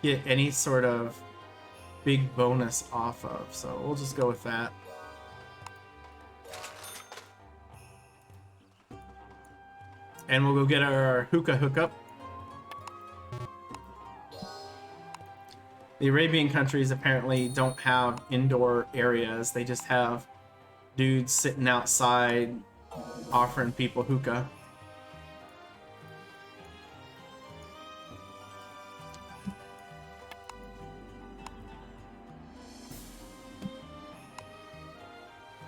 Speaker 1: get any sort of big bonus off of, so we'll just go with that. And we'll go get our hookah hookup. The Arabian countries apparently don't have indoor areas. They just have dudes sitting outside offering people hookah.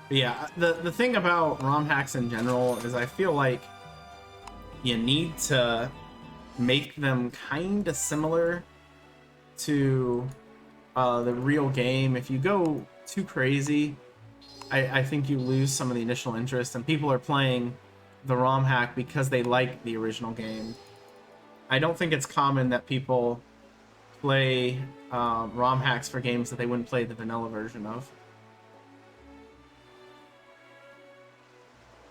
Speaker 1: But yeah, the thing about ROM hacks in general is I feel like you need to make them kind of similar to the real game. If you go too crazy, I think you lose some of the initial interest, and people are playing the ROM hack because they like the original game. I don't think it's common that people play ROM hacks for games that they wouldn't play the vanilla version of.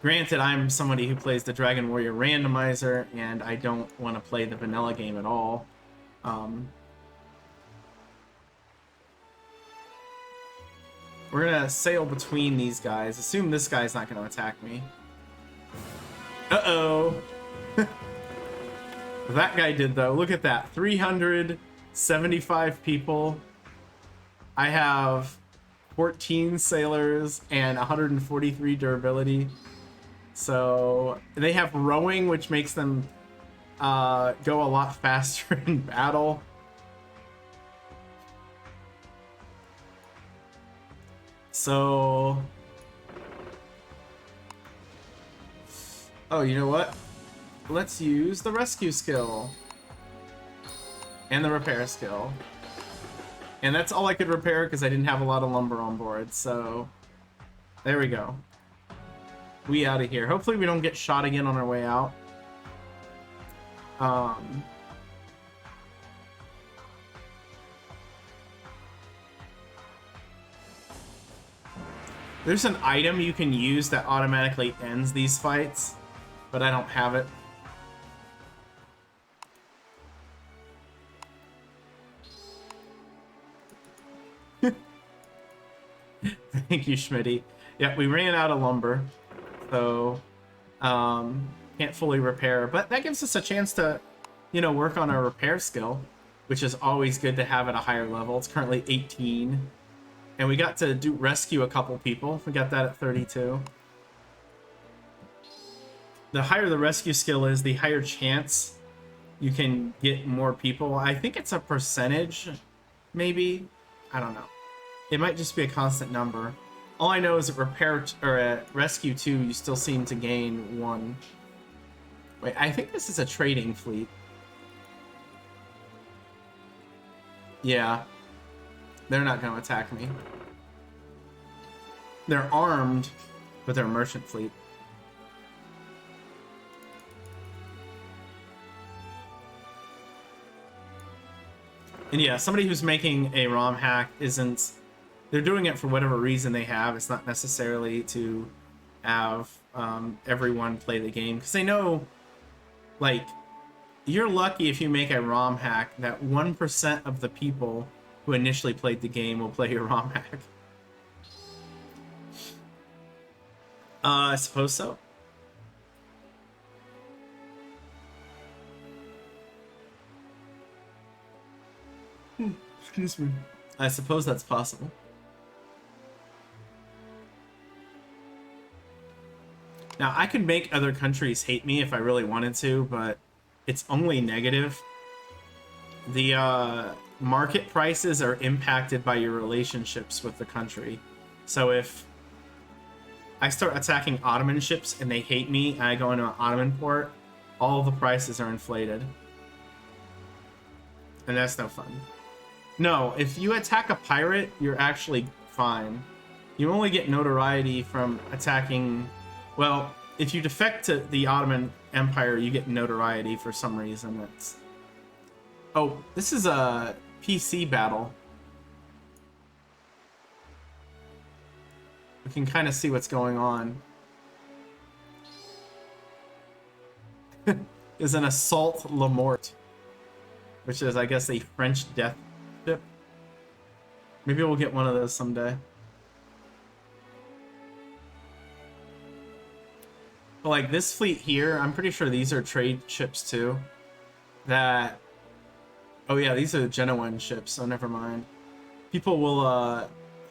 Speaker 1: Granted, I'm somebody who plays the Dragon Warrior randomizer, and I don't want to play the vanilla game at all. We're gonna sail between these guys. Assume this guy's not gonna attack me. Uh-oh. That guy did, though. Look at that. 375 people. I have 14 sailors and 143 durability. So they have rowing, which makes them go a lot faster in battle. So, oh, you know what? Let's use the rescue skill and the repair skill. And that's all I could repair because I didn't have a lot of lumber on board. So there we go. We out of here. Hopefully we don't get shot again on our way out. There's an item you can use that automatically ends these fights, but I don't have it. Thank you, Schmitty. Yeah, we ran out of lumber, so can't fully repair, but that gives us a chance to, you know, work on our repair skill, which is always good to have at a higher level. It's currently 18. And we got to rescue a couple people. We got that at 32. The higher the rescue skill is, the higher chance you can get more people. I think it's a percentage, maybe. I don't know. It might just be a constant number. All I know is at repair or at rescue 2, you still seem to gain 1. Wait, I think this is a trading fleet. Yeah. They're not going to attack me. They're armed, but they're a merchant fleet. And yeah, somebody who's making a ROM hack isn't... They're doing it for whatever reason they have. It's not necessarily to have everyone play the game. Because they know, like, you're lucky if you make a ROM hack that 1% of the people who initially played the game will play your ROM hack. I suppose so. Excuse me. I suppose that's possible. Now, I could make other countries hate me if I really wanted to, but it's only negative. The market prices are impacted by your relationships with the country. So if I start attacking Ottoman ships and they hate me and I go into an Ottoman port, all the prices are inflated. And that's no fun. No, if you attack a pirate, you're actually fine. You only get notoriety from attacking... Well, if you defect to the Ottoman Empire, you get notoriety for some reason. That's... Oh, this is a PC battle. We can kind of see what's going on. Is an Assault La Mort, which is, I guess, a French death ship. Maybe we'll get one of those someday. But like this fleet here, I'm pretty sure these are trade ships too. That... Oh yeah, these are the Genoan ships, so never mind. People will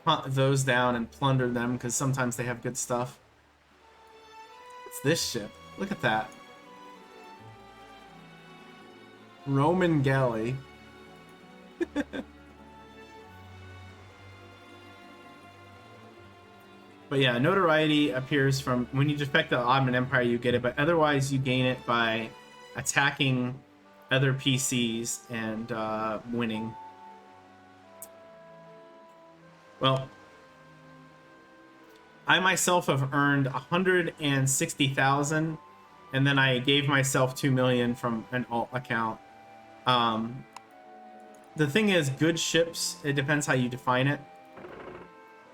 Speaker 1: hunt those down and plunder them because sometimes they have good stuff. What's this ship? Look at that. Roman galley. But yeah, notoriety appears from when you defect the Ottoman Empire, you get it, but otherwise you gain it by attacking other PCs and winning. Well, I myself have earned 160,000, and then I gave myself 2 million from an alt account. The thing is, good ships, it depends how you define it.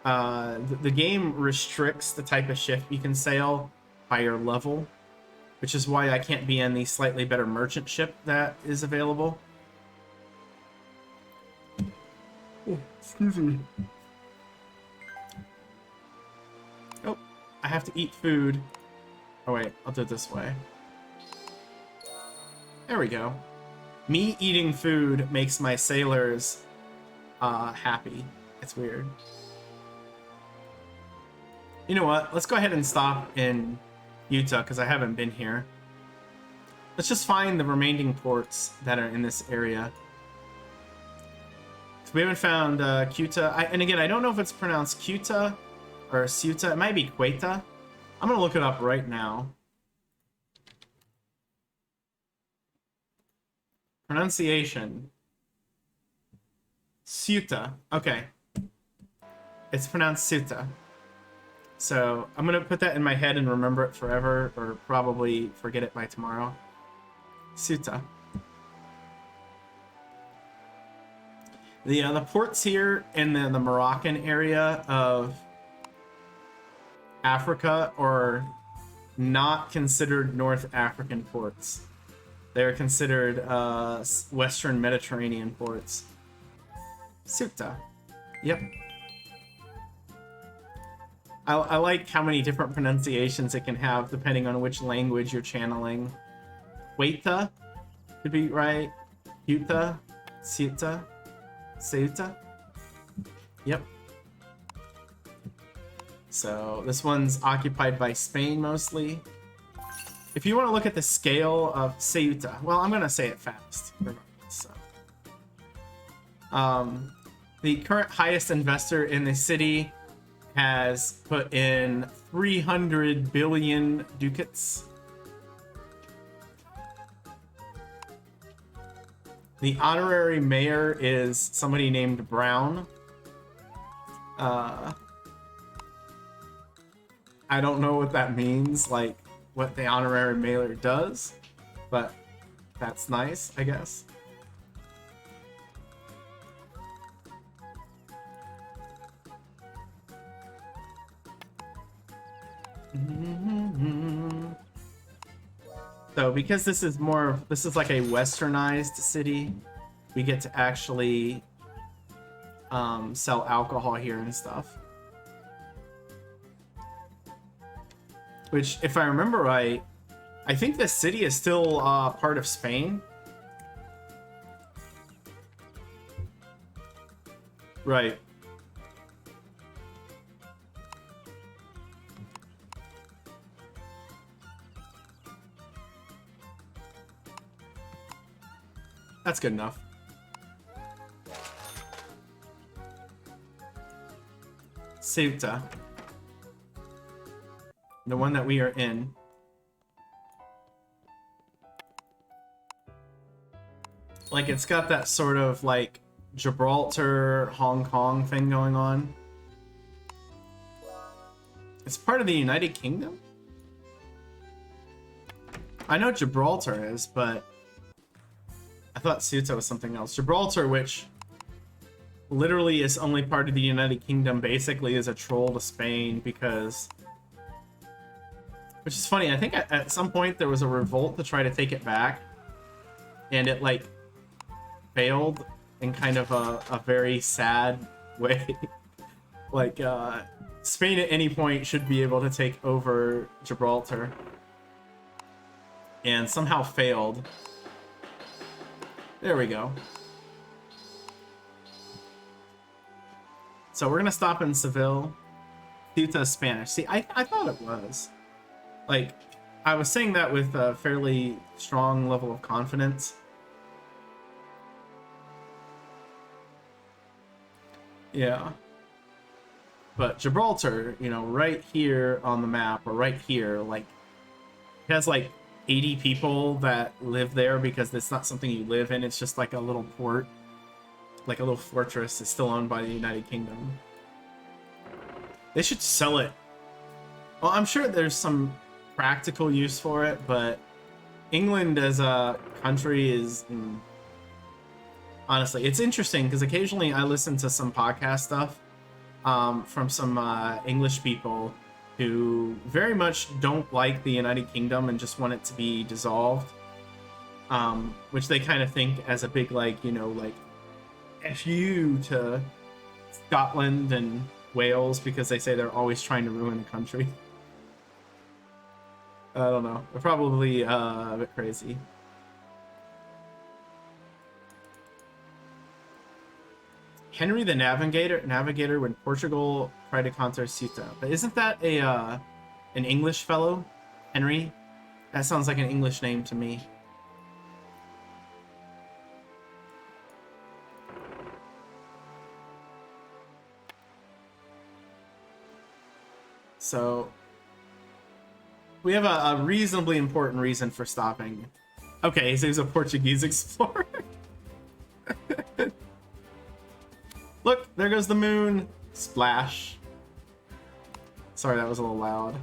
Speaker 1: The game restricts the type of ship you can sail by your level, which is why I can't be in the slightly better merchant ship that is available. Oh, excuse me. Oh, I have to eat food. Oh wait, I'll do it this way. There we go. Me eating food makes my sailors happy. It's weird. You know what? Let's go ahead and stop in Utah because I haven't been here. Let's just find the remaining ports that are in this area. So we haven't found Cuta. And again, I don't know if it's pronounced Cuta or Ceuta. It might be Queta. I'm going to look it up right now. Pronunciation. Ceuta. Okay. It's pronounced Ceuta. So I'm going to put that in my head and remember it forever, or probably forget it by tomorrow. Ceuta. The ports here in the Moroccan area of Africa are not considered North African ports. They're considered Western Mediterranean ports. Ceuta. Yep. I like how many different pronunciations it can have depending on which language you're channeling. Queta could be right. Ceuta. Ceuta. Ceuta. Yep. So this one's occupied by Spain mostly. If you want to look at the scale of Ceuta, well, I'm going to say it fast. So, the current highest investor in the city has put in 300 billion ducats. The honorary mayor is somebody named Brown. I don't know what that means, like what the honorary mayor does, but that's nice, I guess. So because this is like a westernized city, we get to actually sell alcohol here and stuff. Which, if I remember right, I think this city is still part of Spain. Right. That's good enough. Ceuta. The one that we are in. Like, it's got that sort of, like, Gibraltar, Hong Kong thing going on. It's part of the United Kingdom? I know Gibraltar is, but I thought Ceuta was something else. Gibraltar, which literally is only part of the United Kingdom, basically is a troll to Spain because... Which is funny, I think at some point there was a revolt to try to take it back, and it, like, failed in kind of a very sad way. Like, Spain at any point should be able to take over Gibraltar. And somehow failed. There we go. So we're gonna stop in Seville. Ceuta is Spanish. See, I thought it was. Like, I was saying that with a fairly strong level of confidence. Yeah. But Gibraltar, you know, right here on the map, or right here, like, it has like 80 people that live there because it's not something you live in, it's just like a little port. Like a little fortress. It's still owned by the United Kingdom. They should sell it. Well, I'm sure there's some practical use for it, but England as a country is... Honestly, it's interesting because occasionally I listen to some podcast stuff from some English people who very much don't like the United Kingdom and just want it to be dissolved. Which they kind of think as a big, like, you know, like, F you to Scotland and Wales because they say they're always trying to ruin the country. I don't know. They're probably a bit crazy. Henry the Navigator when Portugal tried to conquer Ceuta. But isn't that a an English fellow? Henry? That sounds like an English name to me. So we have a reasonably important reason for stopping. Okay, so he's a Portuguese explorer. Look, there goes the moon. Splash. Sorry, that was a little loud.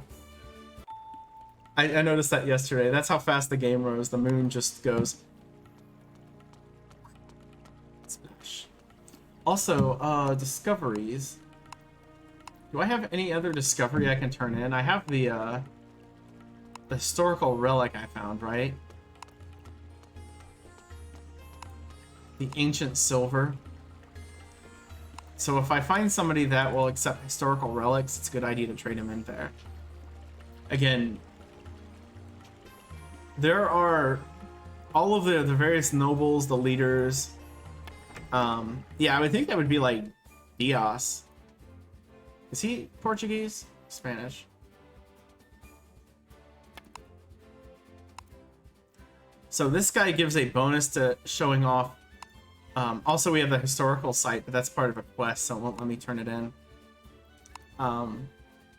Speaker 1: I noticed that yesterday. That's how fast the game rose. The moon just goes. Splash. Also, discoveries. Do I have any other discovery I can turn in? I have the historical relic I found, right? The ancient silver. So if I find somebody that will accept historical relics, it's a good idea to trade them in there. Again, there are all of the various nobles, the leaders. Yeah, I would think that would be like Diaz. Is he Portuguese? Spanish? So this guy gives a bonus to showing off. Also, we have the historical site, but that's part of a quest, so it won't let me turn it in.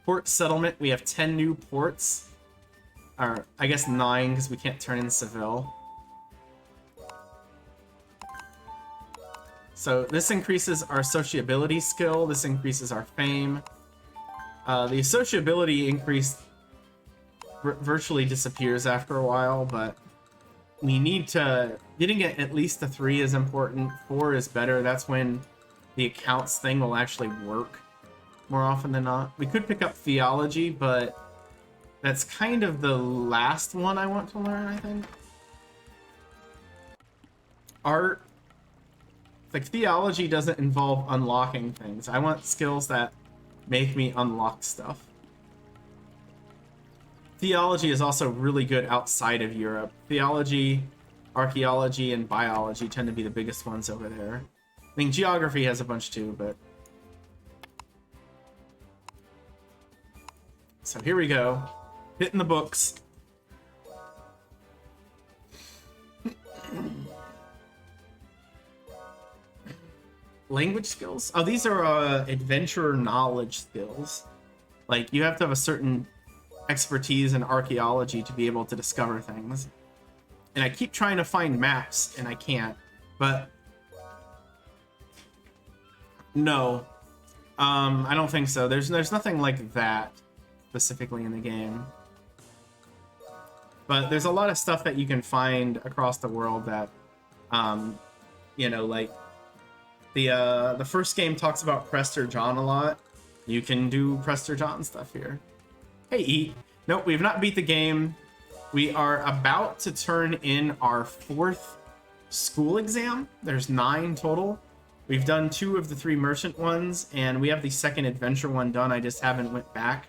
Speaker 1: Port settlement, we have 10 new ports. Or, I guess 9, because we can't turn in Seville. So this increases our sociability skill, this increases our fame. The sociability increase virtually disappears after a while, but we need to... Getting it at least to 3 is important. 4 is better. That's when the accounts thing will actually work more often than not. We could pick up theology, but that's kind of the last one I want to learn, I think. Art. Like, theology doesn't involve unlocking things. I want skills that make me unlock stuff. Theology is also really good outside of Europe. Theology, archaeology, and biology tend to be the biggest ones over there. I mean, geography has a bunch too, but... So here we go. Hitting the books. Language skills? Oh, these are adventurer knowledge skills. Like, you have to have a certain expertise in archaeology to be able to discover things. And I keep trying to find maps, and I can't. But no, I don't think so. There's nothing like that specifically in the game. But there's a lot of stuff that you can find across the world that, you know, like the first game talks about Prester John a lot. You can do Prester John stuff here. Hey, Eat. Nope, we have not beat the game. We are about to turn in our 4th school exam. There's 9 total. We've done 2 of the 3 merchant ones, and we have the 2nd adventure one done. I just haven't went back.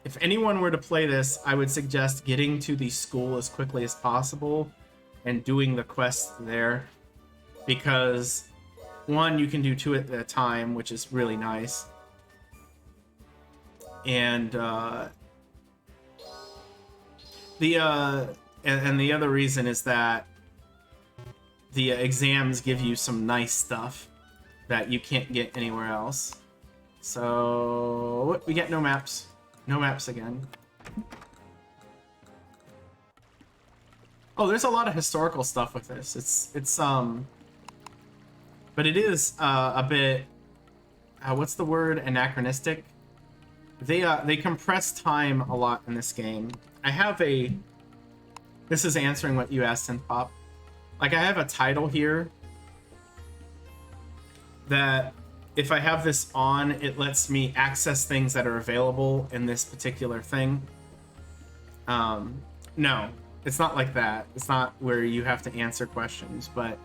Speaker 1: If anyone were to play this, I would suggest getting to the school as quickly as possible and doing the quests there. Because, 1, you can do 2 at a time, which is really nice. And, the other reason is that the exams give you some nice stuff that you can't get anywhere else. So we get no maps. No maps again. Oh, there's a lot of historical stuff with this. But it is a bit, what's the word? Anachronistic. They compress time a lot in this game. I have a, this is answering what you asked, Synthpop. Like, I have a title here that if I have this on, it lets me access things that are available in this particular thing. No, it's not like that. It's not where you have to answer questions, but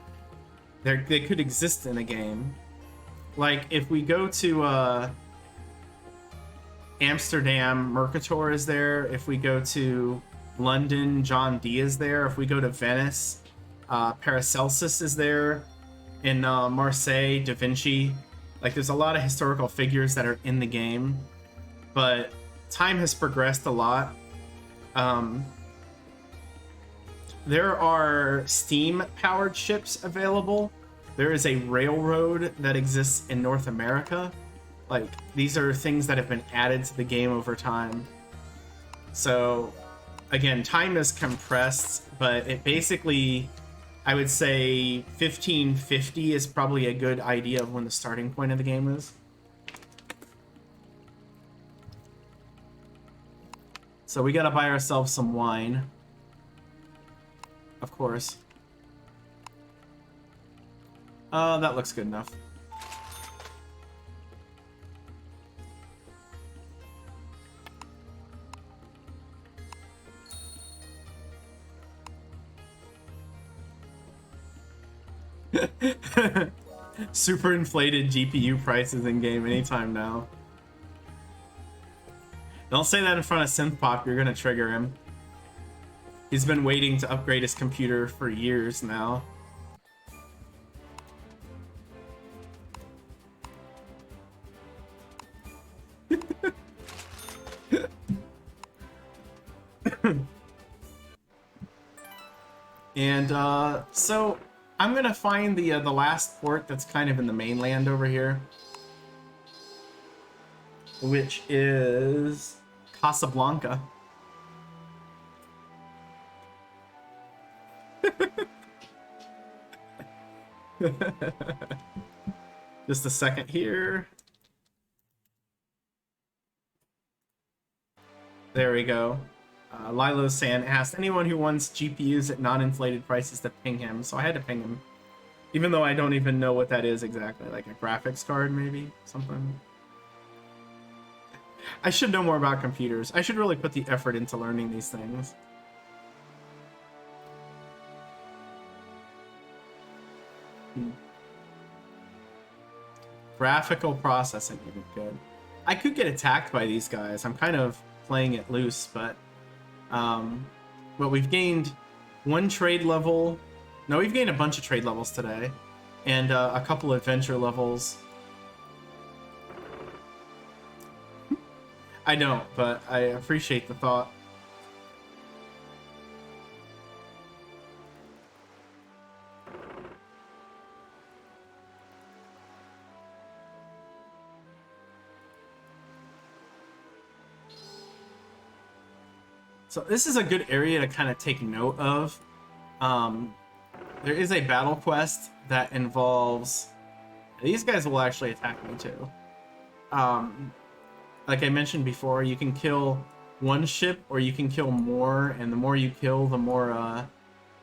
Speaker 1: they could exist in a game. Like, if we go to Amsterdam, Mercator is there. If we go to London, John D is there. If we go to Venice, Paracelsus is there. In Marseille, Da Vinci. Like, there's a lot of historical figures that are in the game, but time has progressed a lot. There are steam-powered ships available. There is a railroad that exists in North America. Like, these are things that have been added to the game over time. So, again, time is compressed, but it basically, I would say 1550 is probably a good idea of when the starting point of the game is. So we gotta buy ourselves some wine. Of course. That looks good enough. Super inflated GPU prices in game anytime now. Don't say that in front of Synthpop, you're gonna trigger him. He's been waiting to upgrade his computer for years now. And so I'm gonna find the last port that's kind of in the mainland over here, which is Casablanca. Just a second here. There we go. Lilo San asked anyone who wants GPUs at non-inflated prices to ping him, so I had to ping him. Even though I don't even know what that is exactly, like a graphics card maybe? Something. I should know more about computers. I should really put the effort into learning these things. Graphical processing would be good. I could get attacked by these guys. I'm kind of playing it loose, but we've gained 1 trade level. No, we've gained a bunch of trade levels today, and a couple adventure levels. I don't, but I appreciate the thought. So this is a good area to kind of take note of. There is a battle quest that involves... These guys will actually attack me too. Like I mentioned before, you can kill one ship or you can kill more, and the more you kill, the more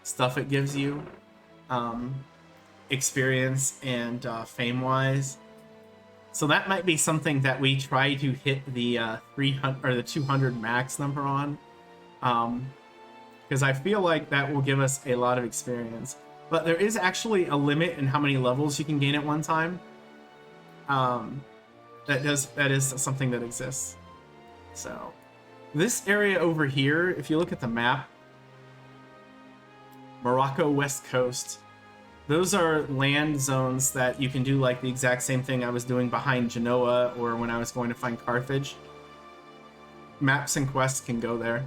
Speaker 1: stuff it gives you. Experience and fame-wise. So that might be something that we try to hit the 300 or the 200 max number on. Because I feel like that will give us a lot of experience. But there is actually a limit in how many levels you can gain at one time. That is something that exists. So this area over here, if you look at the map, Morocco West Coast, those are land zones that you can do like the exact same thing I was doing behind Genoa or when I was going to find Carthage. Maps and quests can go there.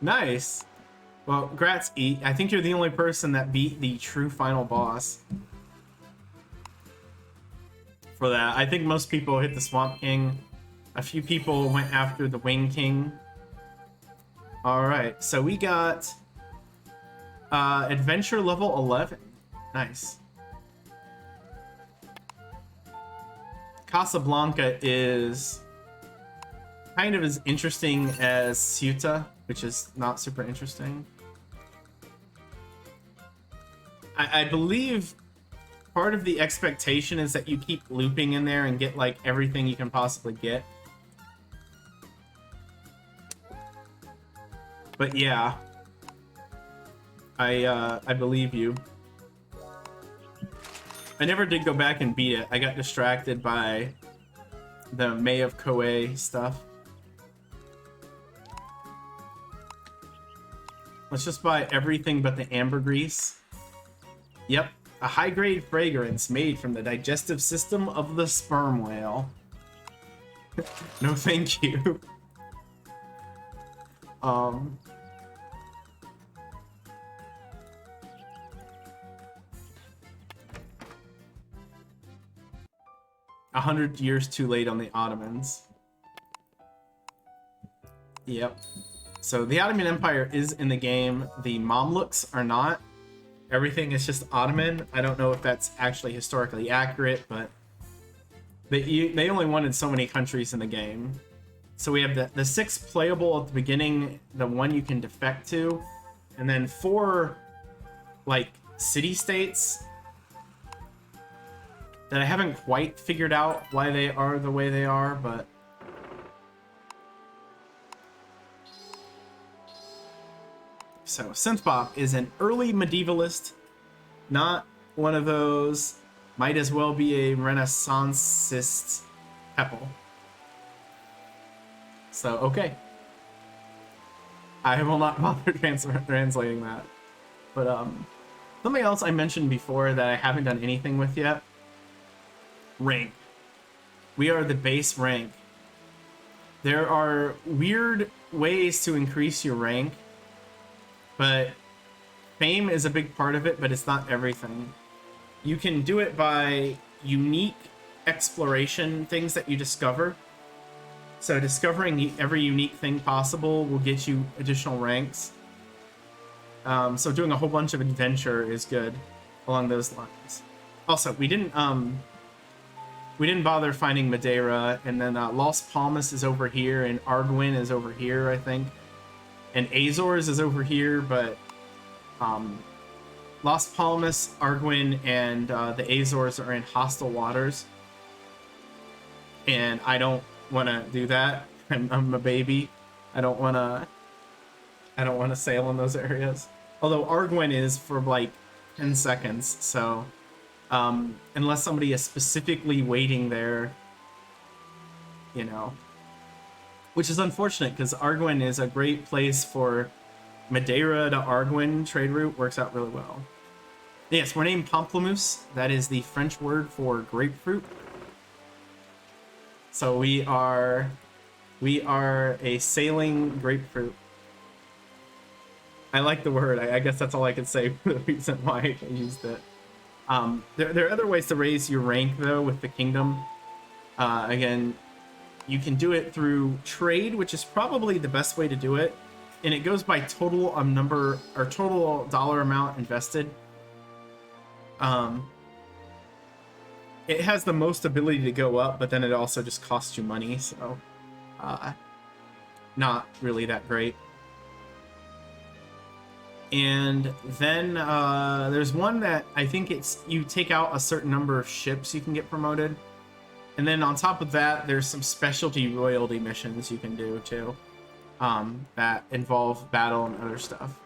Speaker 1: Nice. Well, grats, Eat. I think you're the only person that beat the true final boss. For that, I think most people hit the Swamp King. A few people went after the Wing King. Alright, so we got Adventure level 11. Nice. Casablanca is kind of as interesting as Ceuta, which is not super interesting. I believe part of the expectation is that you keep looping in there and get like everything you can possibly get. But yeah, I believe you. I never did go back and beat it. I got distracted by the May of Koei stuff. Let's just buy everything but the ambergris. Yep, a high-grade fragrance made from the digestive system of the sperm whale. No, thank you. 100 years too late on the Ottomans. Yep. So the Ottoman Empire is in the game. The Mamluks are not. Everything is just Ottoman. I don't know if that's actually historically accurate, but they only wanted so many countries in the game. So we have the 6 playable at the beginning, the 1 you can defect to, and then 4 like city-states that I haven't quite figured out why they are the way they are, but so Synthbop is an early medievalist, not one of those might as well be a Renaissancist Heppel. So, okay. I will not bother translating that. But, something else I mentioned before that I haven't done anything with yet. Rank. We are the base rank. There are weird ways to increase your rank, but fame is a big part of it, but it's not everything. You can do it by unique exploration, things that you discover. So discovering every unique thing possible will get you additional ranks. So doing a whole bunch of adventure is good along those lines. Also, we didn't bother finding Madeira, and then Las Palmas is over here, and Arguin is over here, I think. And Azores is over here, but Las Palmas, Arguin, and the Azores are in hostile waters. And I don't want to do that. I'm a baby. I don't want to sail in those areas. Although Arguin is for like 10 seconds, so unless somebody is specifically waiting there, you know. Which is unfortunate, because Arguin is a great place for Madeira to Arguin trade route. Works out really well. Yes, we're named Pamplemousse. That is the French word for grapefruit. So we are a sailing grapefruit. I like the word. I guess that's all I could say for the reason why I used it. There are other ways to raise your rank, though, with the kingdom. Again, you can do it through trade, which is probably the best way to do it. And it goes by total number or total dollar amount invested. It has the most ability to go up, but then it also just costs you money, so not really that great. And then there's one that I think it's you take out a certain number of ships you can get promoted. And then on top of that, there's some specialty royalty missions you can do too, that involve battle and other stuff.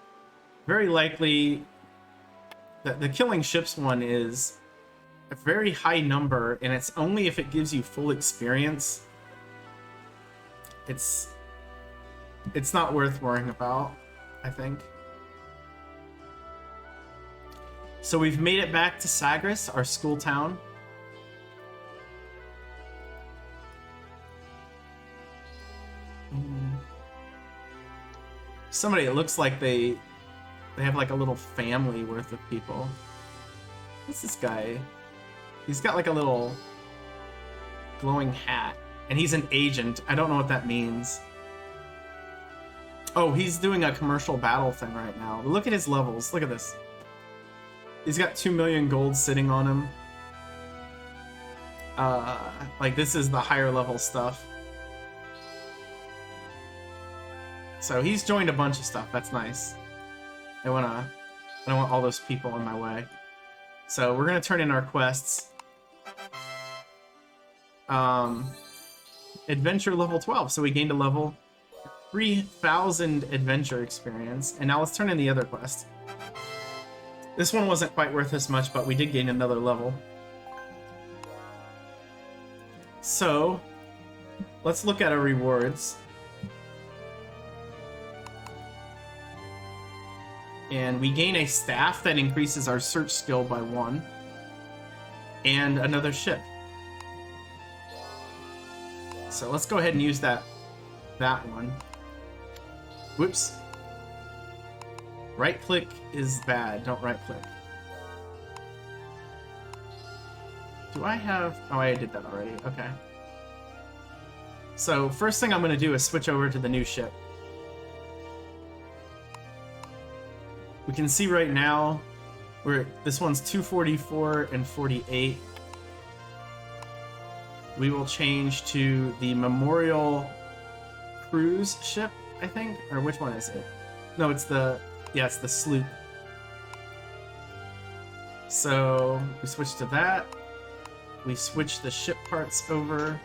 Speaker 1: Very likely, the killing ships one is a very high number, and it's only if it gives you full experience. It's not worth worrying about, I think. So we've made it back to Sagres, our school town. Somebody, it looks like they have like a little family worth of people. What's this guy? He's got like a little glowing hat, and he's an agent. I don't know what that means. Oh, he's doing a commercial battle thing right now. Look at his levels. Look at this. He's got 2 million gold sitting on him. Like this is the higher level stuff. So he's joined a bunch of stuff. That's nice. I don't want all those people in my way. So we're gonna turn in our quests. Adventure level 12. So we gained a level. 3,000 adventure experience. And now let's turn in the other quest. This one wasn't quite worth as much, but we did gain another level. So let's look at our rewards. And we gain a staff that increases our search skill by 1. And another ship. So let's go ahead and use that one. Whoops. Right click is bad. Don't right click. Do I have... Oh, I did that already. Okay. So first thing I'm going to do is switch over to the new ship. We can see right now this one's 244 and 48. We will change to the Memorial Cruise ship, I think, or which one is it? No, it's the sloop. So we switch to that. We switch the ship parts over.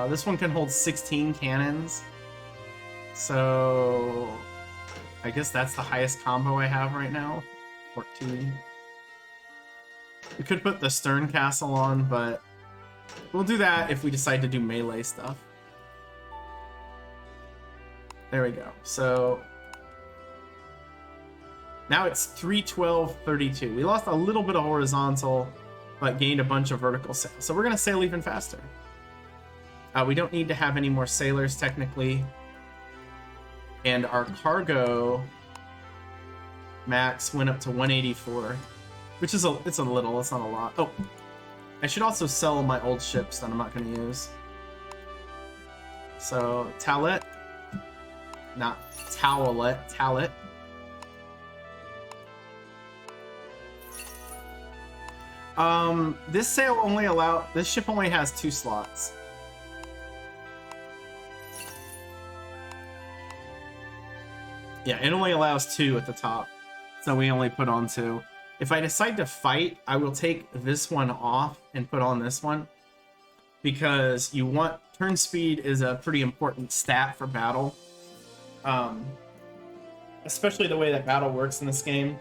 Speaker 1: This one can hold 16 cannons. So I guess that's the highest combo I have right now. 14. We could put the stern castle on, but we'll do that if we decide to do melee stuff. There we go. So now it's 312.32. We lost a little bit of horizontal, but gained a bunch of vertical sail. So we're going to sail even faster. We don't need to have any more sailors, technically. And our cargo max went up to 184, which is it's a little, it's not a lot. Oh, I should also sell my old ships that I'm not going to use. So, Talet. Not Towelet, Talet. This ship only has 2 slots. Yeah, it only allows 2 at the top, so we only put on 2. If I decide to fight, I will take this one off and put on this one, because turn speed is a pretty important stat for battle. Especially the way that battle works in this game.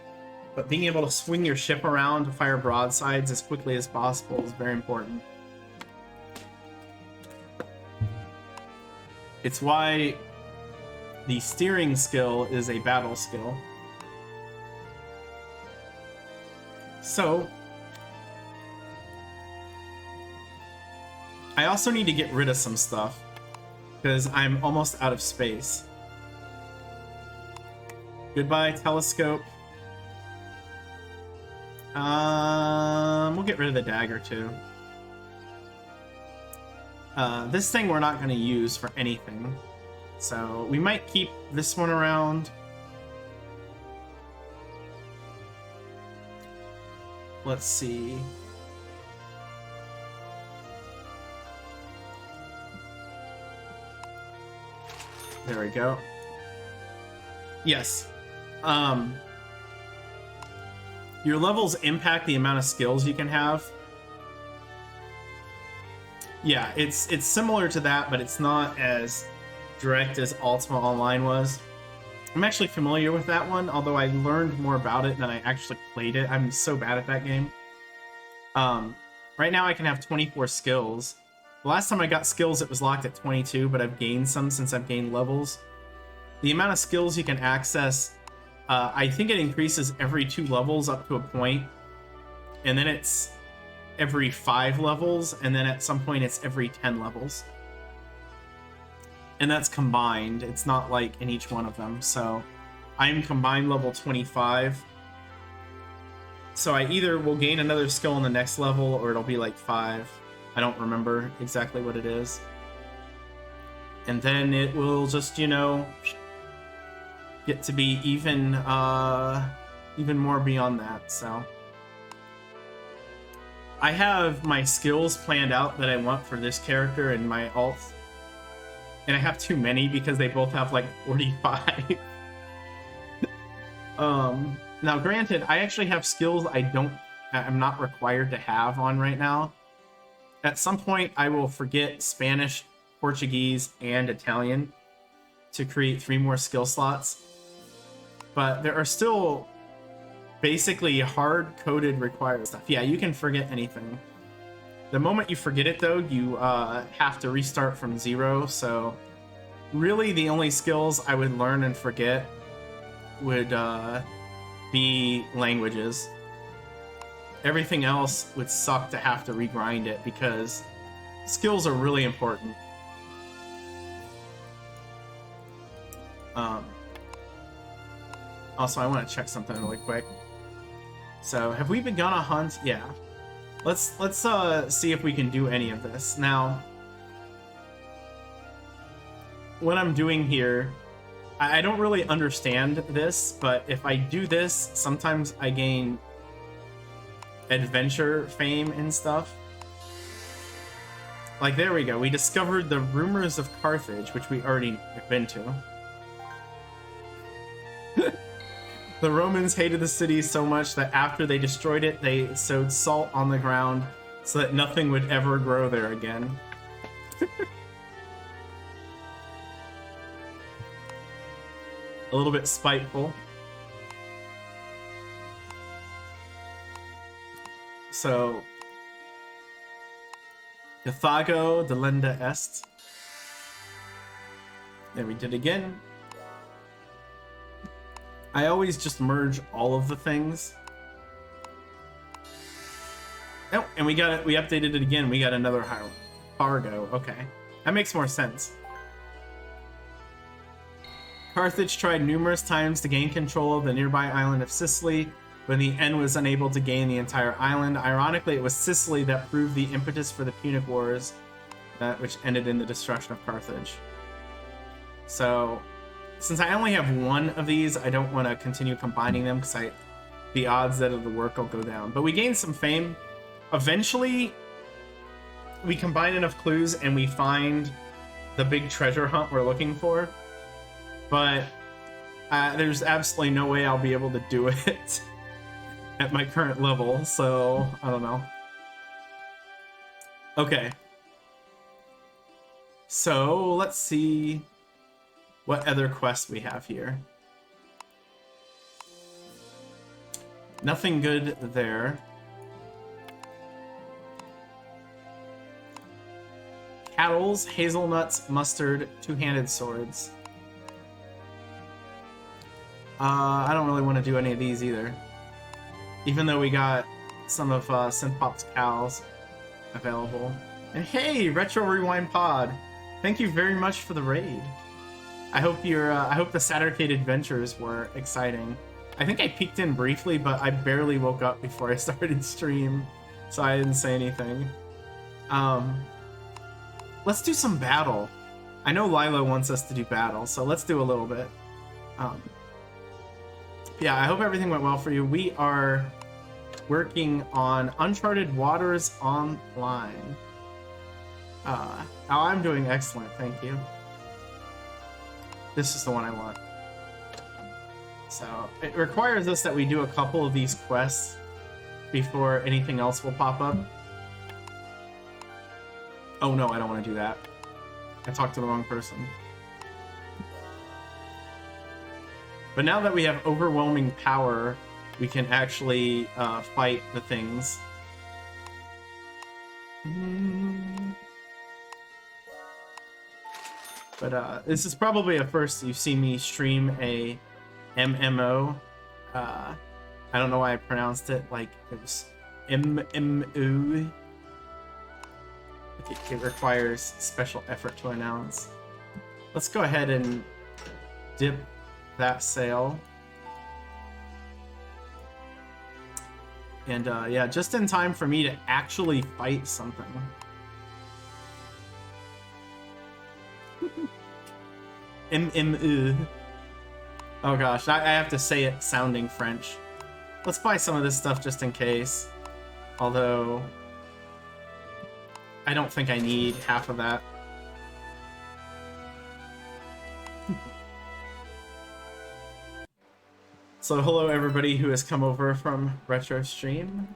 Speaker 1: But being able to swing your ship around to fire broadsides as quickly as possible is very important. It's why the steering skill is a battle skill. So, I also need to get rid of some stuff, because I'm almost out of space. Goodbye, telescope. We'll get rid of the dagger too. This thing we're not going to use for anything. So we might keep this one around. Let's see. There we go. Yes. Your levels impact the amount of skills you can have. Yeah, it's similar to that, but it's not as direct as Ultima Online was. I'm actually familiar with that one, although I learned more about it than I actually played it. I'm so bad at that game. Right now I can have 24 skills. The last time I got skills, it was locked at 22, but I've gained some since I've gained levels. The amount of skills you can access, I think it increases every 2 levels up to a point, and then it's every 5 levels, and then at some point it's every 10 levels. And that's combined. It's not like in each one of them. So I'm combined level 25. So I either will gain another skill in the next level, or it'll be like 5. I don't remember exactly what it is. And then it will just, you know, get to be even more beyond that. So I have my skills planned out that I want for this character and my alts. And I have too many because they both have like 45. Now granted, I actually have skills I'm not required to have on right now. At some point, I will forget Spanish, Portuguese, and Italian to create 3 more skill slots. But there are still basically hard-coded required stuff. Yeah, you can forget anything. The moment you forget it, though, you have to restart from 0. So really, the only skills I would learn and forget would be languages. Everything else would suck to have to regrind it because skills are really important. Also, I want to check something really quick. So, have we begun a hunt? Yeah. Let's see if we can do any of this. Now, what I'm doing here, I don't really understand this, but if I do this, sometimes I gain adventure fame and stuff. Like, there we go. We discovered the rumors of Carthage, which we already have been to. The Romans hated the city so much that after they destroyed it, they sowed salt on the ground so that nothing would ever grow there again. A little bit spiteful. So, Gathago delenda est. There we did again. I always just merge all of the things. Oh, and we got it. We updated it again. We got another Fargo. Okay, that makes more sense. Carthage tried numerous times to gain control of the nearby island of Sicily, but in the end was unable to gain the entire island. Ironically, it was Sicily that proved the impetus for the Punic Wars, which ended in the destruction of Carthage. So, since I only have one of these, I don't want to continue combining them because the odds that it'll work will go down. But we gained some fame. Eventually, we combine enough clues and we find the big treasure hunt we're looking for. But there's absolutely no way I'll be able to do it at my current level, so I don't know. Okay. So, let's see what other quests we have here. Nothing good there. Cattles, hazelnuts, mustard, two-handed swords. I don't really want to do any of these either. Even though we got some of Synthpop's cows available. And hey, Retro Rewind Pod! Thank you very much for the raid. I hope the Sattercade adventures were exciting. I think I peeked in briefly, but I barely woke up before I started stream, so I didn't say anything. Let's do some battle. I know Lilo wants us to do battle, so let's do a little bit. Yeah, I hope everything went well for you. We are working on Uncharted Waters Online. I'm doing excellent, thank you. This is the one I want. So, it requires us that we do a couple of these quests before anything else will pop up. Oh no, I don't want to do that. I talked to the wrong person. But now that we have overwhelming power, we can actually fight the things. But this is probably a first you've seen me stream a MMO. I don't know why I pronounced it like it was MMO. It requires special effort to announce. Let's go ahead and dip that sail. And yeah, just in time for me to actually fight something. MMU. Oh gosh, I have to say it sounding French. Let's buy some of this stuff just in case. Although, I don't think I need half of that. So hello everybody who has come over from Retro Stream.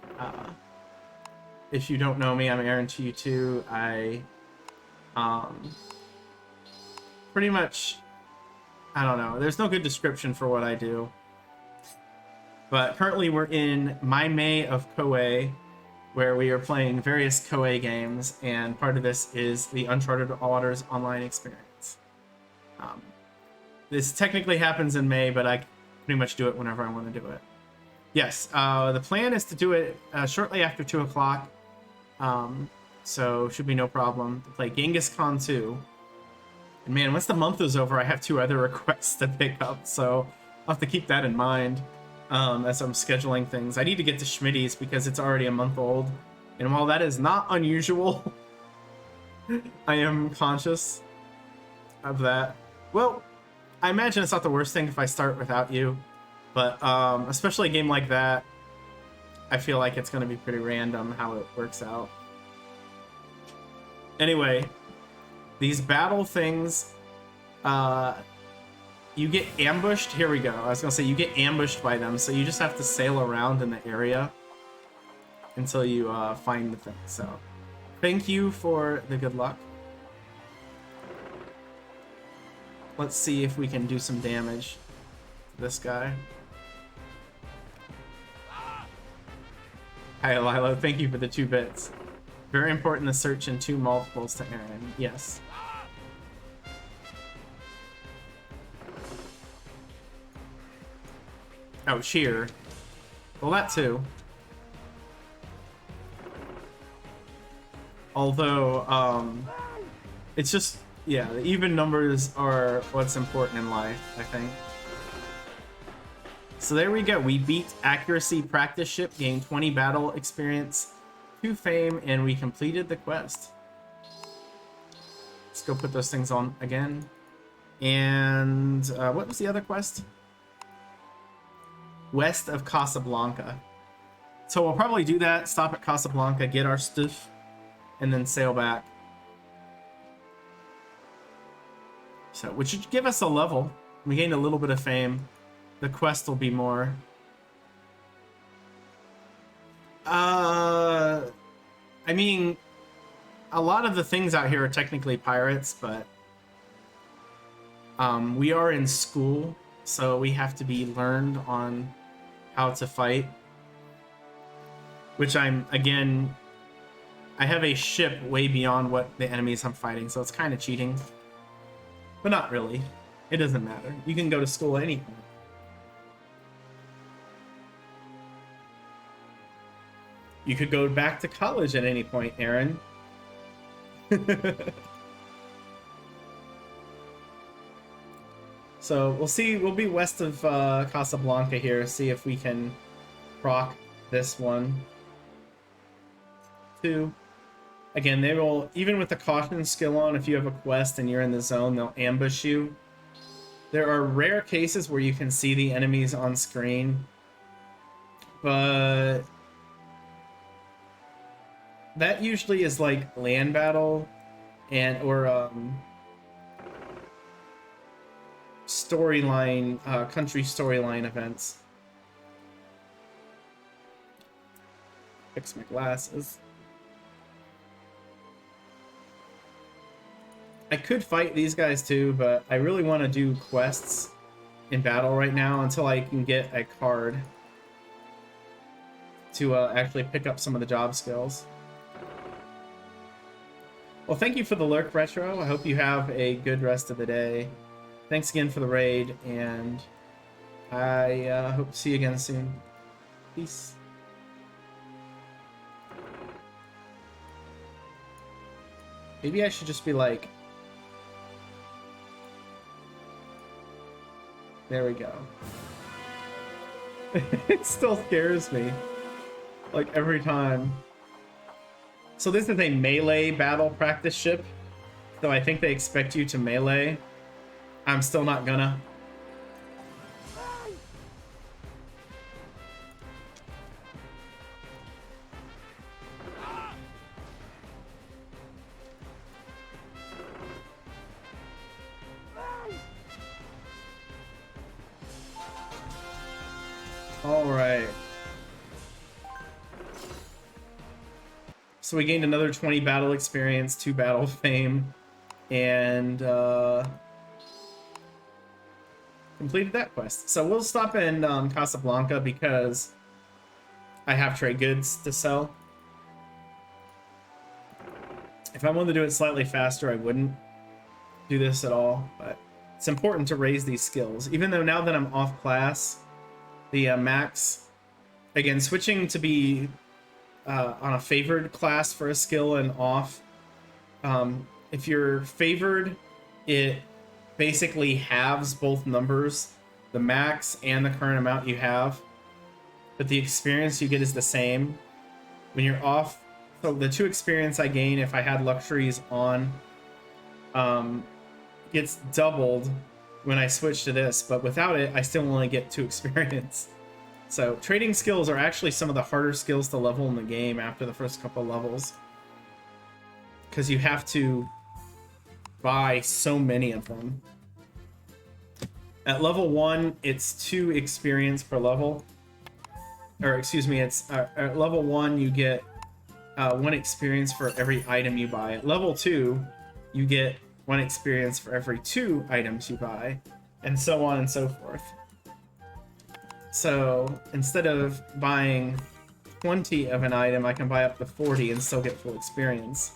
Speaker 1: If you don't know me, I'm Aaron to you too. I pretty much, I don't know, there's no good description for what I do. But currently we're in my May of Koei, where we are playing various Koei games, and part of this is the Uncharted Waters Online experience. This technically happens in May, but I pretty much do it whenever I want to do it. Yes, the plan is to do it shortly after 2 o'clock, so should be no problem to play Genghis Khan 2. And man, once the month is over, I have 2 other requests to pick up, so I'll have to keep that in mind as I'm scheduling things. I need to get to Schmitty's because it's already a month old, and while that is not unusual, I am conscious of that. Well, I imagine it's not the worst thing if I start without you, but especially a game like that, I feel like it's going to be pretty random how it works out. Anyway, these battle things, you get ambushed. Here we go. I was going to say you get ambushed by them, so you just have to sail around in the area until you find the thing. So thank you for the good luck. Let's see if we can do some damage to this guy. Hi, Lilo. Thank you for the 2 bits. Very important to search in 2 multiples to Aaron. Yes. Oh, cheer. Well, that too. Although, it's just, yeah, the even numbers are what's important in life, I think. So there we go. We beat Accuracy Practice Ship, gained 20 battle experience, 2 fame, and we completed the quest. Let's go put those things on again. And what was the other quest? West of Casablanca. So we'll probably do that, stop at Casablanca, get our stuff, and then sail back. So, which should give us a level. We gained a little bit of fame. The quest will be more. I mean, a lot of the things out here are technically pirates, but we are in school, so we have to be learned on how to fight. Which again, I have a ship way beyond what the enemies I'm fighting, so it's kind of cheating. But not really. It doesn't matter. You can go to school at any point. You could go back to college at any point, Aaron. So So we'll see. We'll be west of Casablanca here. See if we can proc this one. 2. Again, they will, even with the caution skill on, if you have a quest and you're in the zone, they'll ambush you. There are rare cases where you can see the enemies on screen, but that usually is like land battle or storyline, country storyline events. Fix my glasses. I could fight these guys too, but I really want to do quests in battle right now until I can get a card to actually pick up some of the job skills. Well, thank you for the lurk, Retro. I hope you have a good rest of the day. Thanks again for the raid, and I hope to see you again soon. Peace. Maybe I should just be like... There we go. It still scares me. Like, every time. So this is a melee battle practice ship. So I think they expect you to melee. I'm still not gonna. All right. So we gained another 20 battle experience, 2 battle fame, and completed that quest. So we'll stop in Casablanca because I have trade goods to sell. If I wanted to do it slightly faster, I wouldn't do this at all, but it's important to raise these skills. Even though now that I'm off class, the max, again, switching to be on a favored class for a skill and off. If you're favored, it basically halves both numbers, the max and the current amount you have, but the experience you get is the same. When you're off, so the 2 experience I gain if I had luxuries on gets doubled when I switch to this, but without it, I still only get 2 experience. So trading skills are actually some of the harder skills to level in the game after the first couple levels, because you have to buy so many of them. At level 1, it's 2 experience per level. Or excuse me, it's at level 1 you get 1 experience for every item you buy. At level 2, you get 1 experience for every 2 items you buy, and so on and so forth. So instead of buying 20 of an item, I can buy up to 40 and still get full experience.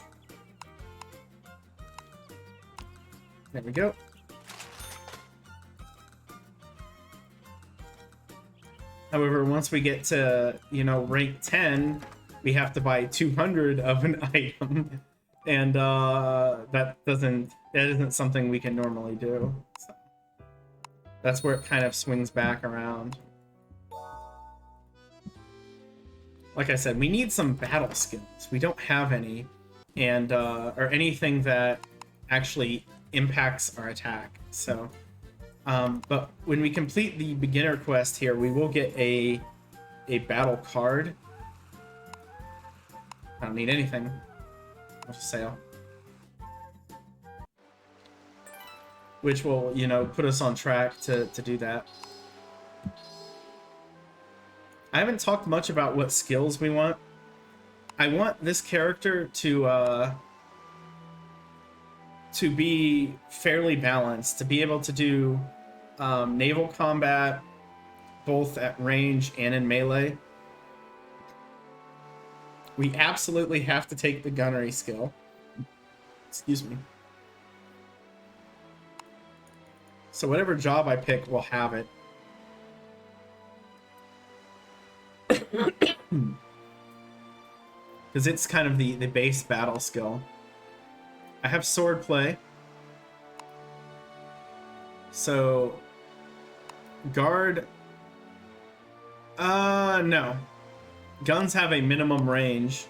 Speaker 1: There we go. However, once we get to, you know, rank 10, we have to buy 200 of an item, and that isn't something we can normally do. So that's where it kind of swings back around. Like I said, we need some battle skills. We don't have any, and or anything that actually impacts our attack. So, but when we complete the beginner quest here, we will get a battle card. I don't need anything. I'll just sale. Which will, you know, put us on track to do that. I haven't talked much about what skills we want. I want this character to be fairly balanced, to be able to do naval combat, both at range and in melee. We absolutely have to take the gunnery skill. Excuse me. So whatever job I pick will have it. Because it's kind of the base battle skill. I have sword play. So Guard. No. Guns have a minimum range.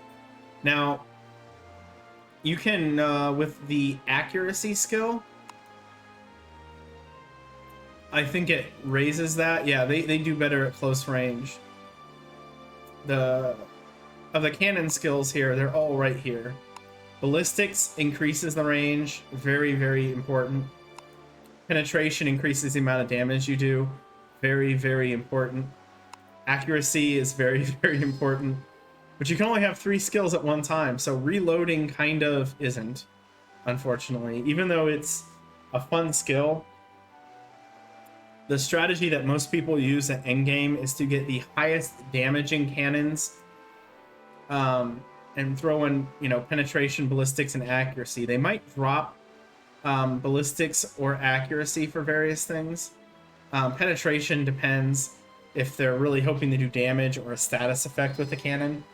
Speaker 1: Now, you can, with the accuracy skill, I think it raises that. Yeah, they do better at close range. Of the cannon skills here, they're all right here. Ballistics increases the range, very, very important. Penetration increases the amount of damage you do, very, very important. Accuracy is very, very important. But you can only have 3 skills at one time, so reloading kind of isn't, unfortunately. Even though it's a fun skill, the strategy that most people use at endgame is to get the highest damaging cannons, and throw in, you know, penetration, ballistics, and accuracy. They might drop ballistics or accuracy for various things. Penetration depends if they're really hoping to do damage or a status effect with the cannon.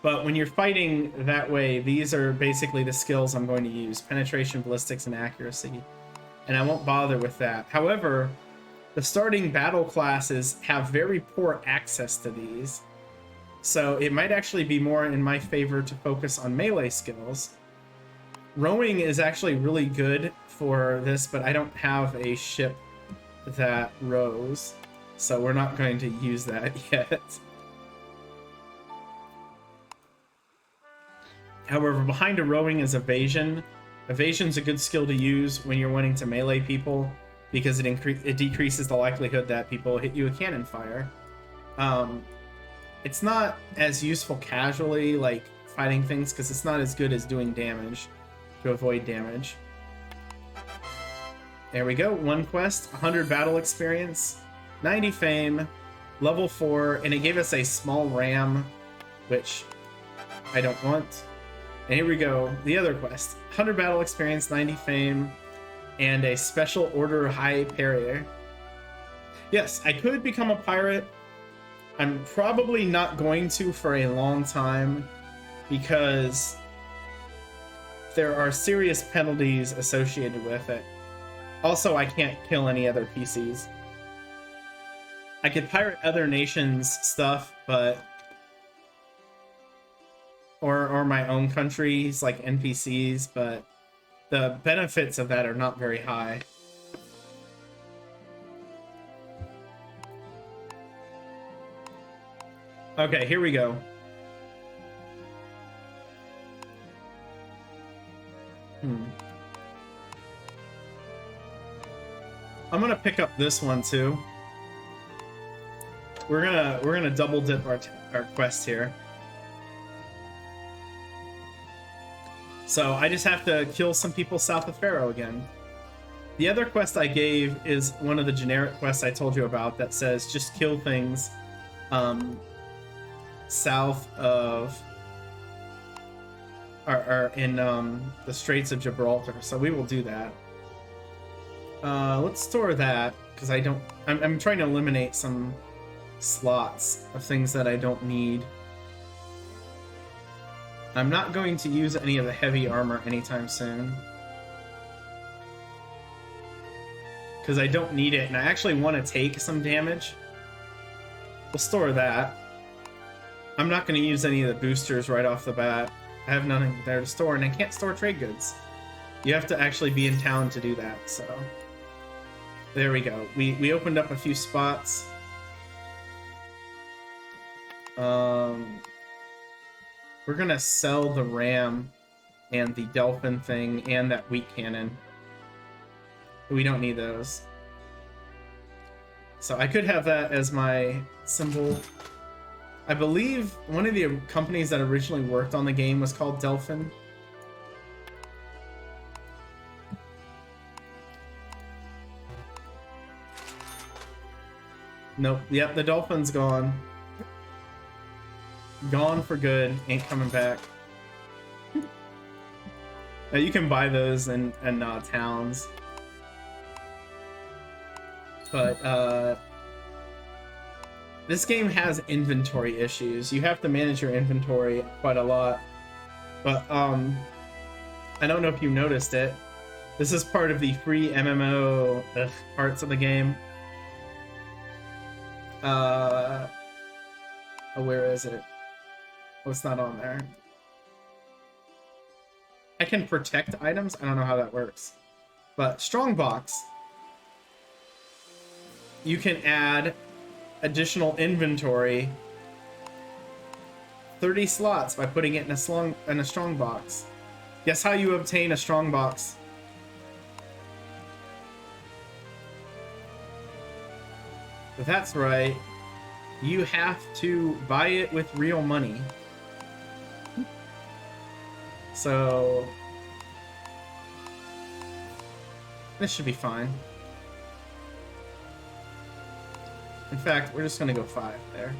Speaker 1: But when you're fighting that way, these are basically the skills I'm going to use: penetration, ballistics, and accuracy. And I won't bother with that. However, the starting battle classes have very poor access to these. So it might actually be more in my favor to focus on melee skills. Rowing is actually really good for this, but I don't have a ship that rows, so we're not going to use that yet. However, behind a rowing is evasion. Evasion's a good skill to use when you're wanting to melee people, because it decreases the likelihood that people hit you with cannon fire. It's not as useful casually, like fighting things, because it's not as good as doing damage to avoid damage. There we go, 1 quest, 100 battle experience, 90 fame, level 4, and it gave us a small ram, which I don't want. And here we go, the other quest, 100 battle experience, 90 fame, and a special order high parrier. Yes, I could become a pirate. I'm probably not going to for a long time, because there are serious penalties associated with it. Also, I can't kill any other PCs. I could pirate other nations' stuff, but... Or my own countries, like NPCs, but the benefits of that are not very high. Okay, here we go. I'm gonna pick up this one too. We're gonna double dip our quest here. So I just have to kill some people south of Pharaoh again. The other quest I gave is one of the generic quests I told you about that says just kill things south of or in the Straits of Gibraltar. So we will do that. Let's store that, because I'm trying to eliminate some slots of things that I don't need. I'm not going to use any of the heavy armor anytime soon, because I don't need it, and I actually want to take some damage. We'll store that. I'm not going to use any of the boosters right off the bat. I have nothing there to store, and I can't store trade goods. You have to actually be in town to do that, so... There we go. We opened up a few spots. We're gonna sell the ram and the dolphin thing and that wheat cannon. We don't need those. So I could have that as my symbol. I believe one of the companies that originally worked on the game was called Delphin. Nope. Yep, the dolphin's gone. Gone for good. Ain't coming back. You can buy those in towns. But, this game has inventory issues. You have to manage your inventory quite a lot. But, I don't know if you noticed it. This is part of the free MMO parts of the game. Oh, where is it? Oh, it's not on there. I can protect items. I don't know how that works. But Strongbox. You can add additional inventory 30 slots by putting it in a strong box. Guess how you obtain a strong box? That's right. You have to buy it with real money. So this should be fine. In fact, we're just gonna go 5 there.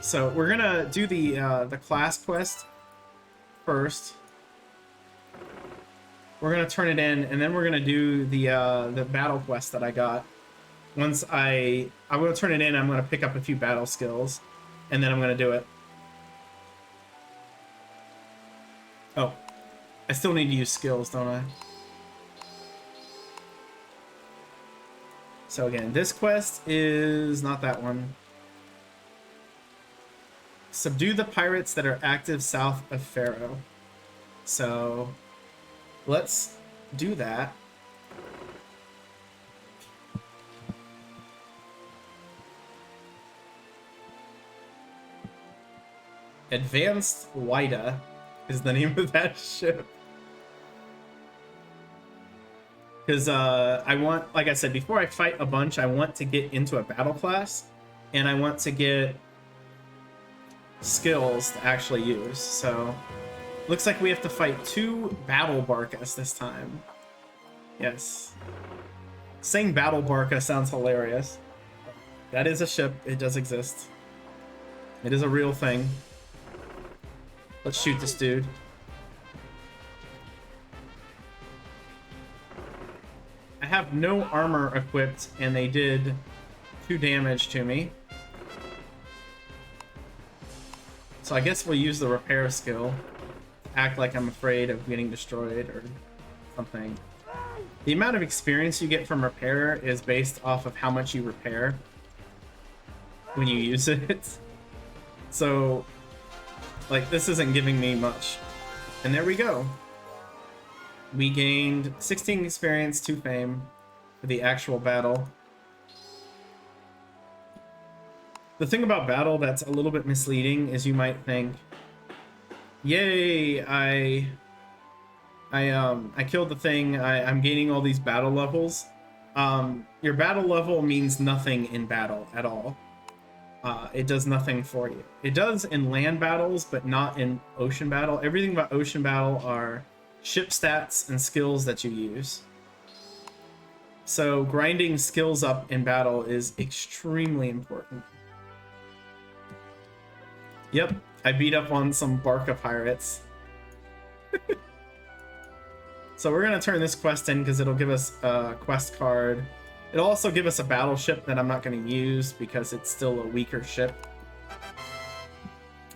Speaker 1: So we're gonna do the class quest first. We're gonna turn it in, and then we're gonna do the battle quest that I got. Once I'm gonna turn it in, I'm gonna pick up a few battle skills, and then I'm gonna do it. Oh, I still need to use skills, don't I? So again, this quest is not that one. Subdue the pirates that are active south of Pharaoh. So let's do that. Advanced Wida is the name of that ship. Because I want, like I said, before I fight a bunch, I want to get into a battle class, and I want to get skills to actually use. So looks like we have to fight 2 battle barcas this time. Yes. Saying battle barca sounds hilarious. That is a ship. It does exist. It is a real thing. Let's shoot this dude. I have no armor equipped, and they did 2 damage to me. So I guess we'll use the repair skill. Act like I'm afraid of getting destroyed or something. The amount of experience you get from repair is based off of how much you repair when you use it. So, like, this isn't giving me much. And there we go. We gained 16 experience, 2 fame for the actual battle. The thing about battle that's a little bit misleading is you might think, yay, I killed the thing, I'm gaining all these battle levels. Your battle level means nothing in battle at all. It does nothing for you. It does in land battles, but not in ocean battle. Everything about ocean battle are ship stats and skills that you use. So grinding skills up in battle is extremely important. Yep, I beat up on some Barca pirates. So we're gonna turn this quest in because it'll give us a quest card. It'll also give us a battleship that I'm not gonna use because it's still a weaker ship.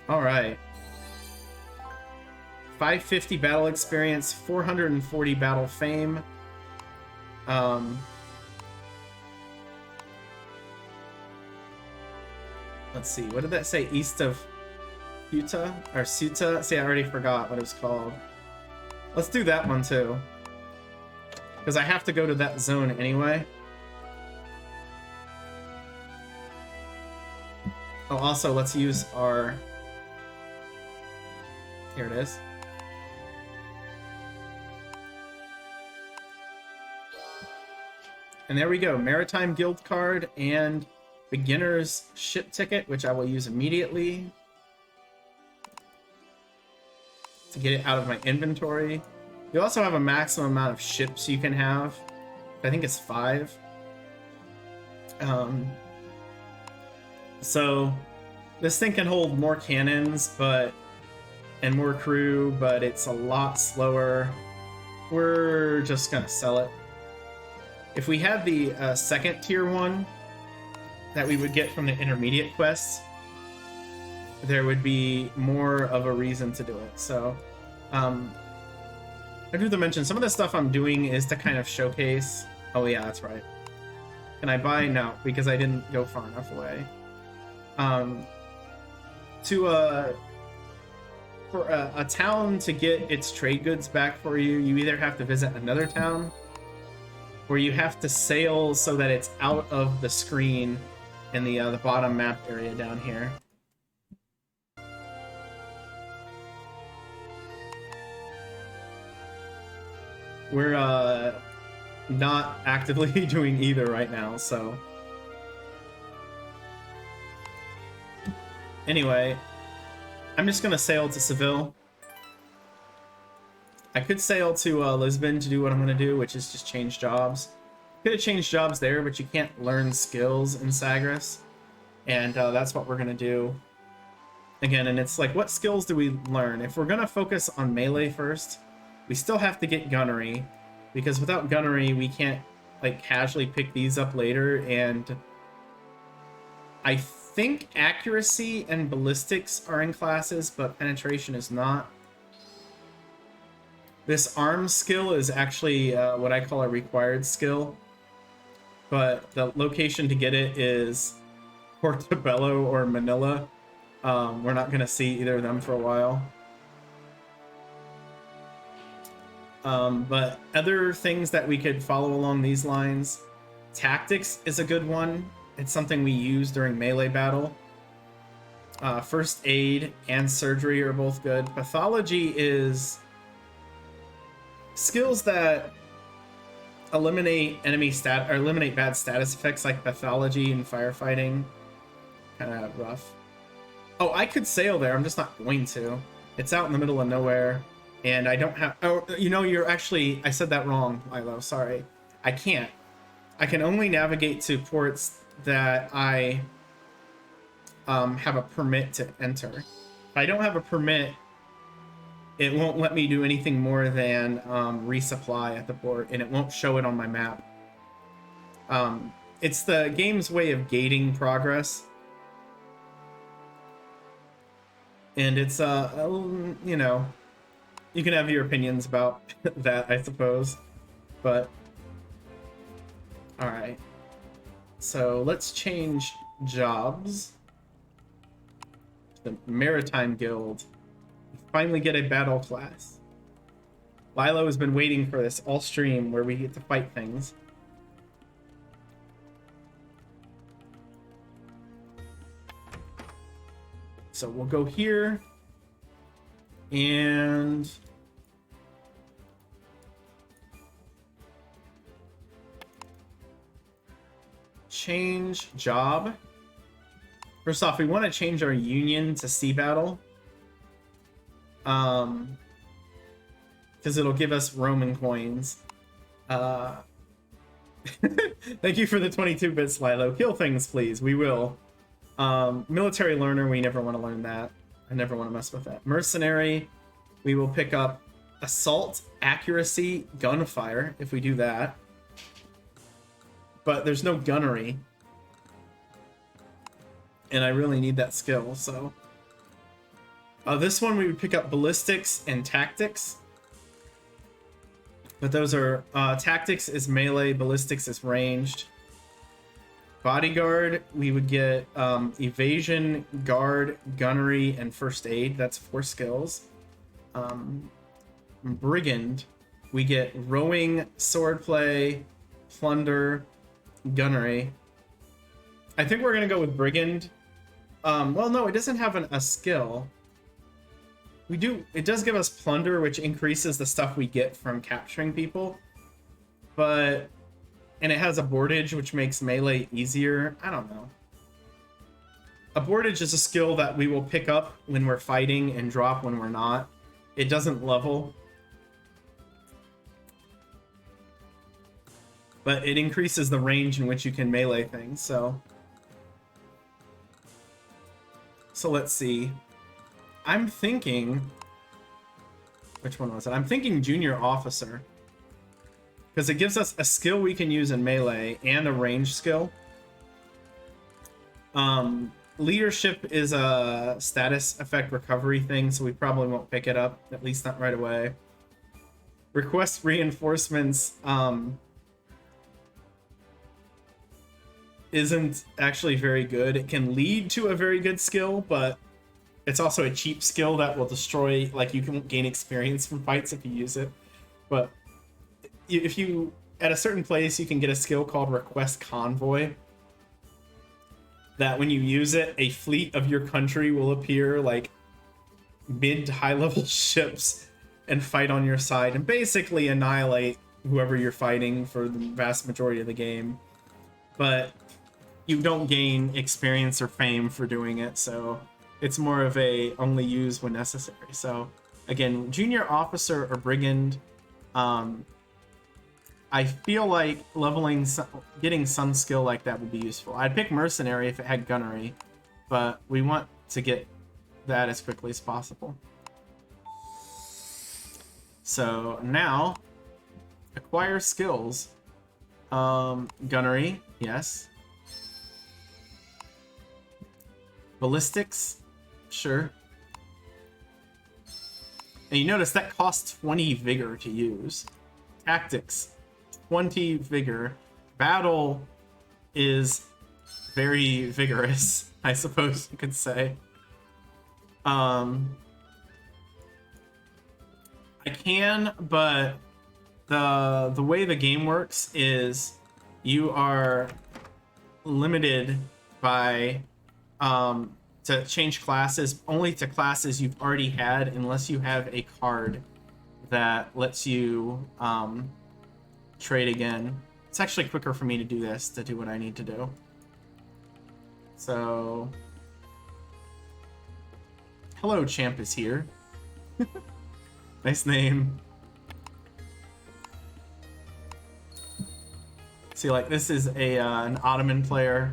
Speaker 1: All right. 550 battle experience, 440 battle fame. Let's see, what did that say? East of Utah or Suta? See, I already forgot what it was called. Let's do that one too, because I have to go to that zone anyway. Oh, also, let's use our... Here it is. And there we go. Maritime Guild card and Beginner's Ship Ticket, which I will use immediately to get it out of my inventory. You also have a maximum amount of ships you can have. I think it's 5. So this thing can hold more cannons, and more crew, but it's a lot slower. We're just gonna sell it. If we had the second tier one that we would get from the intermediate quests, there would be more of a reason to do it. So, I do to mention some of the stuff I'm doing is to kind of showcase. Oh yeah, that's right. Can I buy? No, because I didn't go far enough away. For a town to get its trade goods back for you, you either have to visit another town, or you have to sail so that it's out of the screen in the bottom map area down here. We're not actively doing either right now, so anyway, I'm just gonna sail to Seville. I could sail to Lisbon to do what I'm gonna do, which is just change jobs. Could have changed jobs there, but you can't learn skills in Sagres, and that's what we're gonna do again. And it's like, what skills do we learn? If we're gonna focus on melee first, we still have to get gunnery, because without gunnery we can't like casually pick these up later. And I think accuracy and ballistics are in classes, but penetration is not. This arms skill is actually what I call a required skill, but the location to get it is Portobello or Manila. We're not going to see either of them for a while. But other things that we could follow along these lines, tactics is a good one. It's something we use during melee battle. First aid and surgery are both good. Pathology is skills that eliminate enemy stat or eliminate bad status effects, like pathology and firefighting. Kind of rough. Oh, I could sail there. I'm just not going to. It's out in the middle of nowhere. And I don't have... Oh, you know, you're actually... I said that wrong, Milo. Sorry. I can't. I can only navigate to ports that I have a permit to enter. If I don't have a permit, it won't let me do anything more than resupply at the port, and it won't show it on my map. It's the game's way of gating progress. And it's, you know... You can have your opinions about that, I suppose. But, alright. So, let's change jobs. The Maritime Guild. Finally get a battle class. Lilo has been waiting for this all stream where we get to fight things. So, we'll go here. And change job. First off, we want to change our union to sea battle. Because it'll give us Roman coins. Thank you for the 22-bit Slylo. Kill things, please. We will. Military learner, we never want to learn that. I never want to mess with that. Mercenary, we will pick up assault, accuracy, gunfire if we do that. But there's no gunnery. And I really need that skill, so... this one we would pick up ballistics and tactics. But those are... tactics is melee, ballistics is ranged. Bodyguard, we would get evasion, guard, gunnery, and first aid. That's 4 skills. Brigand, we get rowing, swordplay, plunder, gunnery. I think we're going to go with Brigand. Well, no, it doesn't have a skill. It does give us plunder, which increases the stuff we get from capturing people. But... And it has a boardage, which makes melee easier. I don't know. A boardage is a skill that we will pick up when we're fighting and drop when we're not. It doesn't level. But it increases the range in which you can melee things, so... So let's see. I'm thinking... Which one was it? I'm thinking junior officer. Because it gives us a skill we can use in melee and a range skill. leadership is a status effect recovery thing, so we probably won't pick it up, at least not right away. Request reinforcements isn't actually very good. It can lead to a very good skill, but it's also a cheap skill that will destroy, like, you can gain experience from fights if you use it. But if you, at a certain place, you can get a skill called Request Convoy, that when you use it, a fleet of your country will appear, like, mid to high level ships and fight on your side and basically annihilate whoever you're fighting for the vast majority of the game. But you don't gain experience or fame for doing it, so it's more of a only use when necessary. So again, junior officer or brigand, I feel like leveling, getting some skill like that would be useful. I'd pick mercenary if it had gunnery, but we want to get that as quickly as possible. So now, acquire skills. Gunnery, yes. Ballistics, sure. And you notice that costs 20 vigor to use. Tactics, 20 vigor. Battle is very vigorous, I suppose you could say. I can, but the way the game works is you are limited by to change classes only to classes you've already had, unless you have a card that lets you trade again. It's actually quicker for me to do this, to do what I need to do. So, hello, Champ is here. Nice name. See, like, this is a an Ottoman player.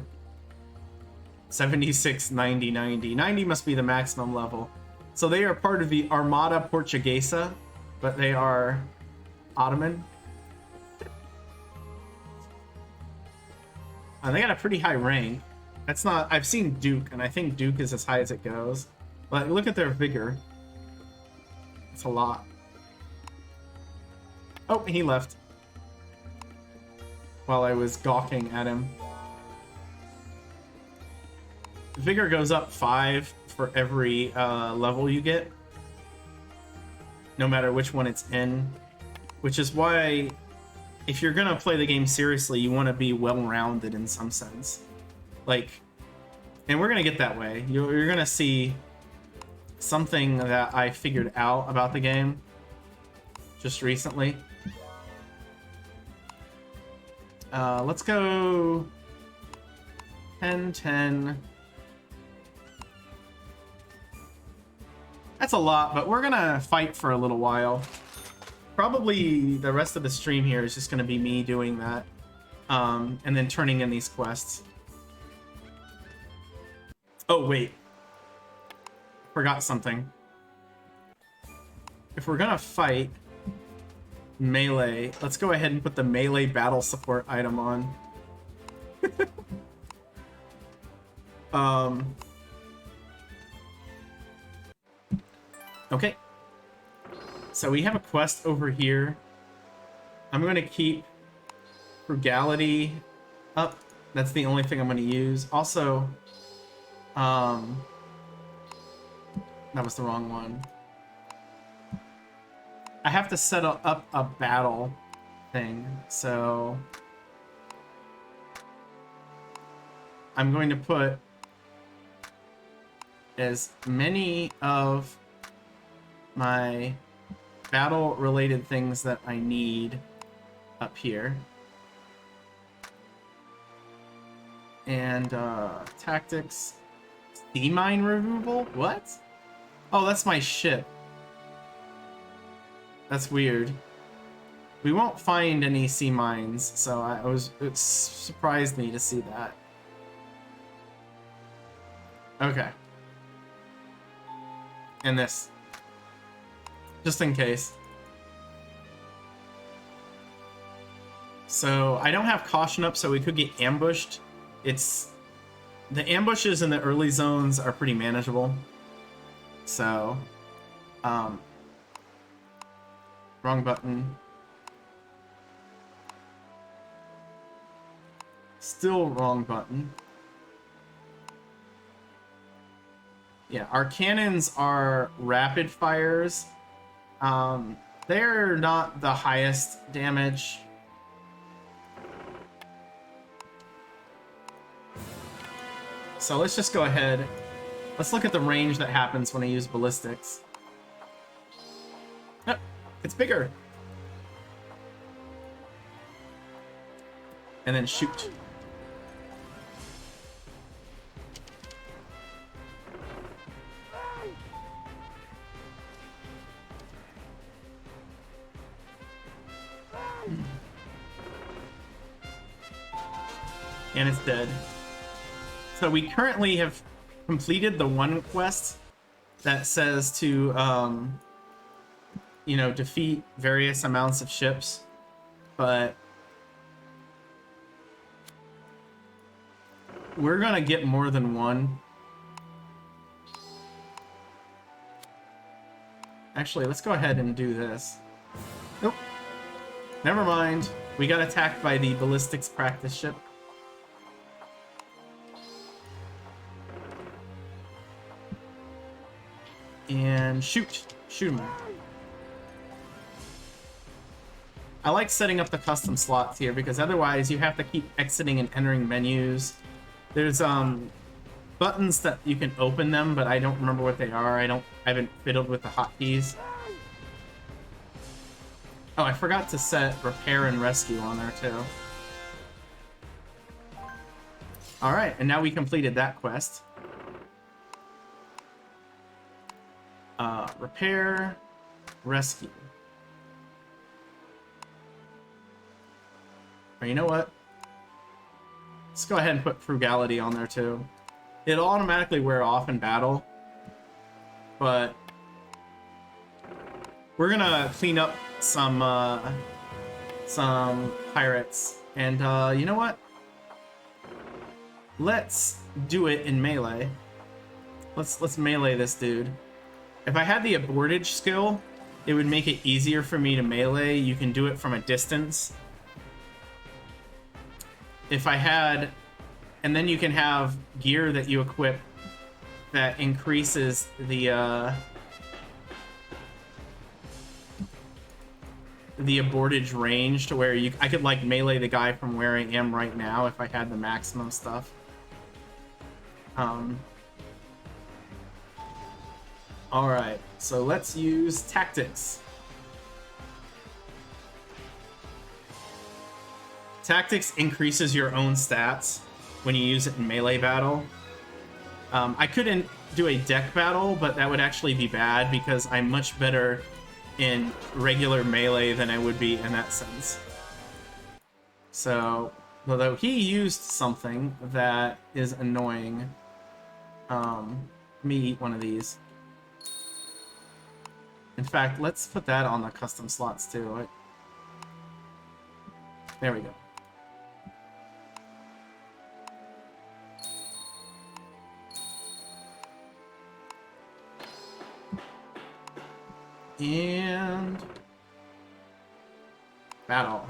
Speaker 1: 76, 90, 90. 90 must be the maximum level. So they are part of the Armada Portuguesa, but they are Ottoman. And they got a pretty high rank. That's not... I've seen Duke, and I think Duke is as high as it goes. But look at their vigor. It's a lot. Oh, he left. While I was gawking at him. Vigor goes up 5 for every level you get. No matter which one it's in. Which is why, if you're gonna play the game seriously, you want to be well-rounded in some sense. Like, and we're gonna get that way. You're gonna see something that I figured out about the game just recently. Let's go 10, 10. That's a lot, but we're gonna fight for a little while. Probably the rest of the stream here is just gonna be me doing that, and then turning in these quests. Oh, wait. Forgot something. If we're gonna fight melee, let's go ahead and put the melee battle support item on. Okay. So we have a quest over here. I'm going to keep frugality up. That's the only thing I'm going to use. Also, that was the wrong one. I have to set up a battle thing, so I'm going to put as many of my battle-related things that I need up here. And, tactics. Sea mine removal? What? Oh, that's my ship. That's weird. We won't find any sea mines, so it surprised me to see that. Okay. And this. Just in case. So, I don't have caution up, so we could get ambushed. It's The ambushes in the early zones are pretty manageable. So, wrong button. Still wrong button. Yeah, our cannons are rapid fires. They're not the highest damage. So let's just go ahead. Let's look at the range that happens when I use ballistics. Oh, it's bigger. And then shoot. And it's dead. So we currently have completed the one quest that says to, you know, defeat various amounts of ships, but we're gonna get more than one. Actually, let's go ahead and do this. Nope. Never mind. We got attacked by the ballistics practice ship. And shoot him. I like setting up the custom slots here because otherwise you have to keep exiting and entering menus. There's buttons that you can open them, but I don't remember what they are. I haven't fiddled with the hotkeys. Oh, I forgot to set repair and rescue on there too. All right, and now we completed that quest. Repair, rescue. Or you know what? Let's go ahead and put frugality on there too. It'll automatically wear off in battle, but we're gonna clean up some pirates, and you know what? Let's do it in melee. Let's melee this dude. If I had the abortage skill, it would make it easier for me to melee. You can do it from a distance. If I had, and then you can have gear that you equip that increases the abortage range to where I could like melee the guy from where I am right now if I had the maximum stuff. Alright, so let's use tactics. Tactics increases your own stats when you use it in melee battle. I couldn't do a deck battle, but that would actually be bad because I'm much better in regular melee than I would be in that sense. So, although he used something that is annoying, let me eat one of these. In fact, let's put that on the custom slots too. There we go. And battle.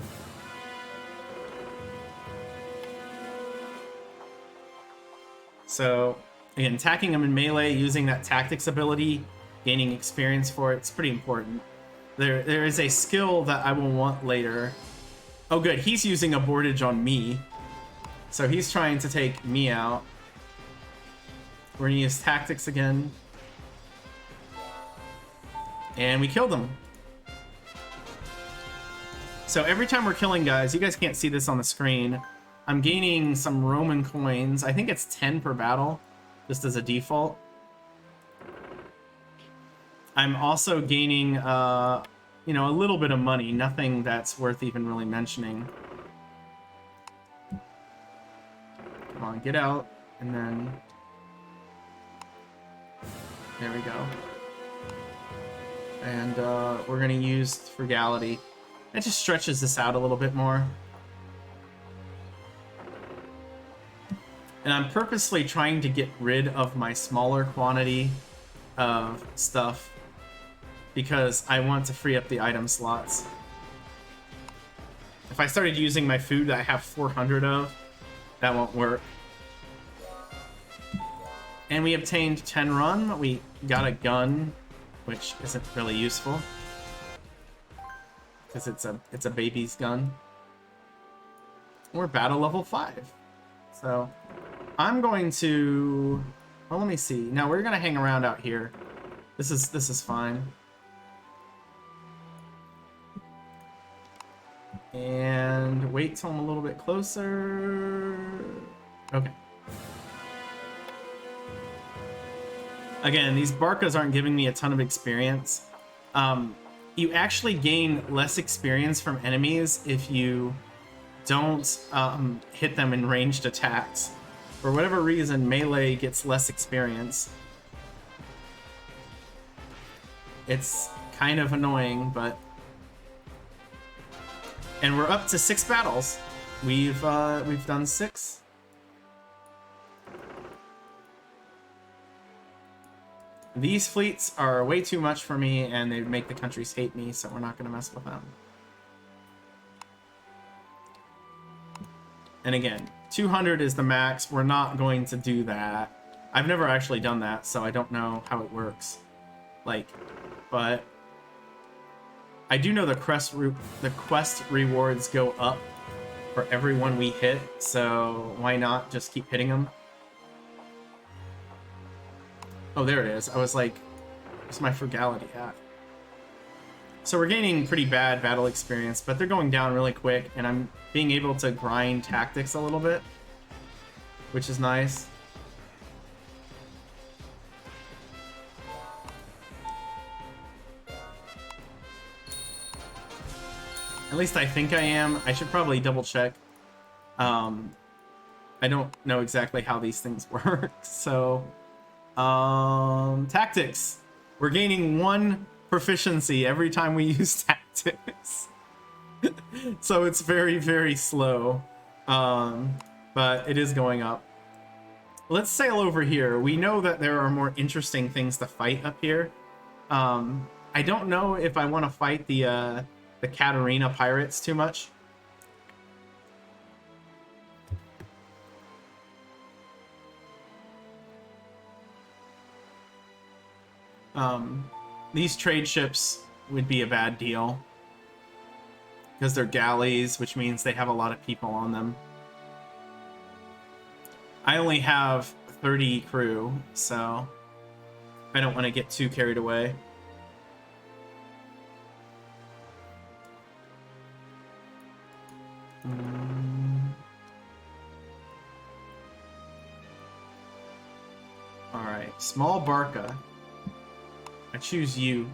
Speaker 1: So again, attacking him in melee using that tactics ability, gaining experience for it's pretty important. There is a skill that I will want later. Oh good, he's using abortage on me. So he's trying to take me out. We're gonna use tactics again. And we killed him. So every time we're killing guys, you guys can't see this on the screen, I'm gaining some Roman coins. I think it's 10 per battle, just as a default. I'm also gaining, you know, a little bit of money. Nothing that's worth even really mentioning. Come on, get out, and then... There we go. And we're going to use frugality. It just stretches this out a little bit more. And I'm purposely trying to get rid of my smaller quantity of stuff because I want to free up the item slots. If I started using my food that I have 400 of, that won't work. And we obtained 10 run. We got a gun, which isn't really useful because it's a baby's gun. We're battle level 5. So I'm going to, well, let me see. Now we're gonna hang around out here. This is fine. And wait till I'm a little bit closer. Okay. Again, these Barkas aren't giving me a ton of experience. You actually gain less experience from enemies if you don't hit them in ranged attacks. For whatever reason, melee gets less experience. It's kind of annoying, but... And we're up to 6 battles. We've done 6. These fleets are way too much for me, and they make the countries hate me, so we're not going to mess with them. And again, 200 is the max. We're not going to do that. I've never actually done that, so I don't know how it works. Like, but I do know the quest rewards go up for everyone we hit, so why not just keep hitting them? Oh, there it is. I was like, where's my frugality at? So we're gaining pretty bad battle experience, but they're going down really quick, and I'm being able to grind tactics a little bit, which is nice. At least I think I am. I should probably double check. I don't know exactly how these things work, so... tactics. We're gaining 1 proficiency every time we use tactics. So it's very, very slow. But it is going up. Let's sail over here. We know that there are more interesting things to fight up here. I don't know if I want to fight the Katarina pirates too much. These trade ships would be a bad deal because they're galleys, which means they have a lot of people on them. I only have 30 crew, so I don't want to get too carried away. Alright, small Barca. I choose you.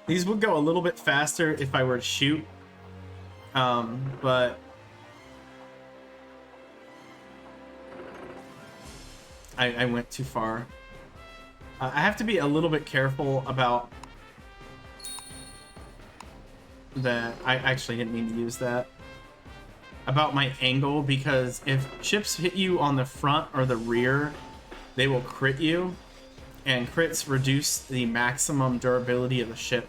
Speaker 1: These would go a little bit faster if I were to shoot, but I went too far. I have to be a little bit careful about that. I actually didn't mean to use that. About my angle, because if ships hit you on the front or the rear, they will crit you, and crits reduce the maximum durability of the ship.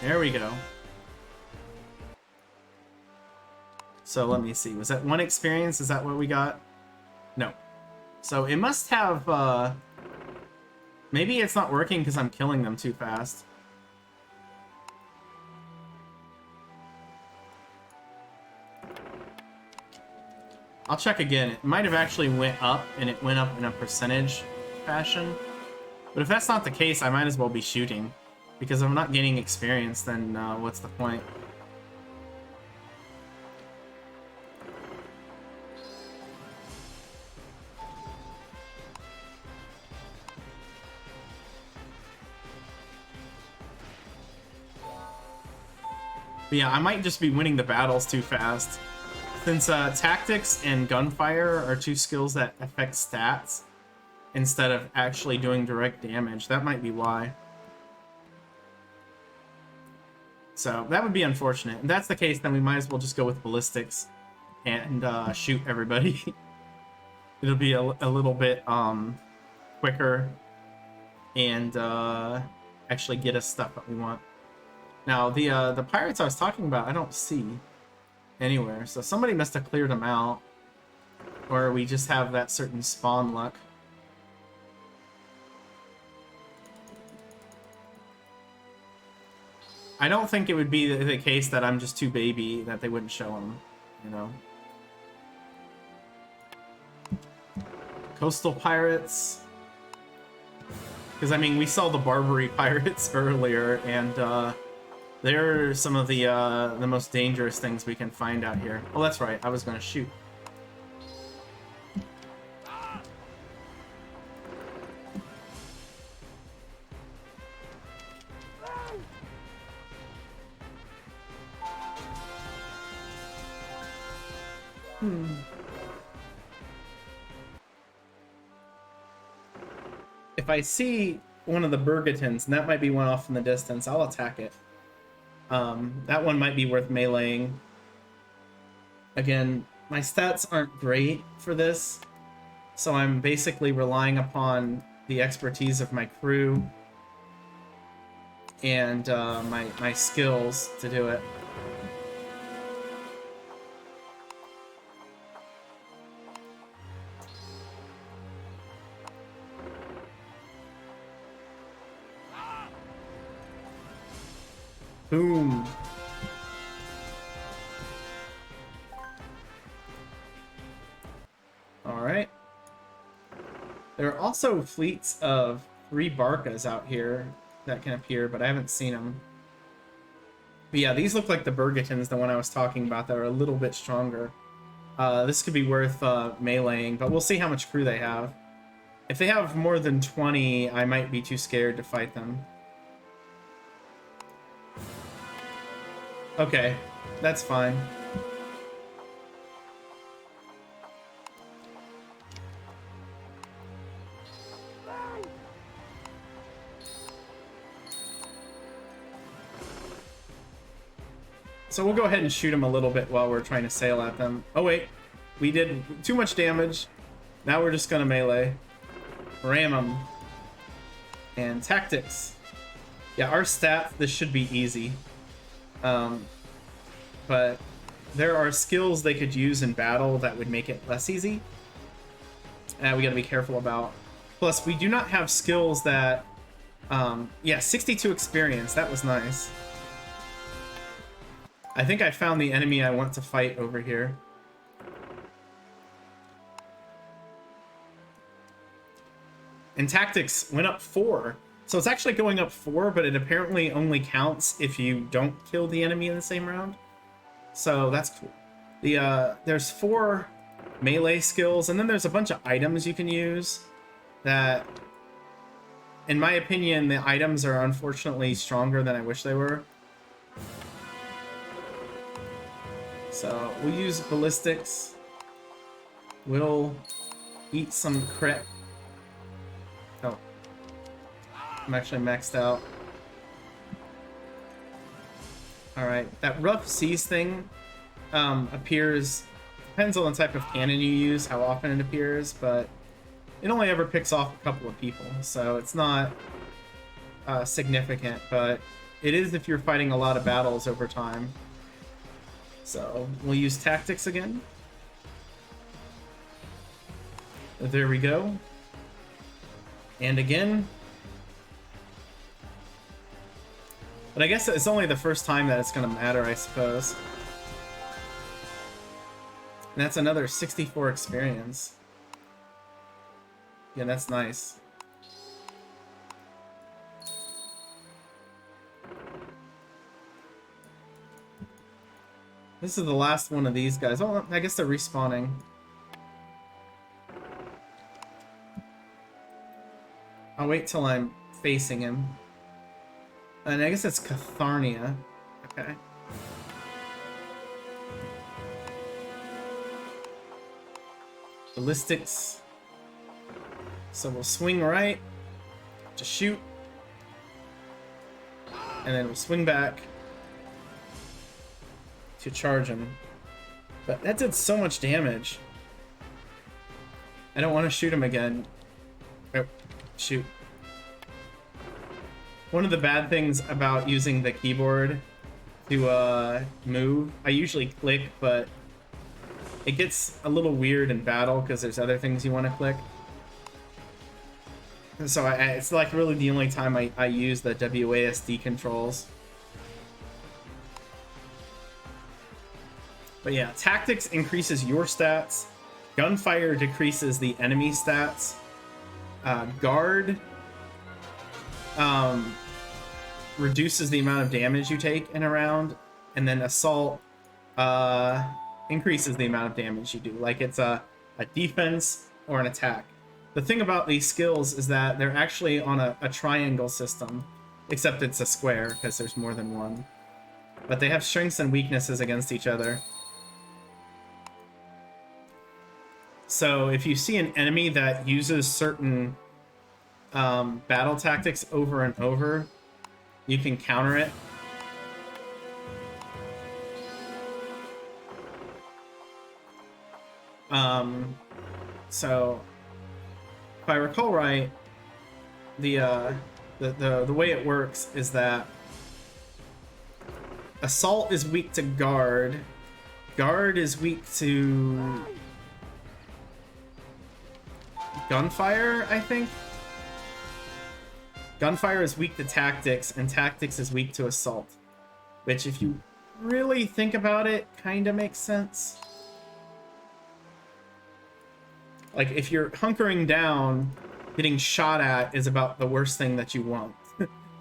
Speaker 1: There we go. So let me see. Was that 1 experience? Is that what we got? No. So it must have... maybe it's not working because I'm killing them too fast. I'll check again. It might have actually went up, and it went up in a percentage fashion. But if that's not the case, I might as well be shooting. Because if I'm not gaining experience, then what's the point? But yeah, I might just be winning the battles too fast. Since tactics and gunfire are 2 skills that affect stats, instead of actually doing direct damage. That might be why. So that would be unfortunate. If that's the case, then we might as well just go with ballistics and shoot everybody. It'll be a little bit quicker and actually get us stuff that we want. Now the pirates I was talking about, I don't see anywhere, so somebody must have cleared them out, or we just have that certain spawn luck. I don't think it would be the case that I'm just too baby that they wouldn't show them, you know. Coastal pirates. Because, I mean, we saw the Barbary pirates earlier, and they're some of the most dangerous things we can find out here. Oh, that's right. I was going to shoot. If I see one of the Bergatons, and that might be one off in the distance, I'll attack it. That one might be worth meleeing. Again, my stats aren't great for this, so I'm basically relying upon the expertise of my crew and my skills to do it. Boom. Alright. There are also fleets of 3 Barcas out here that can appear, but I haven't seen them. But yeah, these look like the Bergatons, the one I was talking about, that are a little bit stronger. This could be worth meleeing, but we'll see how much crew they have. If they have more than 20, I might be too scared to fight them. Okay, that's fine. So we'll go ahead and shoot them a little bit while we're trying to sail at them. Oh wait, we did too much damage. Now we're just gonna melee. Ram them. And tactics. Yeah, our stats, this should be easy. But there are skills they could use in battle that would make it less easy. We gotta be careful about. Plus, we do not have skills that... yeah, 62 experience. That was nice. I think I found the enemy I want to fight over here. And tactics went up 4. So it's actually going up 4, but it apparently only counts if you don't kill the enemy in the same round. So that's cool. There's 4 melee skills, and then there's a bunch of items you can use that, in my opinion, the items are unfortunately stronger than I wish they were. So we'll use ballistics. We'll eat some crit. Oh. I'm actually maxed out. Alright, that rough seas thing appears, depends on the type of cannon you use, how often it appears, but it only ever picks off a couple of people, so it's not significant, but it is if you're fighting a lot of battles over time. So we'll use tactics again. There we go. And again. But I guess it's only the first time that it's going to matter, I suppose. And that's another 64 experience. Yeah, that's nice. This is the last one of these guys. Oh, I guess they're respawning. I'll wait till I'm facing him. And I guess it's Catharnia. Okay. Ballistics.
Speaker 2: So we'll swing right to shoot, and then we'll swing back to charge him. But that did so much damage. I don't want to shoot him again. Oh, shoot. One of the bad things about using the keyboard to move, I usually click, but it gets a little weird in battle because there's other things you want to click. So it's like really the only time I use the WASD controls. But yeah, tactics increases your stats. Gunfire decreases the enemy stats. Guard reduces the amount of damage you take in a round. And then assault increases the amount of damage you do. Like it's a defense or an attack. The thing about these skills is that they're actually on a triangle system, except it's a square because there's more than one. But they have strengths and weaknesses against each other. So if you see an enemy that uses certain battle tactics over and over, you can counter it. So if I recall right, the way it works is that assault is weak to guard, guard is weak to gunfire, I think. Gunfire is weak to tactics, and tactics is weak to assault. Which, if you really think about it, kind of makes sense. Like, if you're hunkering down, getting shot at is about the worst thing that you want.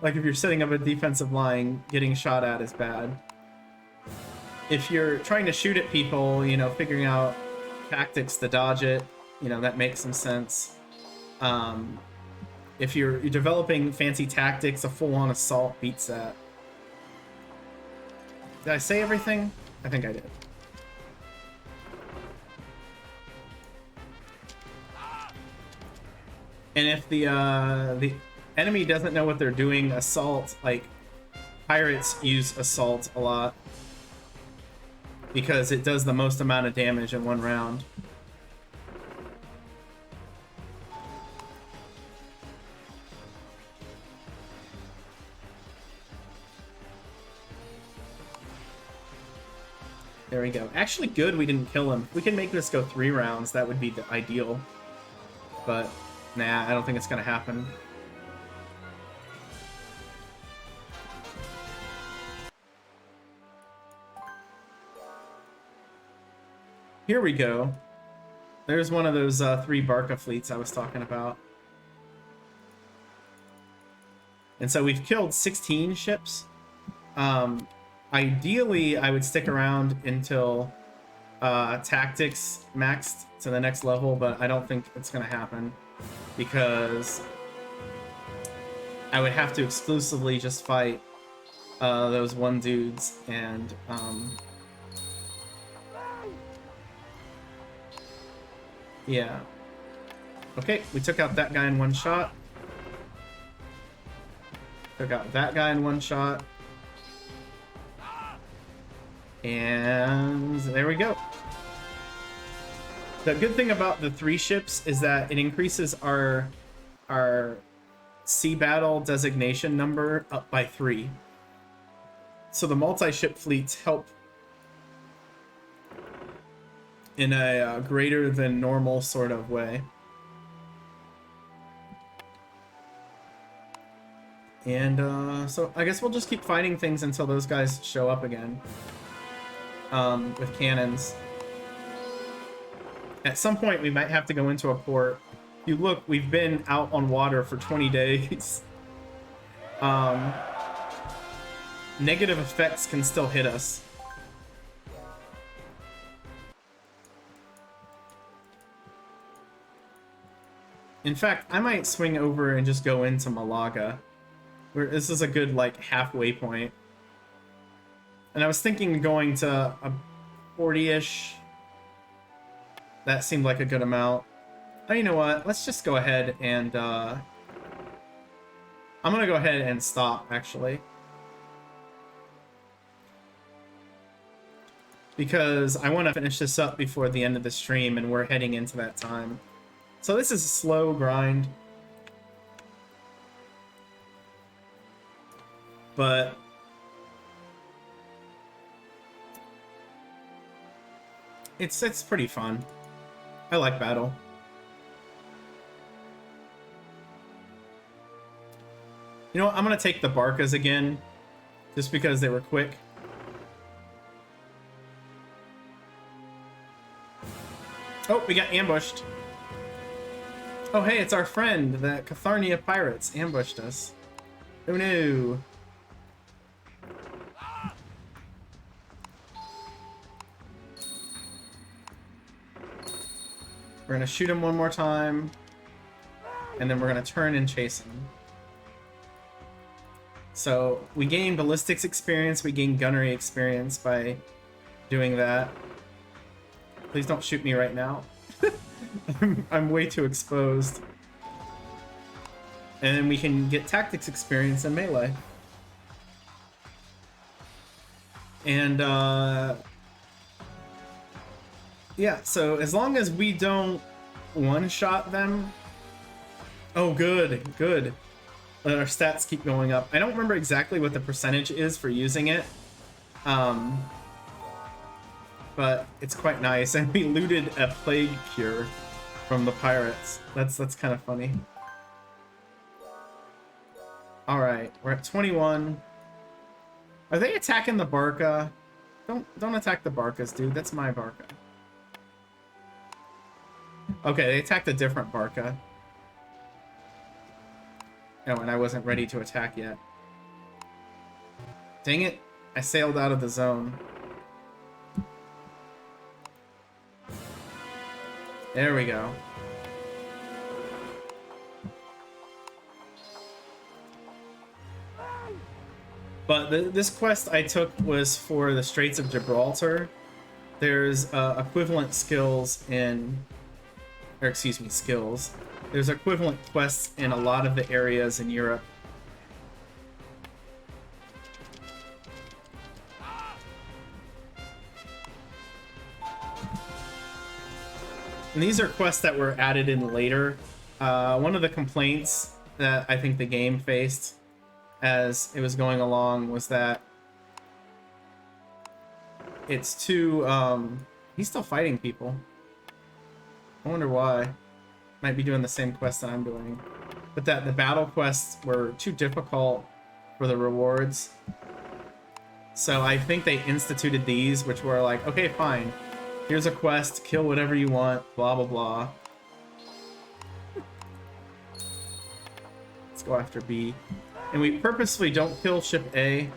Speaker 2: Like, if you're setting up a defensive line, getting shot at is bad. If you're trying to shoot at people, you know, figuring out tactics to dodge it, you know, that makes some sense. If you're developing fancy tactics, a full-on assault beats that. Did I say everything? I think I did. And if the enemy doesn't know what they're doing, assault, like, pirates use assault a lot because it does the most amount of damage in one round. There we go. Actually, good we didn't kill him. If we can make this go 3 rounds, that would be the ideal. But, nah, I don't think it's gonna happen. Here we go. There's one of those 3 Barca fleets I was talking about. And so we've killed 16 ships. Ideally, I would stick around until tactics maxed to the next level, but I don't think it's going to happen because I would have to exclusively just fight those 1 dudes, and yeah. Okay, we took out that guy in 1 shot. Took out that guy in 1 shot. And there we go. The good thing about the 3 ships is that it increases our sea battle designation number up by 3. So the multi-ship fleets help in a greater than normal sort of way. And so I guess we'll just keep fighting things until those guys show up again. With cannons. At some point, we might have to go into a port. If you look, we've been out on water for 20 days. Negative effects can still hit us. In fact, I might swing over and just go into Malaga. This is a good, like, halfway point. And I was thinking going to a 40-ish. That seemed like a good amount. Oh, you know what? Let's just go ahead and I'm gonna go ahead and stop actually, because I want to finish this up before the end of the stream, and we're heading into that time. So this is a slow grind, but it's pretty fun. I like battle. You know what? I'm gonna take the Barkas again, just because they were quick. Oh, we got ambushed. Oh, hey, it's our friend. The Catharnia pirates ambushed us. Oh no. We're gonna shoot him one more time, and then we're gonna turn and chase him. So we gain ballistics experience, we gain gunnery experience by doing that. Please don't shoot me right now. I'm way too exposed. And then we can get tactics experience in melee. And yeah, so as long as we don't one-shot them... Oh, good, good. Let our stats keep going up. I don't remember exactly what the percentage is for using it. But it's quite nice. And we looted a plague cure from the pirates. That's kind of funny. Alright, we're at 21. Are they attacking the Barca? Don't attack the Barcas, dude. That's my Barca. Okay, they attacked a different Barca. Oh, and I wasn't ready to attack yet. Dang it. I sailed out of the zone. There we go. But this quest I took was for the Straits of Gibraltar. There's equivalent skills in... Or excuse me, skills. There's equivalent quests in a lot of the areas in Europe. And these are quests that were added in later. One of the complaints that I think the game faced as it was going along was that it's too... He's still fighting people. I wonder why. Might be doing the same quest that I'm doing. But that the battle quests were too difficult for the rewards. So I think they instituted these, which were like, okay, fine. Here's a quest, kill whatever you want, blah, blah, blah. Let's go after B. And we purposefully don't kill ship A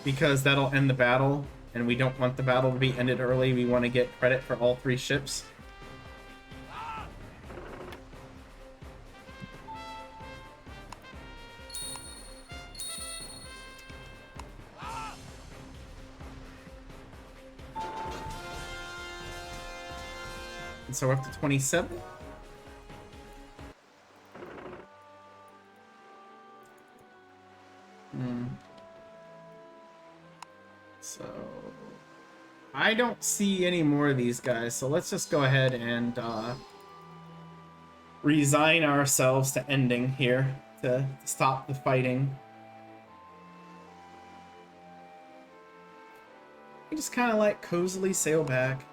Speaker 2: because that'll end the battle. And we don't want the battle to be ended early. We want to get credit for all 3 ships. And so we're up to 27. So I don't see any more of these guys, so let's just go ahead and resign ourselves to ending here to stop the fighting. We just kind of like cozily sail back.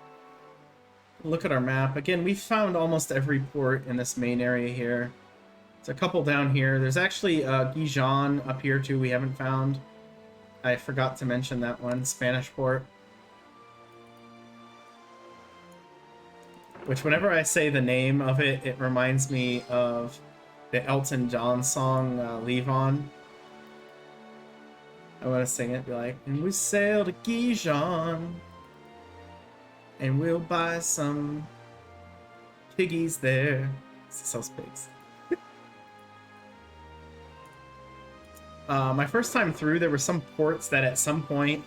Speaker 2: Look at our map. Again, we found almost every port in this main area here. There's a couple down here. There's actually Gijon up here too we haven't found. I forgot to mention that one, Spanish port. Which whenever I say the name of it, it reminds me of the Elton John song, Leave On. I want to sing it, be like, and we sail to Gijon. And we'll buy some piggies there. Sells pigs. My first time through, there were some ports that at some point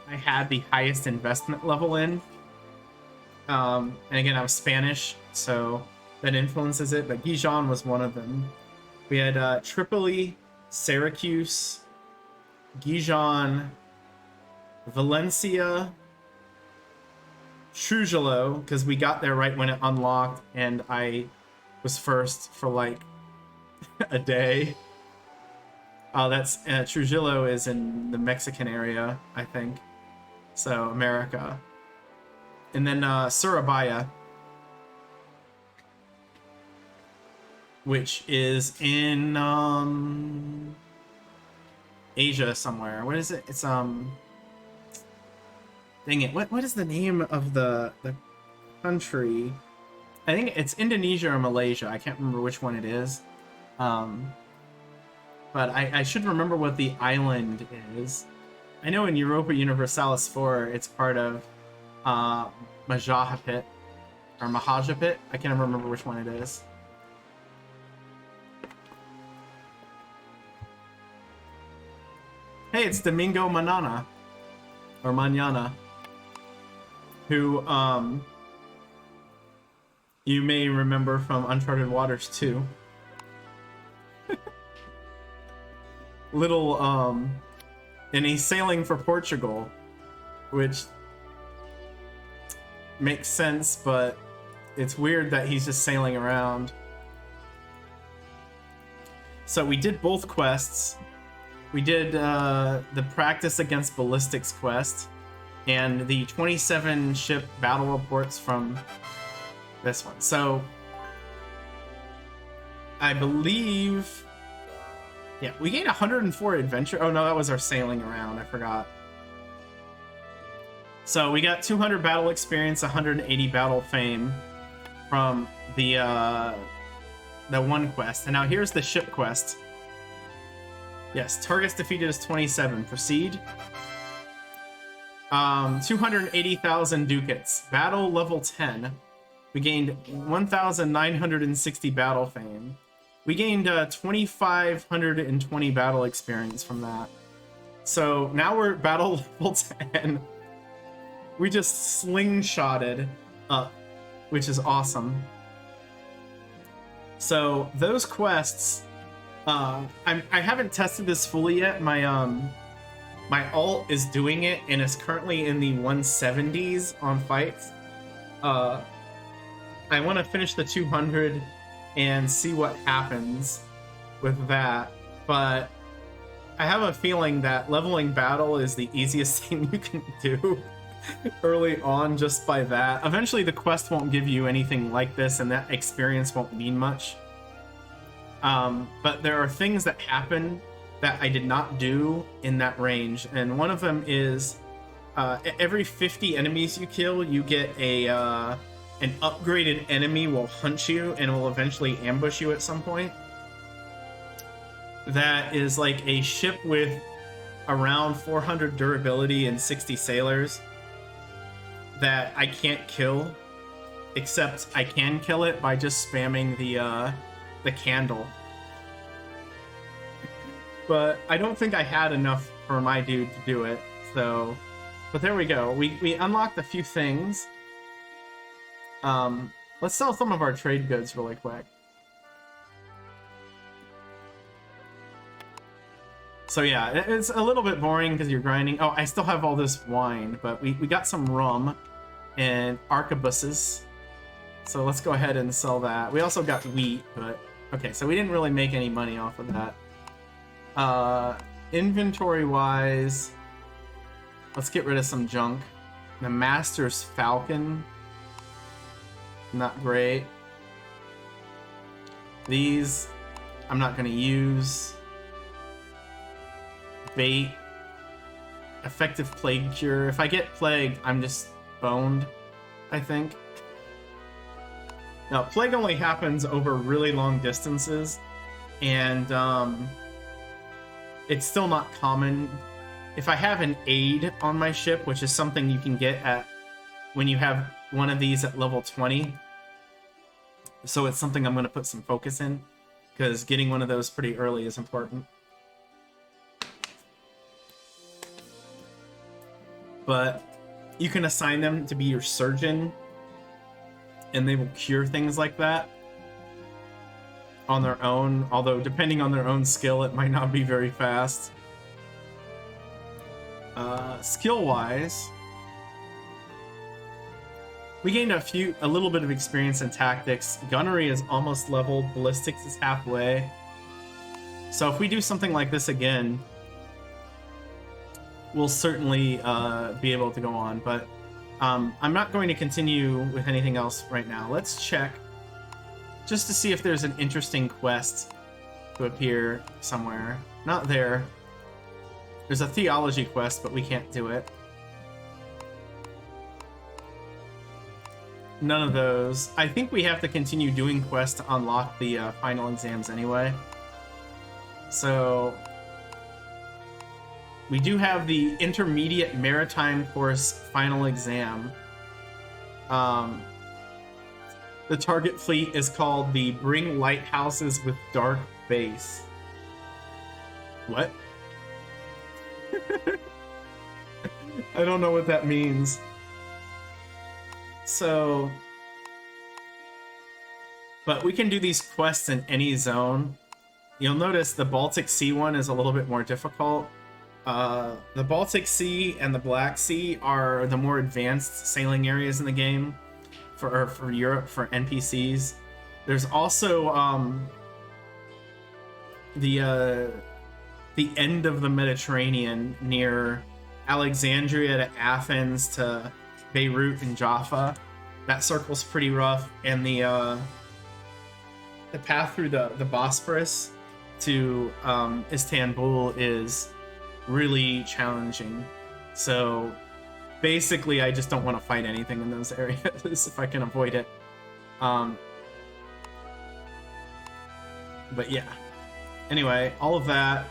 Speaker 2: I had the highest investment level in. And again, I was Spanish, so that influences it, but Gijon was one of them. We had Tripoli, Syracuse, Gijon, Valencia, Trujillo, because we got there right when it unlocked, and I was first for like a day. Oh, that's Trujillo is in the Mexican area, I think. So America, and then Surabaya, which is in Asia somewhere. What is it? It's dang it. What is the name of the country? I think it's Indonesia or Malaysia. I can't remember which one it is. But I should remember what the island is. I know in Europa Universalis 4, it's part of Majapahit or Mahajapahit. I can't remember which one it is. Hey, it's Domingo Manana or Manana, who you may remember from Uncharted Waters 2. Little and he's sailing for Portugal, which makes sense, but it's weird that he's just sailing around. So we did both quests. We did the practice against ballistics quest and the 27 ship battle reports from this one. So I believe, yeah, we gained 104 adventure. Oh no, that was our sailing around. I forgot. So we got 200 battle experience, 180 battle fame from the one quest. And now here's the ship quest. Yes, targets defeated is 27. Proceed. 280,000 ducats. Battle level 10. We gained 1,960 battle fame. We gained 2,520 battle experience from that. So now we're at battle level 10. We just slingshotted up, which is awesome. So those quests, I haven't tested this fully yet. My alt is doing it and is currently in the 170s on fights. I want to finish the 200 and see what happens with that, but I have a feeling that leveling battle is the easiest thing you can do early on just by that. Eventually the quest won't give you anything like this and that experience won't mean much. But there are things that happen that I did not do in that range, and one of them is every 50 enemies you kill, you get an upgraded enemy will hunt you and will eventually ambush you at some point. That is like a ship with around 400 durability and 60 sailors that I can't kill, except I can kill it by just spamming the candle. But I don't think I had enough for my dude to do it, so... But there we go. We unlocked a few things. Let's sell some of our trade goods really quick. So yeah, it's a little bit boring because you're grinding. Oh, I still have all this wine, but we got some rum and arquebuses. So let's go ahead and sell that. We also got wheat, but okay, so we didn't really make any money off of that. Inventory-wise, let's get rid of some junk. The Master's Falcon. Not great. These, I'm not going to use. Bait. Effective Plague Cure. If I get plague, I'm just boned, I think. Now, plague only happens over really long distances, and it's still not common. If I have an aid on my ship, which is something you can get at when you have one of these at level 20, so it's something I'm going to put some focus in, because getting one of those pretty early is important. But you can assign them to be your surgeon, and they will cure things like that. on their own, although depending on their own skill, it might not be very fast. Skill-wise, we gained a little bit of experience in tactics. Gunnery is almost leveled. Ballistics is halfway. So if we do something like this again, we'll certainly be able to go on. But I'm not going to continue with anything else right now. Let's check just to see if there's an interesting quest to appear somewhere. Not there. There's a theology quest, but we can't do it. None of those. I think we have to continue doing quests to unlock the final exams anyway. So we do have the Intermediate Maritime Course final exam. The target fleet is called the Bring Lighthouses with Dark Base. What? I don't know what that means. So, but we can do these quests in any zone. You'll notice the Baltic Sea one is a little bit more difficult. The Baltic Sea and the Black Sea are the more advanced sailing areas in the game for Europe, for NPCs. There's also the end of the Mediterranean near Alexandria to Athens to Beirut and Jaffa. That circle's pretty rough, and the path through the Bosporus to Istanbul is really challenging. So basically I just don't want to fight anything in those areas if I can avoid it. But yeah, anyway, all of that,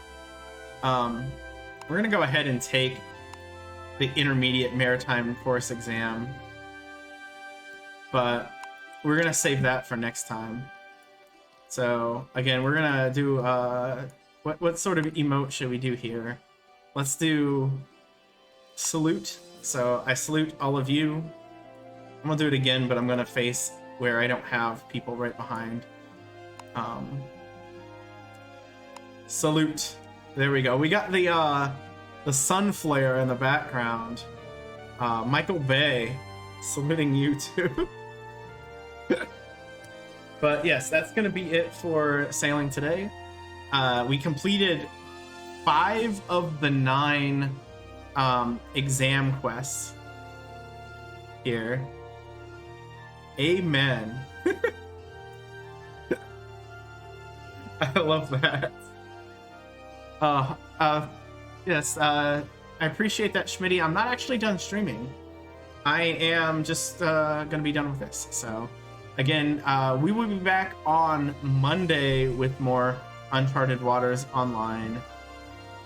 Speaker 2: we're gonna go ahead and take the Intermediate Maritime Course exam, but we're gonna save that for next time. So again, we're gonna do what sort of emote should we do here? Let's do salute. So I salute all of you. I'm gonna do it again, but I'm gonna face where I don't have people right behind. Salute. There we go. We got the sun flare in the background. Michael Bay saluting you too. But yes, that's gonna be it for sailing today. We completed 5 of the 9 exam quests here. Amen. I love that. Yes, I appreciate that, Schmitty. I'm not actually done streaming. I am just gonna be done with this. So again, we will be back on Monday with more Uncharted Waters Online.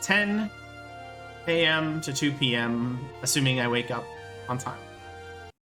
Speaker 2: 10 a.m. to 2 p.m., assuming I wake up on time.